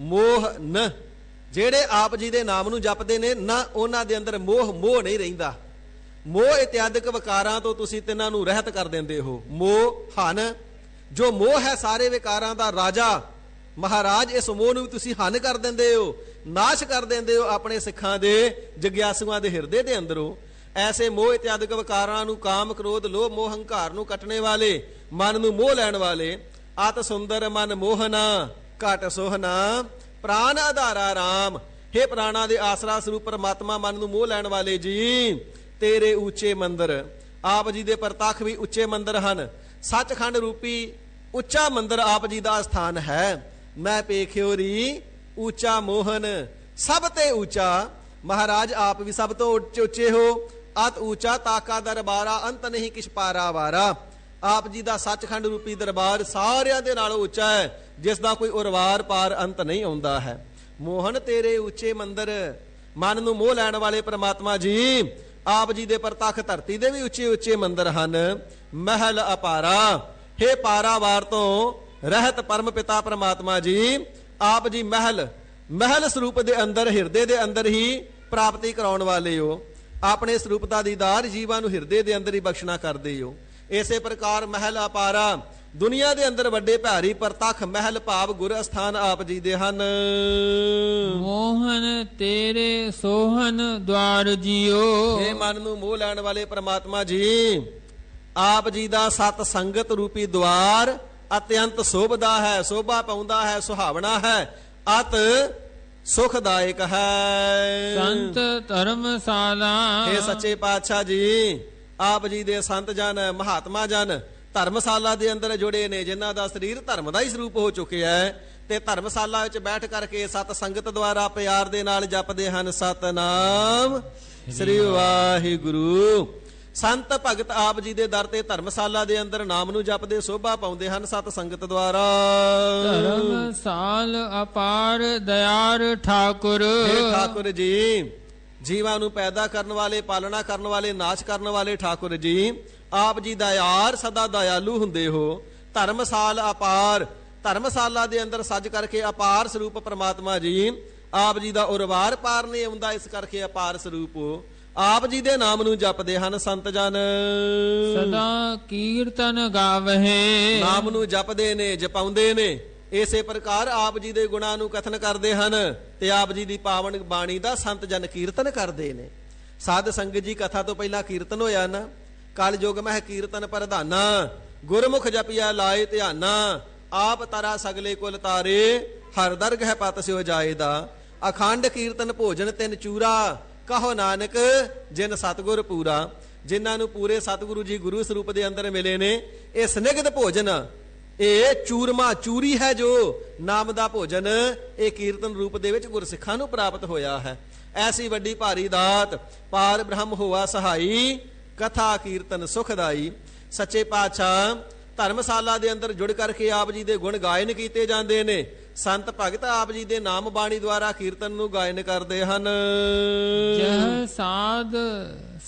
ਮੋਹਨ ਜਿਹੜੇ ਆਪ ਜੀ ਦੇ ਨਾਮ ਨੂੰ ਜਪਦੇ ਨੇ ਨਾ, ਉਹਨਾਂ ਦੇ ਅੰਦਰ ਮੋਹ ਨਹੀਂ ਰਹਿੰਦਾ। ਮੋਹ ਇਤਿਆਦਿਕ ਵਿਕਾਰਾਂ ਤੋਂ ਤੁਸੀਂ ਤਿੰਨਾਂ ਨੂੰ ਰਹਿਤ ਕਰ ਦਿੰਦੇ ਹੋ। ਮੋਹ ਹਨ, ਜੋ ਮੋਹ ਹੈ ਸਾਰੇ ਵਿਕਾਰਾਂ ਦਾ ਰਾਜਾ ਮਹਾਰਾਜ, ਇਸ ਮੋਹ ਨੂੰ ਵੀ ਤੁਸੀਂ ਹਨ ਕਰ ਦਿੰਦੇ ਹੋ, ਨਾਸ਼ ਕਰ ਦਿੰਦੇ ਹੋ ਆਪਣੇ ਸਿੱਖਾਂ ਦੇ ਜਗਿਆਸੂਆਂ ਦੇ ਹਿਰਦੇ ਦੇ ਅੰਦਰੋਂ। ਐਸੇ ਮੋਹ ਇਤਿਆਦਿਕ ਵਿਕਾਰਾਂ ਨੂੰ, ਕਾਮ ਕ੍ਰੋਧ ਲੋਭ ਮੋਹ ਹੰਕਾਰ ਨੂੰ ਕੱਟਣੇ ਵਾਲੇ, ਮਨ ਨੂੰ ਮੋਹ ਲੈਣ ਵਾਲੇ, ਅਤ ਸੁੰਦਰ ਮਨ ਮੋਹਨਾ ਘਟ ਸੋਹਨਾ ਪ੍ਰਾਨ ਆਧਾਰਾ ਰਾਮ। ਹੇ ਪ੍ਰਾਣਾ ਦੇ ਆਸਰਾ ਸਰੂਪ ਪਰਮਾਤਮਾ, ਮਨ ਨੂੰ ਮੋਹ ਲੈਣ ਵਾਲੇ ਜੀ, ਤੇਰੇ ਉੱਚੇ ਮੰਦਰ, ਆਪ ਜੀ ਦੇ ਪ੍ਰਤੱਖ ਵੀ ਉੱਚੇ ਮੰਦਰ ਹਨ। ਸੱਚਖੰਡ ਰੂਪੀ ਉੱਚਾ ਮੰਦਰ ਆਪ ਜੀ ਦਾ ਸਥਾਨ ਹੈ। ਮੈਂ ਪੇਖਿਓ ਰੀ ਉੱਚਾ ਮੋਹਨ, ਸਭ ਤੇ ਉੱਚਾ ਮਹਾਰਾਜ, ਆਪ ਵੀ ਸਭ ਤੋਂ ਉੱਚੇ ਹੋ। ਅਤ ਉੱਚਾ ਤਾਕਾ ਦਰਬਾਰਾ, ਅੰਤ ਨਹੀਂ ਕਿਛ ਪਾਰਾ ਵਾਰਾ। ਆਪ ਜੀ ਦਾ ਸੱਚਖੰਡ ਰੂਪੀ ਦਰਬਾਰ ਸਾਰਿਆਂ ਦੇ ਨਾਲੋਂ ਉੱਚਾ ਹੈ, ਜਿਸ ਦਾ ਕੋਈ ਉਰਵਾਰ ਪਾਰ ਅੰਤ ਨਹੀਂ ਆਉਂਦਾ ਹੈ। ਮੋਹਨ ਤੇਰੇ ਉੱਚੇ ਮੰਦਰ, ਮਨ ਨੂੰ ਮੋਹ ਲੈਣ ਵਾਲੇ ਪ੍ਰਮਾਤਮਾ ਜੀ, ਆਪ ਜੀ ਦੇ ਪ੍ਰਤੱਖ ਧਰਤੀ ਦੇ ਵੀ ਉੱਚੇ ਉੱਚੇ ਮੰਦਰ ਹਨ। ਮਹਿਲ ਅਪਾਰਾ, ਹੇ ਪਾਰਾਵਾਰ ਤੋਂ ਰਹਿਤ ਪਰਮ ਪਿਤਾ ਪ੍ਰਮਾਤਮਾ ਜੀ, ਆਪ ਜੀ ਮਹਿਲ ਸਰੂਪ ਦੇ ਅੰਦਰ, ਹਿਰਦੇ ਦੇ ਅੰਦਰ ਹੀ ਪ੍ਰਾਪਤੀ ਕਰਾਉਣ ਵਾਲੇ ਹੋ। ਆਪਣੇ ਸਰੂਪ ਦਾ ਦੀਦਾਰ ਜੀਵਾਂ ਨੂੰ ਹਿਰਦੇ ਦੇ ਅੰਦਰ ਹੀ ਬਖਸ਼ਣਾ ਕਰਦੇ ਹੋ। ਇਸੇ ਪ੍ਰਕਾਰ ਮਹਿਲ ਅਪਾਰਾ, ਦੁਨੀਆ ਦੇ ਅੰਦਰ ਵੱਡੇ ਭਾਰੀ ਪ੍ਰਤੱਖ ਮਹਿਲ ਭਾਵ ਗੁਰ ਅਸਥਾਨ ਆਪ ਜੀ ਦੇ ਹਨ। ਮੋਹਨ ਤੇਰੇ ਸੋਹਨ ਦਵਾਰ ਜੀਓ। ਇਹ ਮਨ ਨੂੰ ਮੋਹ ਲੈਣ ਵਾਲੇ ਪ੍ਰਮਾਤਮਾ ਜੀ, ਆਪ ਜੀ ਦਾ ਸਤ ਸੰਗਤ ਰੂਪੀ ਦਵਾਰ ਅਤਿਅੰਤ ਸੋਭਦਾ ਹੈ, ਸੋਭਾ ਪਾਉਂਦਾ ਹੈ, ਸੁਹਾਵਣਾ ਹੈ। ਅਤ ਸੁਖਦਾਇਕ ਹੈ। ਸੰਤ ਧਰਮਸ਼ਾਲਾ ਇਹ ਸੱਚੇ ਪਾਤਸ਼ਾਹ ਜੀ, ਆਪ ਜੀ ਦੇ ਸੰਤ ਜਨ, ਮਹਾਤਮਾ ਜਨ ਧਰਮਸ਼ਾਲਾ ਦੇ ਅੰਦਰ ਜੁੜੇ ਨੇ, ਜਿਨ੍ਹਾਂ ਦਾ ਸਰੀਰ ਧਰਮ ਦਾ ਹੀ ਸਰੂਪ ਹੋ ਚੁੱਕਿਆ ਹੈ, ਤੇ ਧਰਮਸ਼ਾਲਾ ਵਿੱਚ ਬੈਠ ਕਰਕੇ ਸਤ ਸੰਗਤ ਦੁਆਰਾ ਪਿਆਰ ਦੇ ਨਾਲ ਜਪਦੇ ਹਨ ਸਤਨਾਮ ਸ੍ਰੀ ਵਾਹਿਗੁਰੂ। ਸੰਤ ਭਗਤ ਆਪ ਜੀ ਦੇ ਦਰ ਤੇ ਧਰਮਸ਼ਾਲਾ ਦੇ ਅੰਦਰ ਨਾਮ ਨੂੰ ਜਪਦੇ ਸੋਭਾ ਪਾਉਂਦੇ ਹਨ ਸਤ ਸੰਗਤ ਦੁਆਰਾ। ਧਰਮਸਾਲ ਅਪਾਰ ਦਇਆਰ ਠਾਕੁਰ। हे ਠਾਕੁਰ ਜੀ, ਜੀਵਾਂ ਨੂੰ ਪੈਦਾ ਕਰਨ ਵਾਲੇ, ਪਾਲਣਾ ਕਰਨ ਵਾਲੇ, ਨਾਸ਼ ਕਰਨ ਵਾਲੇ ਠਾਕੁਰ ਜੀ, ਆਪ ਜੀ ਦਇਆਰ ਸਦਾ ਦਇਆਲੂ ਹੁੰਦੇ ਹੋ। ਧਰਮਸਾਲ ਅਪਾਰ, ਧਰਮਸ਼ਾਲਾ ਦੇ ਅੰਦਰ ਸੱਜ ਕਰਕੇ ਅਪਾਰ ਸਰੂਪ ਪ੍ਰਮਾਤਮਾ ਜੀ, ਆਪ ਜੀ ਦਾ ਉਰਵਾਰ ਪਾਰ ਨਹੀਂ ਆਉਂਦਾ, ਇਸ ਕਰਕੇ ਅਪਾਰ ਸਰੂਪ ਹੋ। ਆਪ ਜੀ ਦੇ ਨਾਮ ਨੂੰ ਜਪਦੇ ਹਨ ਸੰਤ ਜਨ, ਸਦਾ ਕੀਰਤਨ ਗਾਵਹਿ। ਨਾਮ ਨੂੰ ਜਪਦੇ ਨੇ, ਜਪਾਉਂਦੇ ਨੇ, ਇਸੇ ਪ੍ਰਕਾਰ ਆਪ ਜੀ ਦੇ ਗੁਣਾਂ ਨੂੰ ਕਥਨ ਕਰਦੇ ਹਨ ਤੇ ਆਪ ਜੀ ਦੀ ਪਾਵਨ ਬਾਣੀ ਦਾ ਸੰਤ ਜਨ ਕੀਰਤਨ ਕਰਦੇ ਨੇ। ਸਾਧ ਸੰਗਤ ਜੀ, ਕਥਾ ਤੋਂ ਪਹਿਲਾਂ ਕੀਰਤਨ ਹੋਇਆ ਨਾ, ਕਲ ਯੁਗ ਮਹਿ ਕੀਰਤਨ ਪ੍ਰਧਾਨਾ, ਗੁਰਮੁਖ ਜਪਿਆ ਲਾਏ ਧਿਆਨਾ, ਆਪ ਤਰਾ ਸਗਲੇ ਕੁਲ ਤਾਰੇ, ਹਰ ਦਰਗਹਿ ਪਤ ਸਿਓ ਜਾਏਦਾ। ਅਖੰਡ ਕੀਰਤਨ ਭੋਜਨ ਤਿੰਨ ਚੂਰਾ, ਕਹੋ ਨਾਨਕ ਜਿਨ ਸਤਿਗੁਰ ਪੂਰਾ। ਜਿਨ੍ਹਾਂ ਨੂੰ ਪੂਰੇ ਸਤਿਗੁਰੂ ਜੀ ਗੁਰੂ ਸਰੂਪ ਦੇ ਅੰਦਰ ਮਿਲੇ ਨੇ, ਇਹ ਸਨਿਗਧ ਭੋਜਨ, ਇਹ ਚੂਰਮਾ ਚੂਰੀ ਹੈ ਜੋ ਨਾਮ ਦਾ ਭੋਜਨ, ਇਹ ਕੀਰਤਨ ਰੂਪ ਦੇ ਵਿੱਚ ਗੁਰਸਿੱਖਾਂ ਨੂੰ ਪ੍ਰਾਪਤ ਹੋਇਆ ਹੈ। ਐਸੀ ਵੱਡੀ ਭਾਰੀ ਦਾਤ, ਪਾਰ ਬ੍ਰਹਮ ਹੋਆ ਸਹਾਈ, ਕਥਾ ਕੀਰਤਨ ਸੁਖਦਾਈ। ਸੱਚੇ ਪਾਤਸ਼ਾਹ ਧਰਮਸ਼ਾਲਾ ਦੇ ਅੰਦਰ ਜੁੜ ਕਰਕੇ ਆਪ ਜੀ ਦੇ ਗੁਣ ਗਾਇਨ ਕੀਤੇ ਜਾਂਦੇ ਨੇ। ਸੰਤ ਭਗਤ ਆਪ ਜੀ ਦੇ ਨਾਮ ਬਾਣੀ ਦੁਆਰਾ ਕੀਰਤਨ ਨੂੰ ਗਾਇਨ ਕਰਦੇ ਹਨ। ਜਹ ਸਾਧ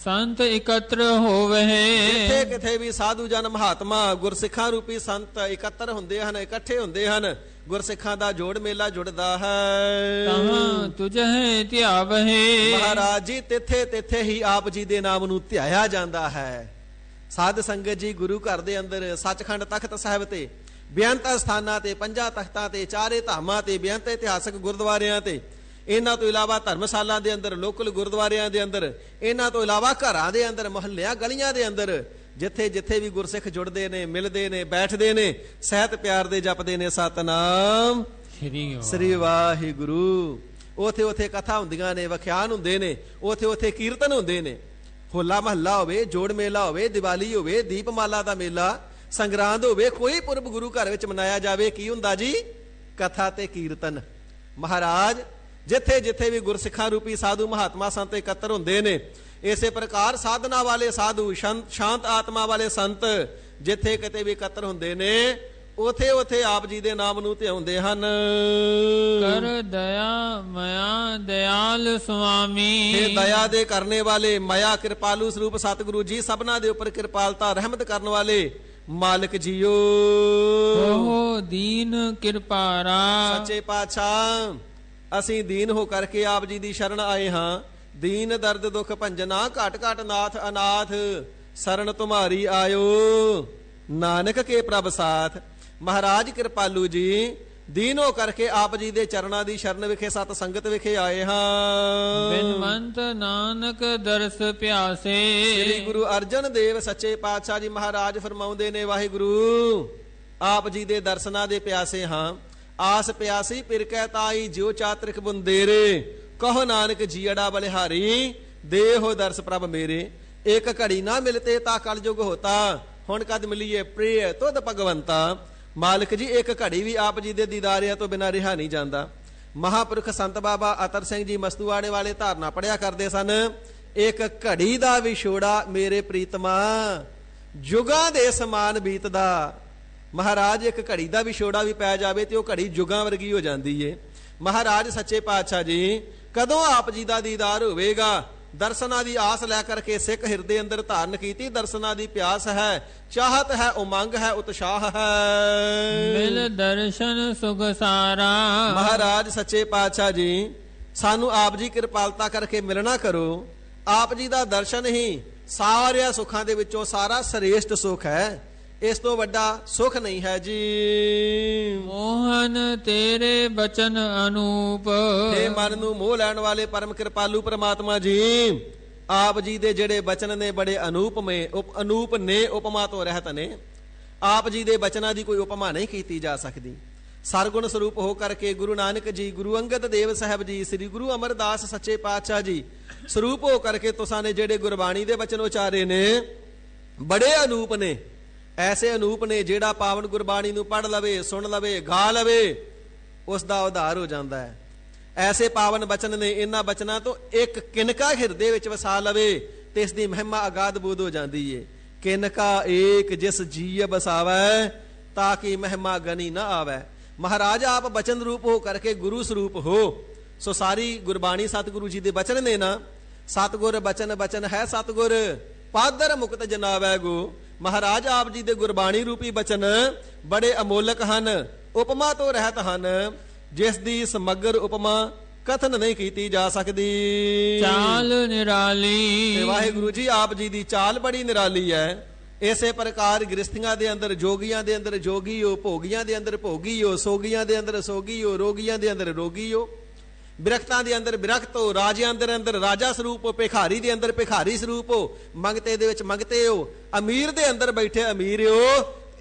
ਸੰਤ ਇਕੱਤਰ ਹੋਵਹਿ। ਜਿੱਥੇ ਕਿਥੇ ਵੀ ਸਾਧੂ ਜਨ, ਮਹਾਤਮਾ, ਗੁਰਸਿੱਖਾਂ ਰੂਪੀ ਸੰਤ ਇਕੱਤਰ ਹੁੰਦੇ ਹਨ, ਇਕੱਠੇ ਹੁੰਦੇ ਹਨ, ਗੁਰਸਿੱਖਾਂ ਦਾ ਜੋੜ ਮੇਲਾ ਜੁੜਦਾ ਹੈ। ਤਹਾਂ ਤੁਝਹਿ ਧਿਆਵਹਿ। ਮਹਾਰਾਜ ਜੀ, ਤਿੱਥੇ ਤਿੱਥੇ ਹੀ ਆਪ ਜੀ ਦੇ ਨਾਮ ਨੂੰ ਧਿਆਇਆ ਜਾਂਦਾ ਹੈ। ਸਾਧ ਸੰਗਤ ਜੀ, ਗੁਰੂ ਘਰ ਦੇ ਅੰਦਰ ਸੱਚਖੰਡ ਤਖਤ ਸਾਹਿਬ ਤੇ, ਬੇਅੰਤ ਸਥਾਨਾਂ ਤੇ, 5 ਤਖਤਾਂ ਤੇ, 4 ਧਾਮਾਂ ਤੇ, ਬੇਅੰਤ ਇਤਿਹਾਸਕ ਗੁਰਦੁਆਰਿਆਂ ਤੇ, ਇਹਨਾਂ ਤੋਂ ਇਲਾਵਾ ਧਰਮਸ਼ਾਲਾ ਦੇ ਅੰਦਰ, ਲੋਕਲ ਗੁਰਦੁਆਰਿਆਂ ਦੇ ਅੰਦਰ, ਇਹਨਾਂ ਤੋਂ ਇਲਾਵਾ ਘਰਾਂ ਦੇ ਅੰਦਰ, ਮੁਹੱਲਿਆਂ ਗਲੀਆਂ ਦੇ ਅੰਦਰ, ਜਿੱਥੇ ਜਿੱਥੇ ਵੀ ਗੁਰਸਿੱਖ ਜੁੜਦੇ ਨੇ, ਮਿਲਦੇ ਨੇ, ਬੈਠਦੇ ਨੇ, ਸਹਿਤ ਪਿਆਰ ਦੇ ਜਪਦੇ ਨੇ ਸਤਨਾਮ ਸ੍ਰੀ ਵਾਹਿਗੁਰੂ। ਉਥੇ ਉਥੇ ਕਥਾ ਹੁੰਦੀਆਂ ਨੇ, ਵਖਿਆਨ ਹੁੰਦੇ ਨੇ, ਉਥੇ ਉਥੇ ਕੀਰਤਨ ਹੁੰਦੇ ਨੇ। ਹੋਲਾ ਮਹੱਲਾ ਹੋਵੇ, ਜੋੜ ਮੇਲਾ ਹੋਵੇ, ਦੀਵਾਲੀ ਹੋਵੇ, ਦੀਪਮਾਲਾ ਦਾ ਮੇਲਾ, ਸੰਗਰਾਂਦ ਹੋਵੇ, ਕੋਈ ਪੁਰਬ ਗੁਰੂ ਘਰ ਵਿੱਚ ਮਨਾਇਆ ਜਾਵੇ, ਕੀ ਹੁੰਦਾ ਜੀ? ਕਥਾ ਤੇ ਕੀਰਤਨ। ਮਹਾਰਾਜ ਜਿੱਥੇ ਜਿੱਥੇ ਵੀ ਗੁਰਸਿੱਖਾਂ ਰੂਪੀ ਸਾਧੂ, ਮਹਾਤਮਾ, ਸੰਤ ਇਕੱਤਰ ਹੁੰਦੇ ਨੇ, ਇਸੇ ਪ੍ਰਕਾਰ ਸਾਧਨਾ ਵਾਲੇ ਸਾਧੂ, ਸ਼ਾਂਤ ਆਤਮਾ ਵਾਲੇ ਸੰਤ ਜਿੱਥੇ ਕਿਤੇ ਵੀ ਇਕੱਤਰ ਹੁੰਦੇ ਨੇ, ਉਥੇ ਉਥੇ ਆਪ ਜੀ ਦੇ ਨਾਮ ਨੂੰ ਧਿਆਉਂਦੇ ਹਨ। ਕਰ ਦਇਆ ਮਇਆ ਦਿਆਲ ਸੁਆਮੀ। ਇਹ ਦਇਆ ਦੇ ਕਰਨੇ ਵਾਲੇ, ਮਾਇਆ ਕਿਰਪਾਲੂ ਸਰੂਪ ਸਤਿਗੁਰੂ ਜੀ, ਸਭਨਾ ਦੇ ਉੱਪਰ ਕਿਰਪਾਲਤਾ ਰਹਿਮਤ ਕਰਨ ਵਾਲੇ ਮਾਲਕ ਜੀਓ। ਹੋ ਦੀਨ ਕਿਰਪਾਰਾ। ਸੱਚੇ ਪਾਤਸ਼ਾਹ, ਅਸੀਂ ਦੀਨ ਹੋ ਕਰਕੇ ਆਪ ਜੀ ਦੀ ਸ਼ਰਨ ਆਏ ਹਾਂ। ਦੀਨ ਦਰਦ ਦੁਖ ਭੰਜਨਾ, ਘਟ ਘਟ ਨਾਥ ਅਨਾਥ, ਸ਼ਰਨ ਤੁਮਾਰੀ ਆਇਓ, ਨਾਨਕ ਕੇ ਪ੍ਰਭ ਸਾਥ। ਮਹਾਰਾਜ ਕਿਰਪਾਲੂ ਜੀ, ਦੀਨ ਹੋ ਕਰਕੇ ਆਪ ਜੀ ਦੇ ਚਰਨਾਂ ਦੀ ਸ਼ਰਨ ਵਿਖੇ, ਸਤ ਸੰਗਤ ਵਿਖੇ ਆਏ ਹਾਂ। ਬਿਨਵੰਤ ਨਾਨਕ ਦਰਸ ਪਿਆਸੇ। ਸ੍ਰੀ ਗੁਰੂ ਅਰਜਨ ਦੇਵ ਸੱਚੇ ਪਾਤਸ਼ਾਹ ਜੀ ਮਹਾਰਾਜ ਫਰਮਾਉਂਦੇ ਨੇ, ਵਾਹਿਗੁਰੂ ਆਪ ਜੀ ਦੇ ਦਰਸ਼ਨਾਂ ਦੇ ਪਿਆਸੇ ਹਾਂ। ਆਸ ਪਿਆਸੀ ਪਿਰਕੈ ਤਾਈ, ਜਿਉ ਚਾਤ੍ਰਿਕ ਬੁੰਦੇਰੇ, ਕਹੋ ਨਾਨਕ ਜੀੜਾ ਬਲਿਹਾਰੀ, ਦੇਹੋ ਦਰਸ ਪ੍ਰਭ ਮੇਰੇ। ਇੱਕ ਘੜੀ ਨਾ ਮਿਲਤੇ ਤਾ ਕਲਯੁਗ ਹੋਤਾ, ਹੁਣ ਕਦ ਮਿਲੀਏ ਪ੍ਰਿਯ ਤੁਧ ਭਗਵੰਤਾ। ਮਾਲਕ ਜੀ, ਇੱਕ ਘੜੀ ਵੀ ਆਪ ਜੀ ਦੇ ਦੀਦਾਰਿਆਂ ਤੋਂ ਬਿਨਾਂ ਰਿਹਾ ਨਹੀਂ ਜਾਂਦਾ। ਮਹਾਪੁਰਖ ਸੰਤ ਬਾਬਾ ਅਤਰ ਸਿੰਘ ਜੀ ਮਸਤੂਆਣੇ ਵਾਲੇ ਧਾਰਨਾ ਪੜਿਆ ਕਰਦੇ ਸਨ, ਇੱਕ ਘੜੀ ਦਾ ਵਿਛੋੜਾ ਮੇਰੇ ਪ੍ਰੀਤਮਾ, ਜੁਗਾਂ ਦੇ ਸਮਾਨ ਬੀਤਦਾ। ਮਹਾਰਾਜ, ਇੱਕ ਘੜੀ ਦਾ ਵਿਛੋੜਾ ਵੀ ਪੈ ਜਾਵੇ ਤੇ ਉਹ ਘੜੀ ਜੁਗਾਂ ਵਰਗੀ ਹੋ ਜਾਂਦੀ ਏ। ਮਹਾਰਾਜ ਸੱਚੇ ਪਾਤਸ਼ਾਹ ਜੀ, ਕਦੋਂ ਆਪ ਜੀ ਦਾ ਦੀਦਾਰ ਹੋਵੇਗਾ? ਦਰਸ਼ਨਾਂ ਦੀ ਆਸ ਲੈ ਕਰਕੇ ਸਿੱਖ ਹਿਰਦੇ ਅੰਦਰ ਧਾਰਨ ਕੀਤੀ। ਦਰਸ਼ਨਾਂ ਦੀ ਪਿਆਸ ਹੈ, ਚਾਹਤ ਹੈ, ਉਮੰਗ ਹੈ, ਉਤਸ਼ਾਹ ਹੈ। ਮਿਲ ਦਰਸ਼ਨ ਸੁਖ ਸਾਰਾ। ਮਹਾਰਾਜ ਸੱਚੇ ਪਾਤਸ਼ਾਹ ਜੀ, ਸਾਨੂੰ ਆਪ ਜੀ ਕਿਰਪਾਲਤਾ ਕਰਕੇ ਮਿਲਣਾ ਕਰੋ। ਆਪ ਜੀ ਦਾ ਦਰਸ਼ਨ ਹੀ ਸਾਰਿਆਂ ਸੁੱਖਾਂ ਦੇ ਵਿੱਚੋਂ ਸਾਰਾ ਸ੍ਰੇਸ਼ਟ ਸੁੱਖ ਹੈ। ਇਸ ਤੋਂ ਵੱਡਾ ਸੁਖ ਨਹੀਂ ਹੈ ਜੀ। ਮੋਹਨ ਤੇਰੇ ਬਚਨ ਅਨੂਪ। ਇਹ ਮਨ ਨੂੰ ਮੋਹ ਲੈਣ ਵਾਲੇ ਪਰਮ ਕਿਰਪਾਲੂ ਪ੍ਰਮਾਤਮਾ ਜੀ, ਆਪ ਜੀ ਦੇ ਜਿਹੜੇ ਬਚਨ ਨੇ ਬੜੇ ਅਨੂਪ ਨੇ, ਉਪਮਾ ਤੋਂ ਰਹਿਤ ਨੇ। ਆਪ ਜੀ ਦੇ ਬਚਨਾਂ ਦੀ ਕੋਈ ਉਪਮਾ ਨਹੀਂ ਕੀਤੀ ਜਾ ਸਕਦੀ। ਸਰਗੁਣ ਸਰੂਪ ਹੋ ਕਰਕੇ ਗੁਰੂ ਨਾਨਕ ਜੀ, ਗੁਰੂ ਅੰਗਦ ਦੇਵ ਸਾਹਿਬ ਜੀ, ਸ੍ਰੀ ਗੁਰੂ ਅਮਰਦਾਸ ਸੱਚੇ ਪਾਤਸ਼ਾਹ ਜੀ ਸਰੂਪ ਹੋ ਕਰਕੇ ਤੁਸਾਂ ਨੇ ਜਿਹੜੇ ਗੁਰਬਾਣੀ ਦੇ ਬਚਨ ਉਚਾਰੇ ਨੇ ਬੜੇ ਅਨੂਪ ਨੇ। ਐਸੇ ਅਨੂਪ ਨੇ ਜਿਹੜਾ ਪਾਵਨ ਗੁਰਬਾਣੀ ਨੂੰ ਪੜ੍ਹ ਲਵੇ, ਸੁਣ ਲਵੇ, ਗਾ ਲਵੇ, ਉਸ ਦਾ ਉਧਾਰ ਹੋ ਜਾਂਦਾ ਹੈ। ਐਸੇ ਪਾਵਨ ਬਚਨ ਨੇ, ਇਹਨਾਂ ਬਚਨਾਂ ਤੋਂ ਇੱਕ ਕਿਨਕਾ ਹਿਰਦੇ ਵਿੱਚ ਵਸਾ ਲਵੇ ਤੇ ਇਸ ਦੀ ਮਹਿਮਾ ਅਗਾਧ ਬੋਧ ਹੋ ਜਾਂਦੀ ਏ। ਕਿਨਕਾ ਏਕ ਜਿਸ ਜੀਅ ਬਸਾਵੈ ਤਾਂ ਕਿ ਮਹਿਮਾ ਗਨੀ ਨਾ ਆਵੈ। ਮਹਾਰਾਜ ਆਪ ਬਚਨ ਰੂਪ ਹੋ ਕਰਕੇ ਗੁਰੂ ਸਰੂਪ ਹੋ। ਸੋ ਸਾਰੀ ਗੁਰਬਾਣੀ ਸਤਿਗੁਰੂ ਜੀ ਦੇ ਬਚਨ ਨੇ ਨਾ। ਸਤਿਗੁਰ ਬਚਨ ਬਚਨ ਹੈ ਸਤਿਗੁਰ, ਪਾਦਰ ਮੁਕਤ ਜਨਾਵੈ ਗੋ। ਮਹਾਰਾਜ ਆਪ ਜੀ ਦੇ ਗੁਰਬਾਣੀ ਰੂਪੀ ਬਚਨ ਬੜੇ ਅਮੋਲਕ ਹਨ, ਉਪਮਾ ਤੋਂ ਰਹਿਤ ਹਨ, ਜਿਸ ਦੀ ਸਮਗਰ ਉਪਮਾ ਕਥਨ ਨਹੀਂ ਕੀਤੀ ਜਾ ਸਕਦੀ। ਚਾਲ ਨਿਰਾਲੀ। ਤੇ ਵਾਹਿਗੁਰੂ ਜੀ ਆਪ ਜੀ ਦੀ ਚਾਲ ਬੜੀ ਨਿਰਾਲੀ ਹੈ। ਇਸੇ ਪ੍ਰਕਾਰ ਗ੍ਰਸਥੀਆਂ ਦੇ ਅੰਦਰ ਜੋਗੀਆਂ ਦੇ ਅੰਦਰ ਜੋਗੀ ਹੋ, ਭੋਗੀਆਂ ਦੇ ਅੰਦਰ ਭੋਗੀ ਹੋ, ਸੋਗੀਆਂ ਦੇ ਅੰਦਰ ਸੋਗੀ ਹੋ, ਰੋਗੀਆਂ ਦੇ ਅੰਦਰ ਰੋਗੀ ਹੋ, ਬਿਰਖਤਾਂ ਦੇ ਅੰਦਰ ਬਿਰਖਤ ਹੋ, ਰਾਜਿਆਂ ਦੇ ਅੰਦਰ ਰਾਜਾ ਸਰੂਪ ਹੋ, ਭਿਖਾਰੀ ਦੇ ਅੰਦਰ ਭਿਖਾਰੀ ਸਰੂਪ ਹੋ, ਮੰਗਤੇ ਦੇ ਵਿੱਚ ਮੰਗਤੇ ਹੋ, ਅਮੀਰ ਦੇ ਅੰਦਰ ਬੈਠੇ ਅਮੀਰ ਹੋ,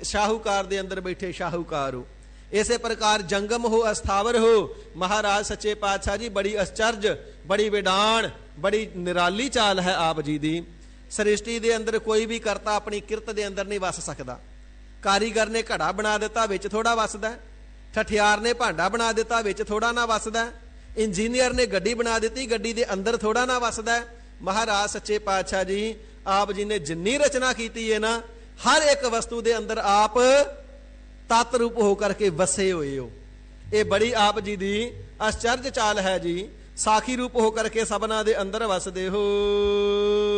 ਸ਼ਾਹੂਕਾਰ ਦੇ ਅੰਦਰ ਬੈਠੇ ਸ਼ਾਹੂਕਾਰ ਹੋ। ਇਸੇ ਪ੍ਰਕਾਰ ਜੰਗਮ ਹੋ, ਅਸਥਾਵਰ ਹੋ। ਮਹਾਰਾਜ ਸੱਚੇ ਪਾਤਸ਼ਾਹ ਜੀ ਬੜੀ ਅਚਰਜ, ਬੜੀ ਵਿਡਾਣ, ਬੜੀ ਨਿਰਾਲੀ ਚਾਲ ਹੈ ਆਪ ਜੀ ਦੀ। ਸ੍ਰਿਸ਼ਟੀ ਦੇ ਅੰਦਰ ਕੋਈ ਵੀ ਕਰਤਾ ਆਪਣੀ ਕਿਰਤ ਦੇ ਅੰਦਰ ਨਹੀਂ ਵਸ ਸਕਦਾ। ਕਾਰੀਗਰ ਨੇ ਘੜਾ ਬਣਾ ਦਿੱਤਾ, ਵਿੱਚ ਥੋੜਾ ਵਸਦਾ। ਠਠਿਆਰ ਨੇ ਭਾਂਡਾ ਬਣਾ ਦਿੱਤਾ, ਵਿੱਚ ਥੋੜਾ ਨਾ ਵਸਦਾ। ਇੰਜੀਨੀਅਰ ਨੇ ਗੱਡੀ ਬਣਾ ਦਿੱਤੀ, ਗੱਡੀ ਦੇ ਅੰਦਰ ਥੋੜਾ ਨਾ ਵਸਦਾ। ਮਹਾਰਾਜ ਸੱਚੇ ਪਾਤਸ਼ਾਹ ਜੀ ਆਪ ਜੀ ਨੇ ਜਿੰਨੀ ਰਚਨਾ ਕੀਤੀ ਹੈ ਨਾ, ਹਰ ਇੱਕ ਵਸਤੂ ਦੇ ਅੰਦਰ ਆਪ ਤਤ ਰੂਪ ਹੋ ਕਰਕੇ ਵਸੇ ਹੋਏ ਹੋ। ਇਹ ਬੜੀ ਆਪ ਜੀ ਦੀ ਅਚਰਜ ਚਾਲ ਹੈ ਜੀ। ਸਾਖੀ ਰੂਪ ਹੋ ਕਰਕੇ ਸਭਨਾ ਦੇ ਅੰਦਰ ਵਸਦੇ ਹੋ।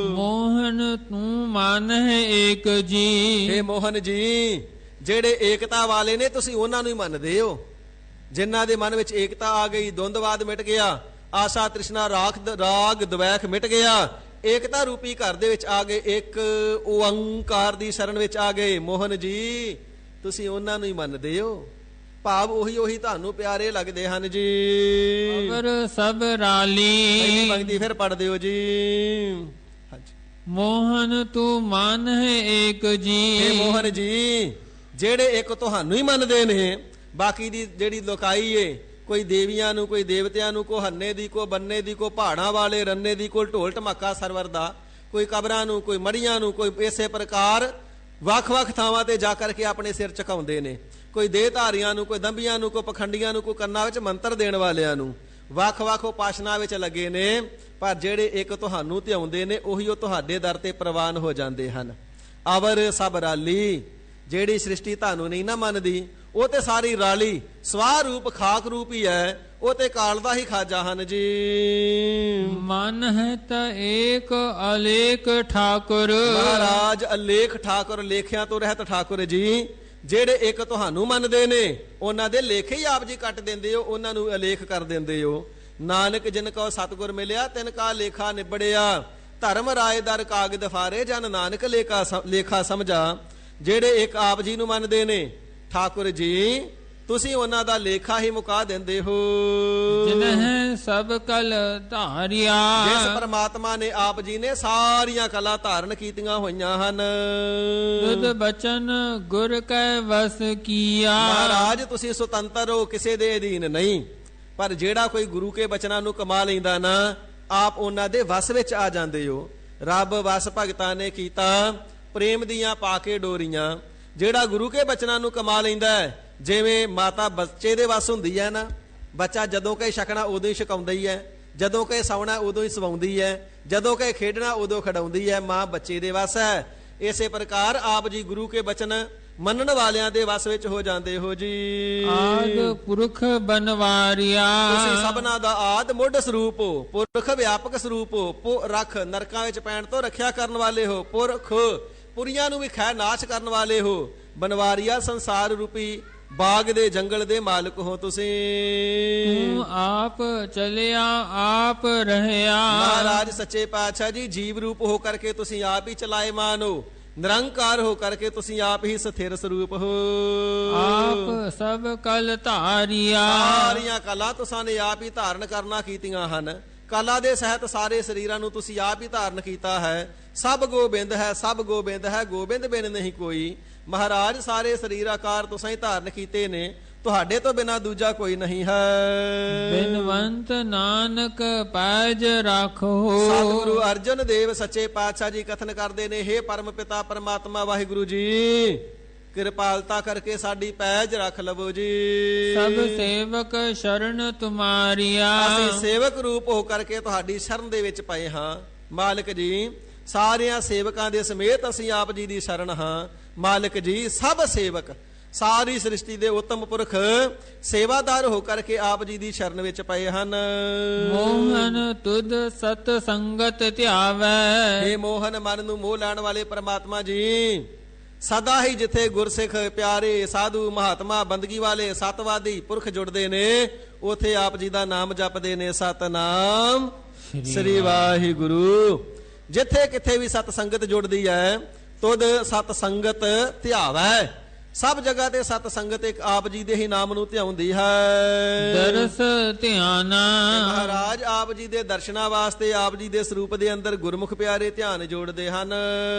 ਮੋਹਨ ਤੂੰ ਮਨ ਹੈ ਏਕ ਜੀ। ਇਹ ਮੋਹਨ ਜੀ ਜਿਹੜੇ ਏਕਤਾ ਵਾਲੇ ਨੇ, ਤੁਸੀਂ ਉਹਨਾਂ ਨੂੰ ਹੀ ਮੰਨਦੇ ਹੋ। ਜਿਨ੍ਹਾਂ ਦੇ ਮਨ ਵਿੱਚ ਏਕਤਾ ਆ ਗਈ, ਦੁੰਦਵਾਦ ਮਿਟ ਗਿਆ, ਆਸ਼ਾ ਤ੍ਰਿਸ਼ਨਾ ਰਾਗ ਦਵੈਖ ਮਿਟ ਗਿਆ, ਏਕਤਾ ਰੂਪੀ ਘਰ ਦੇ ਵਿੱਚ ਆ ਗਏ, ਇੱਕ ਓੰਕਾਰ ਦੀ ਸ਼ਰਨ ਵਿੱਚ ਆ ਗਏ। ਮੋਹਨ ਜੀ ਤੁਸੀਂ ਉਹਨਾਂ ਨੂੰ ਹੀ ਮੰਨਦੇ ਹੋ। ਭਾਵ ਉਹੀ ਤੁਹਾਨੂੰ ਪਿਆਰੇ ਲੱਗਦੇ ਹਨ ਜੀ। ਅਵਰ ਸਭ ਰਾਲੀ। ਪਹਿਲੀ ਪੰਕਤੀ ਫਿਰ ਪੜ੍ਹਦੇ ਹੋ ਜੀ। ਹਾਂਜੀ। ਮੋਹਨ ਤੂੰ ਮਨ ਹੈ ਏਕ ਜੀ। ਇਹ ਮੋਹਨ ਜੀ ਜਿਹੜੇ ਇੱਕ ਤੁਹਾਨੂੰ ਹੀ ਮੰਨਦੇ ਨੇ, ਬਾਕੀ ਦੀ ਜਿਹੜੀ ਲੋਕਾਈ ਏ, ਕੋਈ ਦੇਵੀਆਂ ਨੂੰ, ਕੋਈ ਦੇਵਤਿਆਂ ਨੂੰ, ਕੋ ਹੰਨੇ ਦੀ, ਕੋ ਬੰਨੇ ਦੀ, ਕੋ ਪਹਾੜਾਂ ਵਾਲੇ ਰੰਨੇ ਦੀ, ਕੋਈ ਢੋਲ ਢਮਾਕਾ ਸਰਵਰ ਦਾ, ਕੋਈ ਕਬਰਾਂ ਨੂੰ, ਕੋਈ ਮੜੀਆਂ ਨੂੰ, ਕੋਈ ਇਸੇ ਪ੍ਰਕਾਰ ਵੱਖ-ਵੱਖ ਥਾਵਾਂ ਤੇ ਜਾ ਕਰਕੇ ਆਪਣੇ ਸਿਰ ਝੁਕਾਉਂਦੇ ਨੇ। ਕੋਈ ਦੇਹਧਾਰੀਆਂ ਨੂੰ, ਕੋਈ ਦੰਬੀਆਂ ਨੂੰ, ਕੋਈ ਪਖੰਡੀਆਂ ਨੂੰ, ਕੋਈ ਕੰਨਾਂ ਵਿੱਚ ਮੰਤਰ ਦੇਣ ਵਾਲਿਆਂ ਨੂੰ, ਵੱਖ-ਵੱਖ ਉਪਾਸਨਾ ਵਿੱਚ ਲੱਗੇ ਨੇ। ਪਰ ਜਿਹੜੇ ਇੱਕ ਤੁਹਾਨੂੰ ਧਿਆਉਂਦੇ ਨੇ, ਉਹੀ ਉਹ ਤੁਹਾਡੇ ਦਰ ਤੇ ਪ੍ਰਵਾਨ ਹੋ ਜਾਂਦੇ ਹਨ। ਅਵਰ ਸਭ ਰਾਲੀ। ਜਿਹੜੀ ਸ੍ਰਿਸ਼ਟੀ ਤੁਹਾਨੂੰ ਨਹੀਂ ਨਾ ਮੰਨਦੀ, ਉਹ ਤੇ ਸਾਰੀ ਰਾਲੀ ਸਵਾ ਰੂਪ ਖਾਕ ਰੂਪ ਹੀ ਹੈ। ਉਹ ਤੇ ਕਾਲ ਦਾ ਹੀ ਖਾਜਾ ਹਨ ਜੀ। ਮਨ ਹੈ ਤਾਂ ਏਕ ਅਲੇਖ ਠਾਕੁਰ। ਮਹਾਰਾਜ ਅਲੇਖ ਠਾਕੁਰ, ਲੇਖਿਆਂ ਤੋਂ ਰਹਿਤ ਠਾਕੁਰ ਜੀ। ਜਿਹੜੇ ਇੱਕ ਤੁਹਾਨੂੰ ਮੰਨਦੇ ਨੇ, ਉਹਨਾਂ ਦੇ ਲੇਖੇ ਹੀ ਆਪ ਜੀ ਕੱਟ ਦਿੰਦੇ ਹੋ, ਉਹਨਾਂ ਨੂੰ ਅਲੇਖ ਕਰ ਦਿੰਦੇ ਹੋ। ਨਾਨਕ ਜਿਨ ਕੋ ਸਤਿਗੁਰ ਮਿਲਿਆ, ਤਿਨ ਕਾ ਲੇਖਾ ਨਿਬੜਿਆ। ਧਰਮ ਰਾਏ ਦਰ ਕਾਗਦ ਫਾਰੇ, ਜਨ ਨਾਨਕ ਲੇਖਾ ਸਮਝਾ। ਜਿਹੜੇ ਇੱਕ ਆਪ ਜੀ ਨੂੰ ਮੰਨਦੇ ਨੇ ਠਾਕੁਰ ਜੀ, ਤੁਸੀਂ ਉਹਨਾਂ ਦਾ ਲੇਖਾ ਹੀ ਮੁਕਾ ਦਿੰਦੇ ਹੋ। ਜਿਨਹਿ ਸਭ ਕਲ ਧਾਰਿਆ। ਜਿਸ ਪਰਮਾਤਮਾ ਨੇ ਆਪ ਜੀ ਨੇ ਸਾਰੀਆਂ ਕਲਾ ਧਾਰਨ ਕੀਤੀਆਂ ਹੋਈਆਂ ਹਨ। ਤੁਧ ਬਚਨ ਗੁਰ ਕੈ ਵਸ ਕੀਆ। ਮਹਾਰਾਜ ਤੁਸੀਂ ਸੁਤੰਤਰ ਹੋ, ਕਿਸੇ ਦੇ ਅਧੀਨ ਨਹੀਂ। ਪਰ ਜਿਹੜਾ ਕੋਈ ਗੁਰੂ ਕੇ ਬਚਨਾਂ ਨੂੰ ਕਮਾ ਲੈਂਦਾ ਨਾ, ਆਪ ਉਹਨਾਂ ਦੇ ਵਸ ਵਿੱਚ ਆ ਜਾਂਦੇ ਹੋ। ਰੱਬ ਵਸ ਭਗਤਾਂ ਨੇ ਕੀਤਾ, ਪ੍ਰੇਮ ਦੀਆਂ ਪਾ ਕੇ ਡੋਰੀਆਂ। ਜਿਹੜਾ ਗੁਰੂ ਕੇ ਬਚਨਾਂ ਨੂੰ ਕਮਾ ਲੈਂਦਾ ਹੈ, ਜਿਵੇਂ ਮਾਤਾ ਬੱਚੇ ਦੇ ਵਸ ਹੁੰਦੀ ਹੈ ਨਾ, ਬੱਚਾ ਜਦੋਂ ਕਹੇ ਛਕਣਾ ਉਦੋਂ ਹੀ ਛਕਾਉਂਦਾ ਹੀ ਹੈ, ਜਦੋਂ ਕਹੇ ਸੌਣਾ ਉਦੋਂ ਹੀ ਸਵਾਉਂਦੀ ਹੈ, ਜਦੋਂ ਕਹੇ ਖੇਡਣਾ ਉਦੋਂ ਖਿਡਾਉਂਦੀ ਹੈ। ਮਾਂ ਬੱਚੇ ਦੇ ਵਸ ਹੈ। ਇਸੇ ਪ੍ਰਕਾਰ ਆਪ ਜੀ ਗੁਰੂ ਕੇ ਬਚਨ ਮੰਨਣ ਵਾਲਿਆਂ ਦੇ ਵਸ ਵਿੱਚ ਹੋ ਜਾਂਦੇ ਹੋ ਜੀ। ਆਦ ਪੁਰਖ ਬਨਵਾਰਿਆ। ਤੁਸੀਂ ਸਭਨਾ ਦਾ ਆਦ ਮੁੱਢ ਸਰੂਪ ਹੋ, ਪੁਰਖ ਵਿਆਪਕ ਸਰੂਪ ਹੋ। ਰੱਖ ਨਰਕਾਂ ਵਿੱਚ ਪੈਣ ਤੋਂ ਰੱਖਿਆ ਕਰਨ ਵਾਲੇ ਹੋ। ਪੁਰਖ ਪੁਰੀਆਂ ਨੂੰ ਵੀ ਖੈ ਨਾਸ਼ ਕਰਨ ਵਾਲੇ ਹੋ। ਬਨਵਾਰੀਆ ਸੰਸਾਰ ਰੂਪੀ ਬਾਗ ਦੇ ਜੰਗਲ ਦੇ ਮਾਲਕ ਹੋ ਤੁਸੀਂ। ਤੂੰ ਆਪ ਚਲਿਆ ਆਪ ਰਹਿਆ। ਮਹਾਰਾਜ ਸੱਚੇ ਪਾਤਸ਼ਾਹ ਜੀ ਜੀਵ ਰੂਪ ਹੋ ਕਰਕੇ ਤੁਸੀਂ ਆਪ ਹੀ ਚਲਾਏਮਾਨ ਹੋ। ਨਿਰੰਕਾਰ ਹੋ ਕਰਕੇ ਤੁਸੀਂ ਆਪ ਹੀ ਸਥਿਰ ਸਰੂਪ ਹੋ। ਆਪ ਸਭ ਕਲ ਧਾਰਿਆ। ਸਾਰੀਆਂ ਕਲਾ ਤੁਸਾਂ ਨੇ ਆਪ ਹੀ ਧਾਰਨ ਕਰਨਾ ਕੀਤੀਆਂ ਹਨ। ਕਲਾ ਦੇ ਸਹਿਤ ਸਾਰੇ ਸਰੀਰਾਂ ਨੂੰ ਤੁਸੀਂ ਆਪ ਹੀ ਧਾਰਨ ਕੀਤਾ ਹੈ। ਸਭ ਗੋਬਿੰਦ ਹੈ, ਸਭ ਗੋਬਿੰਦ ਹੈ, ਗੋਬਿੰਦ ਬਿਨ ਨਹੀਂ ਕੋਈ। ਮਹਾਰਾਜ ਸਾਰੇ ਸਰੀਰ ਆਕਾਰ ਤੁਸਾਂ ਹੀ ਧਾਰਨ ਕੀਤੇ ਨੇ। ਤੁਹਾਡੇ ਤੋਂ ਬਿਨਾ ਦੂਜਾ ਕੋਈ ਨਹੀਂ ਹੈ। ਬਿਨਵੰਤ ਨਾਨਕ ਪੈਜ ਰਾਖੋ। ਸਤਿਗੁਰੂ ਅਰਜਨ ਦੇਵ ਸੱਚੇ ਪਾਤਸ਼ਾਹ ਜੀ ਕਥਨ ਕਰਦੇ ਨੇ, ਹੇ ਪਰਮ ਪਿਤਾ ਪਰਮਾਤਮਾ ਵਾਹਿਗੁਰੂ ਜੀ, ਕਿਰਪਾਲਤਾ ਕਰਕੇ ਸਾਡੀ ਪੈਜ ਰੱਖ ਲਵੋ ਜੀ। ਸਭ ਸੇਵਕ ਸ਼ਰਨ ਤੁਮਾਰੀਆ। ਅਸੀਂ ਸੇਵਕ ਰੂਪ ਹੋ ਕਰਕੇ ਤੁਹਾਡੀ ਸ਼ਰਨ ਦੇ ਵਿੱਚ ਪਏ ਹਾਂ ਮਾਲਕ ਜੀ। ਸਾਰਿਆਂ ਸੇਵਕਾਂ ਦੇ ਸਮੇਤ ਅਸੀਂ ਆਪ ਜੀ ਦੀ ਸ਼ਰਨ ਹਾਂ ਮਾਲਕ ਜੀ। ਸਭ ਸੇਵਕ ਸਾਰੀ ਸ੍ਰਿਸ਼ਟੀ ਦੇ ਉੱਤਮ ਪੁਰਖ ਸੇਵਾਦਾਰ ਹੋ ਕਰਕੇ ਆਪ ਜੀ ਦੀ ਸ਼ਰਨ ਵਿੱਚ ਪਏ ਹਨ। ਮੋਹਨ ਤੁਧ ਸਤ ਸੰਗਤ ਧਿਆਵੈ। ਹੇ ਮੋਹਨ ਮਨ ਨੂੰ ਮੋਹ ਲੈਣ ਵਾਲੇ ਪ੍ਰਮਾਤਮਾ ਜੀ, ਸਦਾ ਹੀ ਜਿੱਥੇ ਗੁਰਸਿੱਖ ਪਿਆਰੇ ਸਾਧੂ ਮਹਾਤਮਾ ਬੰਦਗੀ ਵਾਲੇ ਸਤਵਾਦੀ ਪੁਰਖ ਜੁੜਦੇ ਨੇ, ਉਥੇ ਆਪ ਜੀ ਦਾ ਨਾਮ ਜਪਦੇ ਨੇ, ਸਤਨਾਮ ਸ੍ਰੀ ਵਾਹਿਗੁਰੂ। ਜਿੱਥੇ ਕਿੱਥੇ ਵੀ ਸਤ ਸੰਗਤ ਜੁੜਦੀ ਹੈ, ਤੁਧ ਸਤ ਸੰਗਤ ਧਿਆਵੈ। ਸਭ ਜਗ੍ਹਾ ਤੇ ਸਤ ਸੰਗਤ ਇੱਕ ਆਪ ਜੀ ਦੇ ਹੀ ਨਾਮ ਨੂੰ ਧਿਆਉਂਦੀ ਹੈ। ਦਰਸ ਧਿਆਨਾ। ਮਹਾਰਾਜ ਆਪ ਜੀ ਦੇ ਦਰਸ਼ਨਾਂ ਵਾਸਤੇ ਆਪ ਜੀ ਦੇ ਸਰੂਪ ਦੇ ਅੰਦਰ ਗੁਰਮੁਖ ਪਿਆਰੇ ਧਿਆਨ ਜੋੜਦੇ ਹਨ।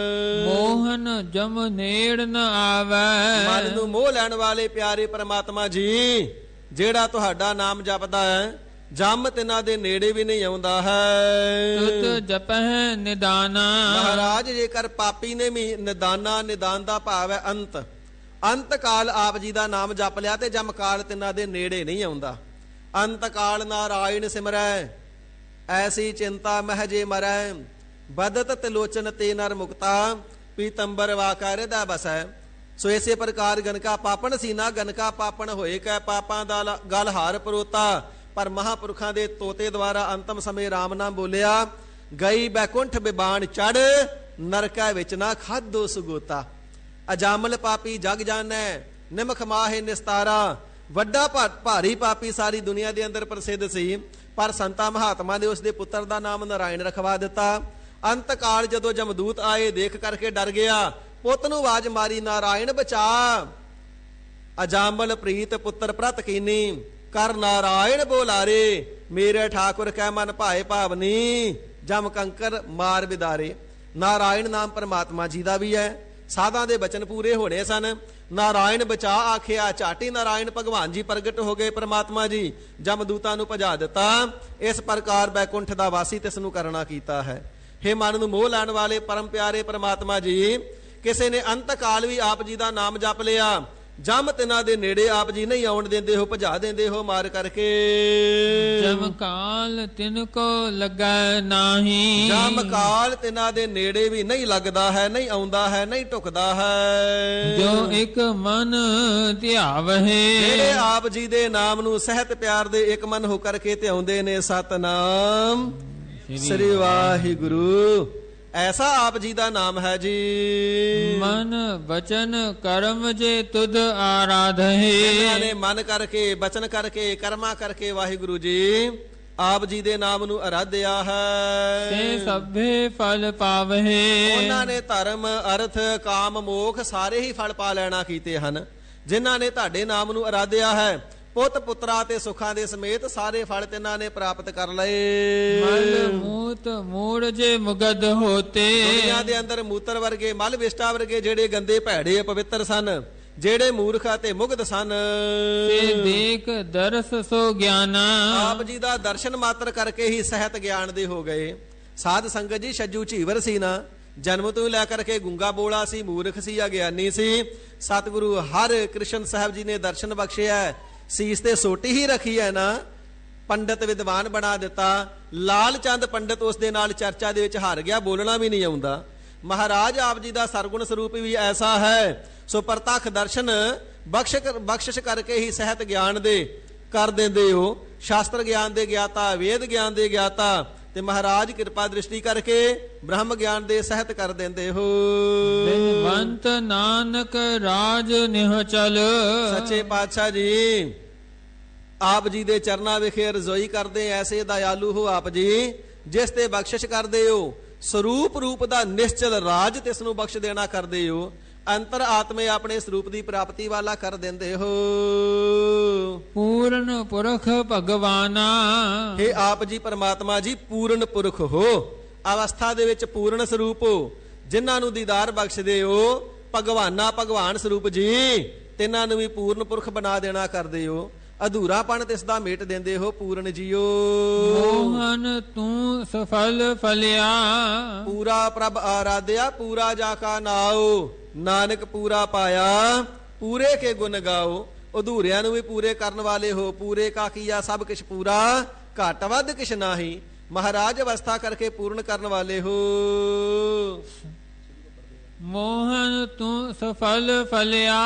ਮੋਹਨ ਜਮ ਨੇੜ ਨ ਆਵੈ। ਮਨ ਨੂੰ ਮੋਹ ਲੈਣ ਵਾਲੇ ਪਿਆਰੇ ਪ੍ਰਮਾਤਮਾ ਜੀ, ਜਿਹੜਾ ਤੁਹਾਡਾ ਨਾਮ ਜਪਦਾ ਹੈ, ਜਮ ਤਿਨਾਂ ਦੇ ਨੇੜੇ ਵੀ ਨਹੀਂ ਆਉਂਦਾ ਹੈ। ਤੁਤ ਜਪਹਿ ਨਿਦਾਨਾ। ਮਹਾਰਾਜ ਜੇਕਰ ਪਾਪੀ ਨੇ ਵੀ ਨਿਦਾਨਾ, ਨਿਦਾਨ ਦਾ ਭਾਵ ਹੈ ਅੰਤ, ਅੰਤ ਕਾਲ ਆਪ ਜੀ ਦਾ ਨਾਮ ਜਪ ਲਿਆ ਤੇ ਜਮ ਕਾਲ ਤਿਨਾਂ ਦੇ ਨੇੜੇ ਨਹੀਂ ਆਉਂਦਾ। ਅੰਤ ਕਾਲ ਨਾਰਾਇਣ ਸਿਮਰੈ, ਐਸੀ ਚਿੰਤਾ ਮਹਿ ਜੇ ਮਰੈ। ਬਦਤ ਤਿਲੋਚਨ ਤੇ ਨਰ ਮੁਕਤਾ, ਪੀਤੰਬਰ ਵਾਕਰ ਦਾ ਬਸੈ। ਸੋ ਇਸੇ ਪ੍ਰਕਾਰ ਗਨਕਾ ਪਾਪਣ ਸੀਨਾ, ਗਨਕਾ ਪਾਪਣ ਹੋਏ ਕੈ ਪਾਪਾਂ ਦਾ ਗਲ ਹਾਰ ਪਰੋਤਾ। ਪਰ ਮਹਾਂਪੁਰਖਾਂ ਦੇ ਤੋਤੇ ਦੁਆਰਾ ਅੰਤਮ ਸਮੇਂ ਰਾਮ ਨਾਮ ਬੋਲਿਆ, ਗਈ ਬੈਕੁੰਠ ਬਿਬਾਨ ਚੜ, ਨਰਕਾ ਵਿੱਚ ਨਾ ਖਾਧੋ ਸੁਗੋਤਾ। ਅਜਾਮਲ ਪਾਪੀ ਜਗ ਜਾਣੈ, ਨਿਮਖ ਮਾਹੇ ਨਿਸਤਾਰਾ। ਵੱਡਾ ਭਾਰੀ ਪਾਪੀ ਸਾਰੀ ਦੁਨੀਆ ਦੇ ਅੰਦਰ ਪ੍ਰਸਿੱਧ ਸੀ, ਪਰ ਸੰਤਾ ਮਹਾਤਮਾ ਦੇ ਉਸ ਦੇ ਪੁੱਤਰ ਦਾ ਨਾਮ ਨਾਰਾਇਣ ਰਖਵਾ ਦਿੱਤਾ। ਅੰਤ ਕਾਲ ਜਦੋਂ ਜਮਦੂਤ ਆਏ, ਦੇਖ ਕਰਕੇ ਡਰ ਗਿਆ, ਪੁੱਤ ਨੂੰ ਆਵਾਜ਼ ਮਾਰੀ, ਨਾਰਾਇਣ ਬਚਾ। ਅਜਾਮਲ ਪ੍ਰੀਤ ਪੁੱਤਰ ਪ੍ਰਤ ਕੀਨੀ, ਕਰ ਨਾਰਾਇਣ ਬੋਲਾਰੇ। ਮੇਰੇ ਠਾਕੁਰ ਕਹਿ ਮਨ ਭਾਏ ਭਾਵਨੀ, ਜਮ ਕੰਕਰ ਮਾਰ ਬਿਦਾਰੇ। ਨਾਰਾਇਣ ਨਾਮ ਪਰਮਾਤਮਾ ਜੀ ਦਾ ਵੀ ਹੈ। ਸਾਧਾਂ ਦੇ ਬਚਨ ਪੂਰੇ ਹੋਣੇ ਸਨ। ਨਾਰਾਇਣ ਬਚਾ ਆਖਿਆ, ਝਾਟੀ ਨਾਰਾਇਣ ਭਗਵਾਨ ਜੀ ਪ੍ਰਗਟ ਹੋ ਗਏ ਪਰਮਾਤਮਾ ਜੀ, ਜਮਦੂਤਾਂ ਨੂੰ ਭਜਾ ਦਿੱਤਾ। ਇਸ ਪ੍ਰਕਾਰ ਬੈਕੁੰਠ ਦਾ ਵਾਸੀ ਤਿਸ ਨੂੰ ਕਰਨਾ ਕੀਤਾ ਹੈ। ਹੇ ਮਨ ਨੂੰ ਮੋਹ ਲੈਣ ਵਾਲੇ ਪਰਮ ਪਿਆਰੇ ਪਰਮਾਤਮਾ ਜੀ, ਕਿਸੇ ਨੇ ਅੰਤ ਕਾਲ ਵੀ ਆਪ ਜੀ ਦਾ ਨਾਮ ਜਪ ਲਿਆ, ਜਮ ਤਿਨਾਂ ਦੇ ਨੇੜੇ ਆਪ ਜੀ ਨਹੀਂ ਆਉਣ ਦਿੰਦੇ ਹੋ, ਭਜਾ ਦਿੰਦੇ ਹੋ ਮਾਰ ਕਰਕੇ। ਜਮ ਕਾਲ ਤਿਨ ਕੋ ਲੱਗੈ ਨਾਹੀ। ਜਮ ਕਾਲ ਤਿਨਾਂ ਦੇ ਨੇੜੇ ਵੀ ਨਹੀਂ ਲੱਗਦਾ ਹੈ, ਨਹੀਂ ਆਉਂਦਾ ਹੈ, ਨਹੀਂ ਢੁਕਦਾ ਹੈ। ਜੋ ਇੱਕ ਮਨ ਧਿਆਵਹਿ। ਜਿਹੜੇ ਆਪ ਜੀ ਦੇ ਨਾਮ ਨੂੰ ਸਹਿਤ ਪਿਆਰ ਦੇ ਇੱਕ ਮਨ ਹੋ ਕਰਕੇ ਧਿਆਉਂਦੇ ਨੇ, ਸਤਨਾਮ ਸ੍ਰੀ ਵਾਹਿਗੁਰੂ। ਐਸਾ ਆਪ ਜੀ ਦਾ ਨਾਮ ਹੈ ਜੀ। ਮਨ ਬਚਨ ਕਰਮ ਜੇ ਤੁਧ ਆਰਾਧਹਿ। ਇਹਨਾਂ ਨੇ ਮਨ ਕਰਕੇ, ਬਚਨ ਕਰਕੇ, ਕਰਮਾ ਕਰਕੇ ਵਾਹਿਗੁਰੂ ਜੀ ਆਪ ਜੀ ਦੇ ਨਾਮ ਨੂੰ ਆਰਾਧਿਆ ਹੈ। ਤੇ ਸਭੇ ਫਲ ਪਾਵਹਿ। ਉਹਨਾਂ ਨੇ ਧਰਮ, ਅਰਥ, ਕਾਮ, ਮੋਖ ਸਾਰੇ ਹੀ ਫਲ ਪਾ ਲੈਣਾ ਕੀਤੇ ਹਨ। ਜਿਨ੍ਹਾਂ ਨੇ ਤੁਹਾਡੇ ਨਾਮ ਨੂੰ ਆਰਾਧਿਆ ਹੈ, ਪੁੱਤ ਪੁੱਤਰਾ ਤੇ ਸੁੱਖਾਂ ਦੇ ਸਮੇਤ ਸਾਰੇ ਫਲ ਤਿਨਾਂ ਨੇ ਪ੍ਰਾਪਤ ਕਰ ਲਏ। ਮਲ ਮੂਤ ਮੂੜ ਜੇ ਮੁਗਧ ਹੋਤੇ। ਦੁਨੀਆ ਦੇ ਅੰਦਰ ਮੂਤਰ ਵਰਗੇ, ਮਲ ਵਿਸ਼ਟਾ ਵਰਗੇ ਜਿਹੜੇ ਗੰਦੇ ਭੈੜੇ ਅਪਵਿੱਤਰ ਸਨ, ਜਿਹੜੇ ਮੂਰਖ ਅਤੇ ਮੁਗਧ ਸਨ, ਤੇ ਦੇਖ ਦਰਸ ਸੋ ਗਿਆਨਾ। ਆਪ ਜੀ ਦਾ ਦਰਸ਼ਨ ਮਾਤਰ ਕਰਕੇ ਹੀ ਸਹਿਤ ਗਿਆਨ ਦੇ ਹੋ ਗਏ। ਸਾਧ ਸੰਗਤ ਜੀ ਛੱਜੂ ਝੀਵਰ ਸੀ ਨਾ, ਜਨਮ ਤੋਂ ਲੈ ਕਰਕੇ ਗੁੰਗਾ ਬੋਲਾ ਸੀ, ਮੂਰਖ ਸੀ, ਅਗਿਆਨੀ ਸੀ। ਸਤਿਗੁਰੂ ਹਰਿ ਕ੍ਰਿਸ਼ਨ ਸਾਹਿਬ ਜੀ ਨੇ ਦਰਸ਼ਨ ਬਖਸ਼ਿਆ, ਸੀਸ ਤੇ ਸੋਟੀ ਹੀ ਰੱਖੀ ਹੈ ਨਾ, ਪੰਡਤ ਵਿਦਵਾਨ ਬਣਾ ਦਿੱਤਾ। ਲਾਲ ਚੰਦ ਪੰਡਤ ਉਸ ਦੇ ਨਾਲ ਚਰਚਾ ਦੇ ਵਿੱਚ ਹਾਰ ਗਿਆ, ਬੋਲਣਾ ਵੀ ਨਹੀਂ ਆਉਂਦਾ। ਮਹਾਰਾਜ ਆਪ ਜੀ ਦਾ ਸਰਗੁਣ ਸਰੂਪ ਵੀ ਐਸਾ ਹੈ, ਸੋ ਪ੍ਰਤੱਖ ਦਰਸ਼ਨ ਬਖਸ਼ਿਸ਼ ਕਰਕੇ ਹੀ ਸਹਿਤ ਗਿਆਨ ਦੇ ਕਰ ਦਿੰਦੇ ਹੋ। ਸ਼ਾਸਤਰ ਗਿਆਨ ਦੇ ਗਿਆਤਾ, ਵੇਦ ਗਿਆਨ ਦੇ ਗਿਆਤਾ, ਤੇ ਮਹਾਰਾਜ ਕਿਰਪਾ ਦ੍ਰਿਸ਼ਟੀ ਕਰਕੇ ਬ੍ਰਹਮ ਗਿਆਨ ਦੇ ਸਹਿਤ ਕਰ ਦਿੰਦੇ ਹੋ। ਬਿਨਵੰਤ ਨਾਨਕ ਰਾਜ ਨਿਹਚਲ। ਸੱਚੇ ਪਾਤਸ਼ਾਹ ਜੀ ਆਪ ਜੀ ਦੇ ਚਰਨਾਂ ਵਿਖੇ ਰਜ਼ੋਈ ਕਰਦੇ, ਐਸੇ ਦਇਆਲੂ ਹੋ ਆਪ ਜੀ, ਜਿਸ ਤੇ ਬਖਸ਼ਿਸ਼ ਕਰਦੇ ਹੋ। ਸਰੂਪ ਰੂਪ ਦਾ ਨਿਸ਼ਚਲ ਰਾਜ ਤਿਸ ਨੂੰ ਬਖਸ਼ ਦੇਣਾ ਕਰਦੇ ਹੋ। ਅੰਤਰ ਆਤਮੇ ਆਪਣੇ ਸਰੂਪ ਦੀ ਪ੍ਰਾਪਤੀ ਵਾਲਾ ਕਰ ਦਿੰਦੇ ਹੋ। ਪੂਰਨ ਪੁਰਖ ਭਗਵਾਨਾ। हे ਆਪ ਜੀ ਪਰਮਾਤਮਾ ਜੀ ਪੂਰਨ ਪੁਰਖ ਹੋ, ਅਵਸਥਾ ਦੇ ਵਿੱਚ ਪੂਰਨ ਸਰੂਪ ਹੋ, ਜਿਨ੍ਹਾਂ ਨੂੰ ਦੀਦਾਰ ਬਖਸ਼ਦੇ ਹੋ। ਭਗਵਾਨਾ ਭਗਵਾਨ ਸਰੂਪ ਜੀ ਤਿੰਨਾਂ ਨੂੰ ਵੀ ਪੂਰਨ ਪੁਰਖ ਬਣਾ ਦੇਣਾ ਕਰਦੇ ਹੋ। ਅਧੂਰਾਪਣ ਤਿਸ ਦਾ ਮੇਟ ਦਿੰਦੇ ਹੋ ਪੂਰਨ ਜੀਓ। ਮੋਹਨ ਤੂੰ ਸਫਲ ਫਲਿਆ, ਪੂਰਾ ਪ੍ਰਭ ਆਰਾਧਿਆ ਪੂਰਾ ਜਾ ਕਾ ਨਾਉ। ਨਾਨਕ ਪੂਰਾ ਪਾਇਆ ਪੂਰੇ ਕੇ ਗੁਣ ਗਾਓ। ਅਧੂਰਿਆਂ ਨੂੰ ਵੀ ਪੂਰੇ ਕਰਨ ਵਾਲੇ ਹੋ। ਪੂਰੇ ਕਾ ਕੀਆ ਸਭ ਕੁਛ ਪੂਰਾ, ਘਟ ਵੱਧ ਕਿਛ ਨਾਹੀ। ਮਹਾਰਾਜ ਅਵਸਥਾ ਕਰਕੇ ਪੂਰਨ ਕਰਨ ਵਾਲੇ ਹੋ। ਮੋਹਨ ਤੂੰ ਸਫਲ ਫਲਿਆ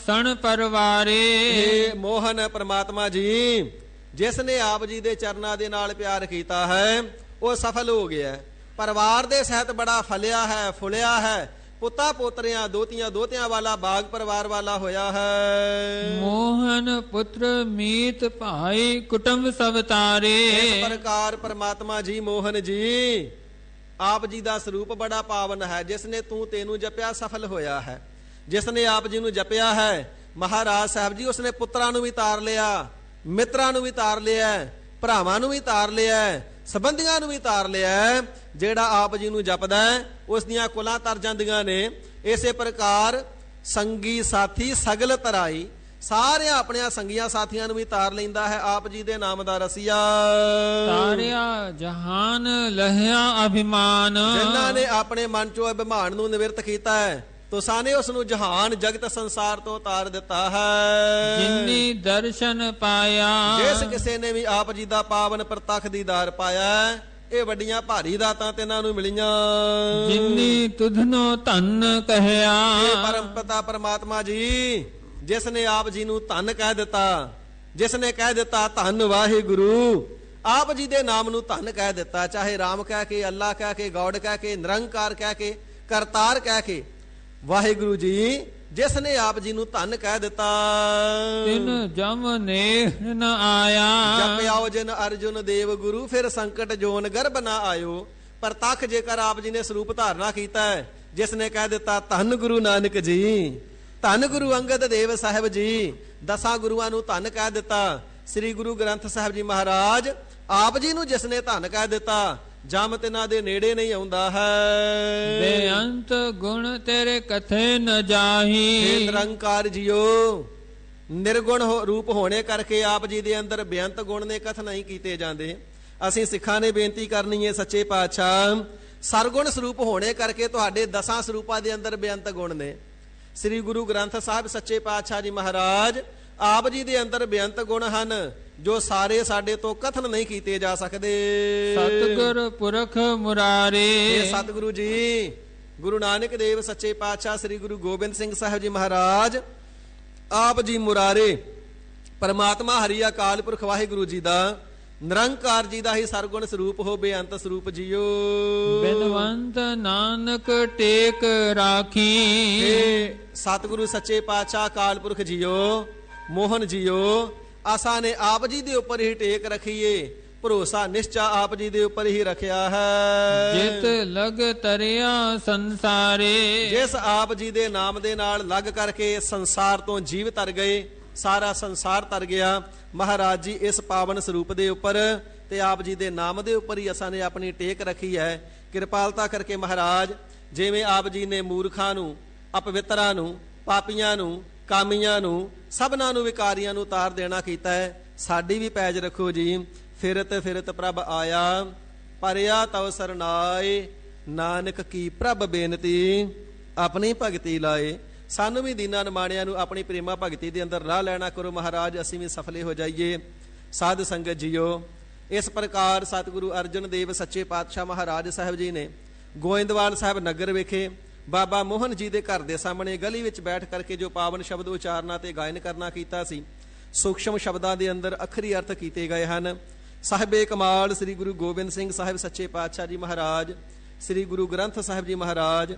ਸਣ ਪਰਵਾਰੇ। ਇਹ ਮੋਹਨ ਪ੍ਰਮਾਤਮਾ ਜੀ, ਜਿਸ ਨੇ ਆਪ ਜੀ ਦੇ ਚਰਨਾਂ ਦੇ ਨਾਲ ਪਿਆਰ ਕੀਤਾ ਹੈ ਉਹ ਸਫਲ ਹੋ ਗਿਆ। ਪਰਿਵਾਰ ਦੇ ਸਹਿਤ ਬੜਾ ਫਲਿਆ ਹੈ, ਫੁਲਿਆ ਹੈ। ਪੁੱਤਾਂ ਪੋਤਰਿਆਂ ਦੋਤੀਆਂ ਦੋਤਿਆਂ ਵਾਲਾ ਬਾਗ ਪਰਿਵਾਰ ਵਾਲਾ ਹੋਇਆ ਹੈ। ਮੋਹਨ ਪੁੱਤਰ ਮੀਤ ਭਾਈ ਕੁਟੁੰਬ ਸਭ ਤਾਰੇ। ਇਸ ਪ੍ਰਕਾਰ ਪ੍ਰਮਾਤਮਾ ਜੀ ਮੋਹਨ ਜੀ ਆਪ ਜੀ ਦਾ ਸਰੂਪ ਬੜਾ ਪਾਵਨ ਹੈ। ਜਿਸ ਨੇ ਤੂੰ ਤੈਨੂੰ ਜਪਿਆ ਸਫਲ ਹੋਇਆ ਹੈ। ਜਿਸ ਨੇ ਆਪ ਜੀ ਨੂੰ ਜਪਿਆ ਹੈ ਮਹਾਰਾਜ ਸਾਹਿਬ ਜੀ ਉਸਨੇ ਪੁੱਤਰਾਂ ਨੂੰ ਵੀ ਤਾਰ ਲਿਆ, ਮਿੱਤਰਾਂ ਨੂੰ ਵੀ ਤਾਰ ਲਿਆ, ਭਰਾਵਾਂ ਨੂੰ ਵੀ ਤਾਰ ਲਿਆ, ਸੰਬੰਧੀਆਂ ਨੂੰ ਵੀ ਤਾਰ ਲਿਆ। ਜਿਹੜਾ ਆਪ ਜੀ ਨੂੰ ਜਪਦਾ ਉਸ ਦੀਆਂ ਕੁਲਾਂ ਤਰ ਜਾਂਦੀਆਂ ਨੇ। ਇਸੇ ਪ੍ਰਕਾਰ ਸੰਗੀ ਸਾਥੀ ਸਗਲ ਤਰਾਈ, ਸਾਰਿਆਂ ਆਪਣਿਆਂ ਸੰਗੀਆਂ ਸਾਥੀਆਂ ਨੂੰ ਵੀ ਤਾਰ ਲੈਂਦਾ ਹੈ ਆਪ ਜੀ ਦੇ ਨਾਮ ਦਾ ਰਸੀਆ। ਤਾਰਿਆ ਜਹਾਨ ਲਹਿਆ ਅਭਿਮਾਨ। ਜਿਨ੍ਹਾਂ ਨੇ ਆਪਣੇ ਮਨ ਚੋਂ ਅਭਿਮਾਨ ਨੂੰ ਨਿਵਰਤ ਕੀਤਾ ਹੈ ਤੁਸਾਂ ਨੇ ਉਸ ਨੂੰ ਜਹਾਨ ਜਗਤ ਸੰਸਾਰ ਤੋਂ ਤਾਰ ਦਿੱਤਾ ਹੈ। ਜਿਨੀ ਦਰਸ਼ਨ ਪਾਇਆ, ਜਿਸ ਕਿਸੇ ਨੇ ਵੀ ਆਪ ਜੀ ਦਾ ਪਾਵਨ ਪ੍ਰਤੱਖ ਦੀਦਾਰ ਪਾਇਆ ਇਹ ਵੱਡੀਆਂ ਭਾਰੀ ਦਾਤਾਂ ਤਿੰਨਾਂ ਨੂੰ ਮਿਲੀਆਂ। ਜਿਨੀ ਤੁਧਨੋ ਧਨ ਕਹਿਆ। ਇਹ ਪਰਮ ਪਿਤਾ ਪਰਮਾਤਮਾ ਜੀ ਜਿਸ ਨੇ ਆਪ ਜੀ ਨੂੰ ਧਨ ਕਹਿ ਦਿੱਤਾ, ਜਿਸ ਨੇ ਕਹਿ ਦਿੱਤਾ ਧੰਨ ਵਾਹਿਗੁਰੂ, ਆਪ ਜੀ ਦੇ ਨਾਮ ਨੂੰ ਧੰਨ ਕਹਿ ਦਿੱਤਾ। ਚਾਹੇ ਰਾਮ ਕਹਿ ਕੇ, ਅੱਲਾ ਕਹਿ ਕੇ, ਗੌਡ ਕਹਿ ਕੇ, ਨਿਰੰਕਾਰ ਕਹਿ ਕੇ, ਕਰਤਾਰ ਕਹਿ ਕੇ, ਵਾਹਿਗੁਰੂ ਜੀ ਜਿਸ ਨੇ ਆਪ ਜੀ ਨੂੰ ਧੰਨ ਕਹਿ ਦਿੱਤਾ। ਤਿਨ ਜਮ ਨੇਹ ਨ ਆਇਆ। ਜਪਿਆਓ ਜਿਨ ਅਰਜੁਨ ਦੇਵ ਗੁਰੂ ਫਿਰ ਸੰਕਟ ਜੋਨ ਗਰਭ ਨਾ ਆਇਓ। ਪ੍ਰਤੱਖ ਜੇਕਰ ਆਪ ਜੀ ਨੇ ਸਰੂਪ ਧਾਰਨਾ ਕੀਤਾ ਹੈ ਜਿਸ ਨੇ ਕਹਿ ਦਿੱਤਾ ਧੰਨ ਗੁਰੂ ਨਾਨਕ ਜੀ, ਧੰਨ ਗੁਰੂ ਅੰਗਦ ਦੇਵ ਸਾਹਿਬ ਜੀ, 10 ਗੁਰੂਆਂ ਨੂੰ ਧੰਨ ਕਹਿ ਦਿੱਤਾ। ਸ੍ਰੀ ਗੁਰੂ ਗ੍ਰੰਥ ਸਾਹਿਬ ਜੀ ਮਹਾਰਾਜ ਆਪ ਜੀ ਨੂੰ ਜਿਸ ਨੇ ਧੰਨ ਕਹਿ ਦਿੱਤਾ ਜਮ ਤਿਨਾਂ ਦੇ ਨੇੜੇ ਨਹੀਂ ਆਉਂਦਾ ਹੈ। ਬੇਅੰਤ ਗੁਣ ਤੇਰੇ ਕਥੇ ਨ ਜਾਹੀ। ਨਿਰੰਕਾਰ ਜੀਓ ਨਿਰਗੁਣ ਰੂਪ ਹੋਣੇ ਕਰਕੇ ਆਪ ਜੀ ਦੇ ਅੰਦਰ ਬੇਅੰਤ ਗੁਣ ਨੇ ਕਥ ਨਹੀਂ ਕੀਤੇ ਜਾਂਦੇ। ਅਸੀਂ ਸਿੱਖਾਂ ਨੇ ਬੇਨਤੀ ਕਰਨੀ ਹੈ ਸੱਚੇ ਪਾਤਸ਼ਾਹ ਸਰਗੁਣ ਸਰੂਪ ਹੋਣੇ ਕਰਕੇ ਤੁਹਾਡੇ 10 ਸਰੂਪਾਂ ਦੇ ਅੰਦਰ ਬੇਅੰਤ ਗੁਣ ਨੇ। ਸ੍ਰੀ ਗੁਰੂ ਗ੍ਰੰਥ ਸਾਹਿਬ ਸੱਚੇ ਪਾਤਸ਼ਾਹ ਜੀ ਮਹਾਰਾਜ ਆਪ ਜੀ ਦੇ ਅੰਦਰ ਬੇਅੰਤ ਗੁਣ ਹਨ ਜੋ ਸਾਰੇ ਸਾਡੇ ਤੋਂ ਕਥਨ ਨਹੀਂ ਕੀਤੇ ਜਾ ਸਕਦੇ। ਸਤਿਗੁਰ ਪੁਰਖ ਮੁਰਾਰੇ। ਇਹ ਸਤਿਗੁਰੂ ਜੀ ਗੁਰੂ ਨਾਨਕ ਦੇਵ ਸੱਚੇ ਪਾਤਸ਼ਾਹ ਸ੍ਰੀ ਗੁਰੂ ਗੋਬਿੰਦ ਸਿੰਘ ਸਾਹਿਬ ਜੀ ਮਹਾਰਾਜ ਆਪ ਜੀ ਮੁਰਾਰੇ ਪਰਮਾਤਮਾ ਹਰੀ ਅਕਾਲ ਪੁਰਖ ਵਾਹਿਗੁਰੂ ਜੀ ਦਾ ਨਿਰੰਕਾਰ ਜੀ ਦਾ ਹੀ ਸਰਗੁਣ ਸਰੂਪ ਹੋ ਬੇਅੰਤ ਸਰੂਪ ਜੀਓ। ਬਿਨਵੰਤ ਨਾਨਕ ਟੇਕ ਰਾਖੀ। ਇਹ ਸਤਿਗੁਰੂ ਸੱਚੇ ਪਾਤਸ਼ਾਹ ਅਕਾਲ ਪੁਰਖ ਜੀਓ, ਮੋਹਨ ਜੀਓ ਆਸਾਂ ਨੇ ਆਪ ਜੀ ਦੇ ਉੱਪਰ ਹੀ ਟੇਕ ਰੱਖੀਏ। ਭਰੋਸਾ ਨਿਸ਼ਚਾ ਆਪ ਜੀ ਦੇ ਉੱਪਰ ਹੀ ਰੱਖਿਆ ਹੈ। ਜਿਤ ਲਗ ਤਰਿਆ ਸੰਸਾਰੇ। ਜਿਸ ਆਪ ਜੀ ਦੇ ਨਾਮ ਦੇ ਨਾਲ ਲੱਗ ਕਰਕੇ ਸੰਸਾਰ ਤੋਂ ਜੀਵ ਤਰ ਗਏ, ਸਾਰਾ ਸੰਸਾਰ ਤਰ ਗਿਆ। ਮਹਾਰਾਜ ਜੀ ਇਸ ਪਾਵਨ ਸਰੂਪ ਦੇ ਉੱਪਰ ਤੇ ਆਪ ਜੀ ਦੇ ਨਾਮ ਦੇ ਉੱਪਰ ਹੀ ਅਸਾਂ ਨੇ ਆਪਣੀ ਟੇਕ ਰੱਖੀ ਹੈ। ਕਿਰਪਾਲਤਾ ਕਰਕੇ ਮਹਾਰਾਜ ਜਿਵੇਂ ਆਪ ਜੀ ਨੇ ਮੂਰਖਾਂ ਨੂੰ, ਅਪਵਿੱਤਰਾਂ ਨੂੰ, ਪਾਪੀਆਂ ਨੂੰ, ਕਾਮੀਆਂ ਨੂੰ, ਸਭਨਾਂ ਨੂੰ ਵਿਕਾਰੀਆਂ ਨੂੰ ਤਾਰ ਦੇਣਾ ਕੀਤਾ ਹੈ, ਸਾਡੀ ਵੀ ਪੈਜ ਰੱਖੋ ਜੀ। ਫਿਰਤ ਫਿਰਤ ਪ੍ਰਭ ਆਇਆ ਪਰਿਆ ਤਉ ਸਰਨਾਏ। ਨਾਨਕ ਕੀ ਪ੍ਰਭ ਬੇਨਤੀ ਆਪਣੀ ਭਗਤੀ ਲਾਏ। ਸਾਨੂੰ ਵੀ ਦੀਨਾਂ ਨਿਮਾਣਿਆਂ ਨੂੰ ਆਪਣੀ ਪ੍ਰੇਮਾ ਭਗਤੀ ਦੇ ਅੰਦਰ ਰਾਹ ਲੈਣਾ ਕਰੋ ਮਹਾਰਾਜ, ਅਸੀਂ ਵੀ ਸਫਲੇ ਹੋ ਜਾਈਏ। ਸਾਧ ਸੰਗਤ ਜੀਓ ਇਸ ਪ੍ਰਕਾਰ ਸਤਿਗੁਰੂ ਅਰਜਨ ਦੇਵ ਸੱਚੇ ਪਾਤਸ਼ਾਹ ਮਹਾਰਾਜ ਸਾਹਿਬ ਜੀ ਨੇ ਗੋਇੰਦਵਾਲ ਸਾਹਿਬ ਨਗਰ ਵਿਖੇ ਬਾਬਾ ਮੋਹਨ ਜੀ ਦੇ ਘਰ ਦੇ ਸਾਹਮਣੇ ਗਲੀ ਵਿੱਚ ਬੈਠ ਕਰਕੇ ਜੋ ਪਾਵਨ ਸ਼ਬਦ ਉਚਾਰਨਾ ਤੇ ਗਾਇਨ ਕਰਨਾ ਕੀਤਾ ਸੀ। ਸੂਖਸ਼ਮ ਸ਼ਬਦਾਂ ਦੇ ਅੰਦਰ ਅੱਖਰੀ ਅਰਥ ਕੀਤੇ ਗਏ ਹਨ। ਸਾਹਿਬੇ ਕਮਾਲ ਸ੍ਰੀ ਗੁਰੂ ਗੋਬਿੰਦ ਸਿੰਘ ਸਾਹਿਬ ਸੱਚੇ ਪਾਤਸ਼ਾਹ ਜੀ ਮਹਾਰਾਜ, ਸ੍ਰੀ ਗੁਰੂ ਗ੍ਰੰਥ ਸਾਹਿਬ ਜੀ ਮਹਾਰਾਜ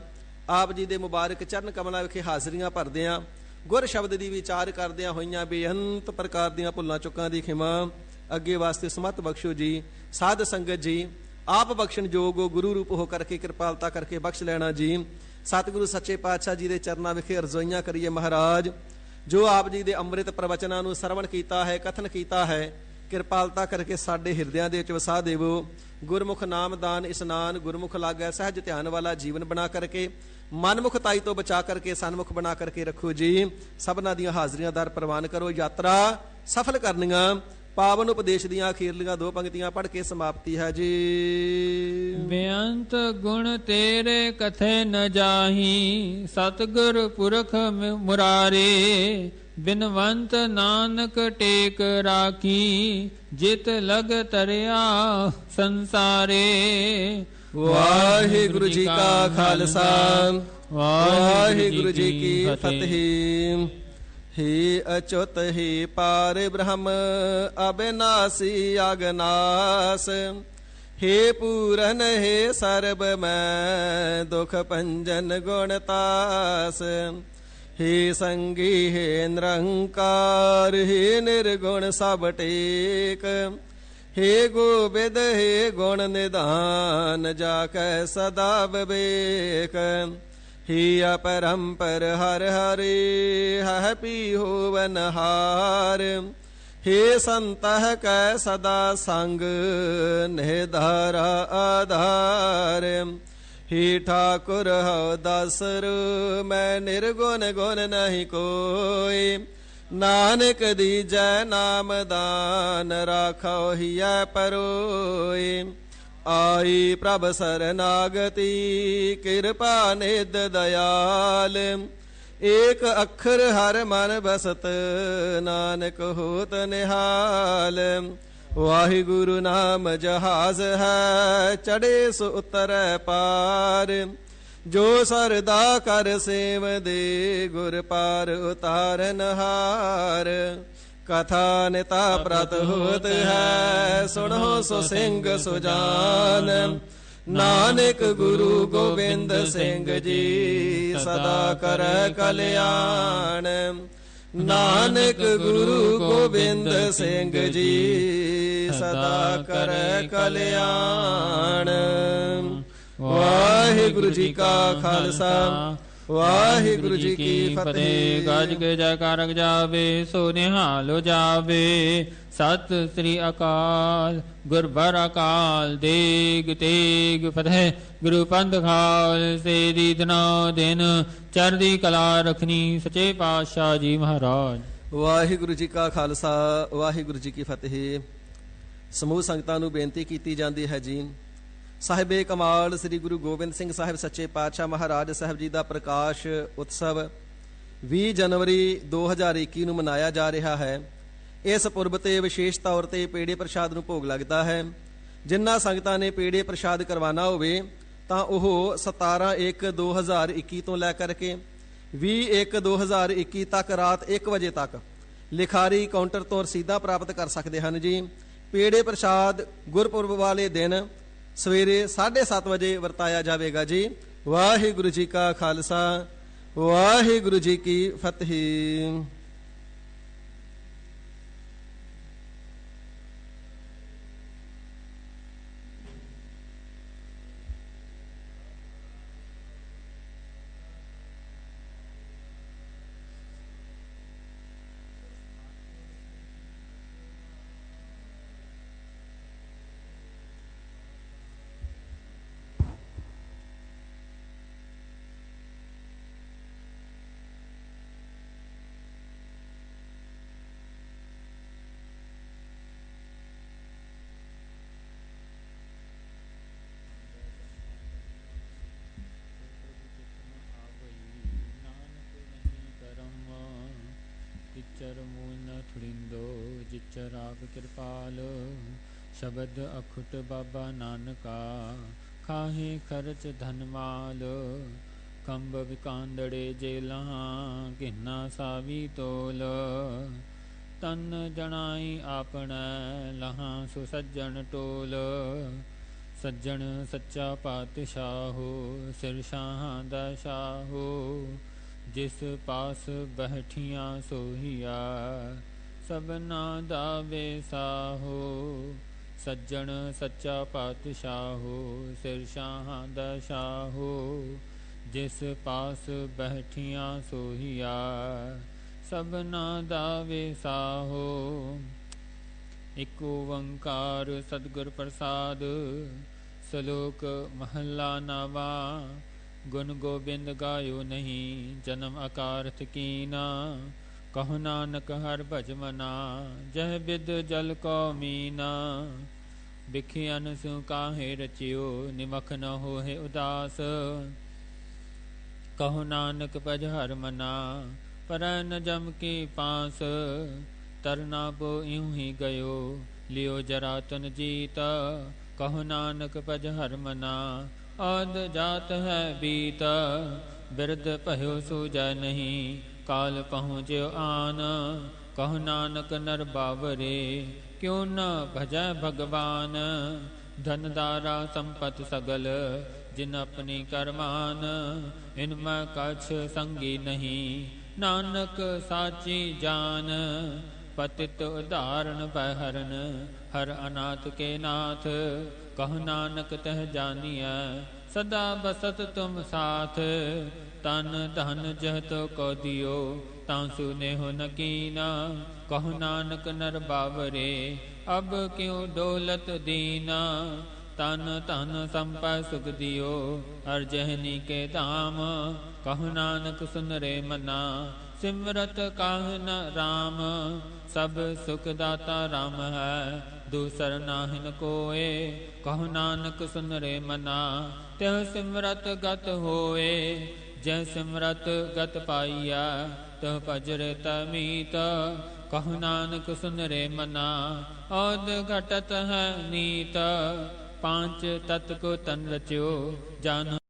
ਆਪ ਜੀ ਦੇ ਮੁਬਾਰਕ ਚਰਨ ਕਮਲਾਂ ਵਿਖੇ ਹਾਜ਼ਰੀਆਂ ਭਰਦਿਆਂ ਗੁਰ ਸ਼ਬਦ ਦੀ ਵਿਚਾਰ ਕਰਦਿਆਂ ਹੋਈਆਂ ਬੇਅੰਤ ਪ੍ਰਕਾਰ ਦੀਆਂ ਭੁੱਲਾਂ ਚੁੱਕਾਂ ਦੀ ਖਿਮਾ ਅੱਗੇ ਵਾਸਤੇ ਸਮਤ ਬਖਸ਼ੋ ਜੀ। ਸਾਧ ਸੰਗਤ ਜੀ ਆਪ ਬਖਸ਼ਣ ਯੋਗ ਗੁਰੂ ਰੂਪ ਹੋ ਕਰਕੇ ਕਿਰਪਾਲਤਾ ਕਰਕੇ ਬਖਸ਼ ਲੈਣਾ ਜੀ। ਸਤਿਗੁਰੂ ਸੱਚੇ ਪਾਤਸ਼ਾਹ ਜੀ ਦੇ ਚਰਨਾਂ ਵਿਖੇ ਅਰਜ਼ੋਈਆਂ ਕਰੀਏ ਮਹਾਰਾਜ। ਜੋ ਆਪ ਜੀ ਦੇ ਅੰਮ੍ਰਿਤ ਪ੍ਰਵਚਨਾਂ ਨੂੰ ਸਰਵਣ ਕੀਤਾ ਹੈ, ਕਥਨ ਕੀਤਾ ਹੈ, ਕਿਰਪਾਲਤਾ ਕਰਕੇ ਸਾਡੇ ਹਿਰਦਿਆਂ ਦੇ ਵਿੱਚ ਵਸਾ ਦੇਵੋ। ਗੁਰਮੁਖ ਨਾਮਦਾਨ ਇਸਨਾਨ ਗੁਰਮੁਖ ਲਾਗੈ ਸਹਿਜ ਧਿਆਨ ਵਾਲਾ ਜੀਵਨ ਬਣਾ ਕਰਕੇ ਮਨਮੁਖਤਾਈ ਤੋਂ ਬਚਾ ਕਰਕੇ ਸਨਮੁਖ ਬਣਾ ਕਰਕੇ ਰੱਖੋ ਜੀ। ਸਭਨਾਂ ਦੀਆਂ ਹਾਜ਼ਰੀਆਂ ਦਰ ਪ੍ਰਵਾਨ ਕਰੋ। ਯਾਤਰਾ ਸਫਲ ਕਰਨੀਆਂ। ਪਾਵਨ ਉਪਦੇਸ਼ ਦੀਆਂ ਅਖੀਰਲੀਆਂ 2 ਪੰਕਤੀਆਂ ਪੜ੍ਹ ਕੇ ਸਮਾਪਤੀ ਹੈ ਜੀ। ਬੇਅੰਤ ਗੁਣ ਤੇਰੇ ਕਥੇ ਨ ਜਾਹੀ, ਸਤਿਗੁਰ ਪੁਰਖ ਮੁਰਾਰੇ। ਬਿਨਵੰਤ ਨਾਨਕ ਟੇਕ ਰਾਖੀ, ਜਿਤ ਲਗ ਤਰਿਆ ਸੰਸਾਰੇ। ਵਾਹਿਗੁਰੂ ਜੀ ਕਾ ਖਾਲਸਾ, ਵਾਹਿਗੁਰੂ ਜੀ ਕੀ ਫਤਿਹ। ਹੀ ਅਚੁਤ ਹੀ ਪਾਰ ਬ੍ਰਹਮ, ਅਬਿਨਾਸੀ ਅਗਨਾਸ। हे पूरन हे सर्ब मैं, दुख पंजन गुणतास। हे संगी हे निरंकार, हे निर्गुण सब टेक। हे गोविंद हे गुण निधान, जाकै सदा विवेक। हे अपरंपर हर हरे, हह पी होवन हार। हे संतः कै सदा संग, निधारा आधार। हे ठाकुर हौ दासर, मैं निर्गुण गुण नहीं कोई। नानक दीजै नाम दान, राखो हियै परोई। आई प्रभ सरनागति, कृपा निध दयाल। एक अखर हर मन बसत, नानक होत निहाल। वाहिगुरु नाम जहाज है, चढ़े सो उतरै पार। जो सरदा कर सेव दे, गुर पार उतारन हार। कथा निता प्रत होत है, सुनो सो सिंह सुजान। नानक गुरु गोविंद सिंह जी, सदा कर कल्याण। नानक गुरु गोविंद सिंह जी, सदा कर कल्याण। वाहिगुरु जी का खालसा, वाहिगुरु जी की फतेह। गज के जयकार जावे, सो निहालो जावे। सत श्री अकाल, गुरबर अकाल, देग तेग फतेह। गुरु पंथ खालसे दी दिना दिन, चढ़दी कला रखनी सचे पातशाह जी महाराज। ਵਾਹਿਗੁਰੂ ਜੀ ਕਾ ਖਾਲਸਾ, ਵਾਹਿਗੁਰੂ ਜੀ ਕੀ ਫਤਿਹ। ਸਮੂਹ ਸੰਗਤਾਂ ਨੂੰ ਬੇਨਤੀ ਕੀਤੀ ਜਾਂਦੀ ਹੈ ਜੀ, ਸਾਹਿਬੇ ਕਮਾਲ ਸ੍ਰੀ ਗੁਰੂ ਗੋਬਿੰਦ ਸਿੰਘ ਸਾਹਿਬ ਸੱਚੇ ਪਾਤਸ਼ਾਹ ਮਹਾਰਾਜ ਸਾਹਿਬ ਜੀ ਦਾ ਪ੍ਰਕਾਸ਼ ਉਤਸਵ 20 ਜਨਵਰੀ 2021 ਨੂੰ ਮਨਾਇਆ ਜਾ ਰਿਹਾ ਹੈ। ਇਸ ਪੁਰਬ ਤੇ ਵਿਸ਼ੇਸ਼ ਤੌਰ ਤੇ ਪੇੜੇ ਪ੍ਰਸ਼ਾਦ ਨੂੰ ਭੋਗ ਲੱਗਦਾ ਹੈ। ਜਿਨ੍ਹਾਂ ਸੰਗਤਾਂ ਨੇ ਪੇੜੇ ਪ੍ਰਸ਼ਾਦ ਕਰਵਾਉਣਾ ਹੋਵੇ ਤਾਂ ਉਹ 17/1/2021 ਤੋਂ ਲੈ ਕਰਕੇ 20/1/2021 ਤੱਕ ਰਾਤ 1 ਵਜੇ ਤੱਕ ਲਿਖਾਰੀ ਕਾਊਂਟਰ ਤੋਂ ਰਸੀਦਾਂ ਪ੍ਰਾਪਤ ਕਰ ਸਕਦੇ ਹਨ ਜੀ। ਪੇੜੇ ਪ੍ਰਸ਼ਾਦ ਗੁਰਪੁਰਬ ਵਾਲੇ ਦਿਨ ਸਵੇਰੇ 7:30 ਵਜੇ ਵਰਤਾਇਆ ਜਾਵੇਗਾ ਜੀ। ਵਾਹਿਗੁਰੂ ਜੀ ਕਾ ਖਾਲਸਾ, ਵਾਹਿਗੁਰੂ ਜੀ ਕੀ ਫਤਿਹ। जिचर आप कृपाल, शबद अखुट बाबा नानका। खाहे खर्च धनमाल, कंब विकांदड़े जेला, घिना सावी तोल। तन जनाई आपने, लहां सो सज्जन टोल। सज्जन सच्चा पातशाहो, सिर शाहां दा शाहो। जिस पास बैठियां सोहिया, सबना दा वेसाहो। सज्जन सच्चा पातशाहो, सिर शाहां दा शाहो। जिस पास बैठियां सोहिया, सबना दा वेसाहो। एक ओंकार सतगुर प्रसाद, सलोक महला नवा। गुण गोबिंद गायो नहीं जन्म अकारथ कीना। कहो नानक हर भज मना जह बिद जल को मीना। बिखियन सु काहे रचियो निमख न होहे उदास। कहो नानक भज हर मना पर न जम की पास। तरना बो यूं ही गयो लियो जरा तन जीत। कहो नानक भज हर मना औद जात है बीत। बिरद पह्यो सूजै नहीं काल पहुँच्यो आन। कहो नानक नर बावरे क्यों न भजै भगवान। धन दारा संपत सगल जिन अपनी करमान। इनमें कछ संगी नहीं नानक साची जान। पतित उदाहरण बहरन हर अनाथ के नाथ। कहो नानक तह जानिया सदा बसत तुम साथ। तन धन जह तो को दियो तांसु नेहो न कीना। कहो नानक नर बावरे अब क्यों डोलत दीना। तन धन संपै सुख दियो हर जहनी के धाम। कहो नानक सुन रे मना सिमरत काह न राम। सब सुख दाता राम है दूसर नाहिन कोय। कहो नानक सुन रे मना त्यों सिमरत गत होए। जय सिमरत गत पाइया तो भजरे तमीत। कहो नानक सुन रे मना औद घटत है नीत। पांच तत्व को तन रच्यो जान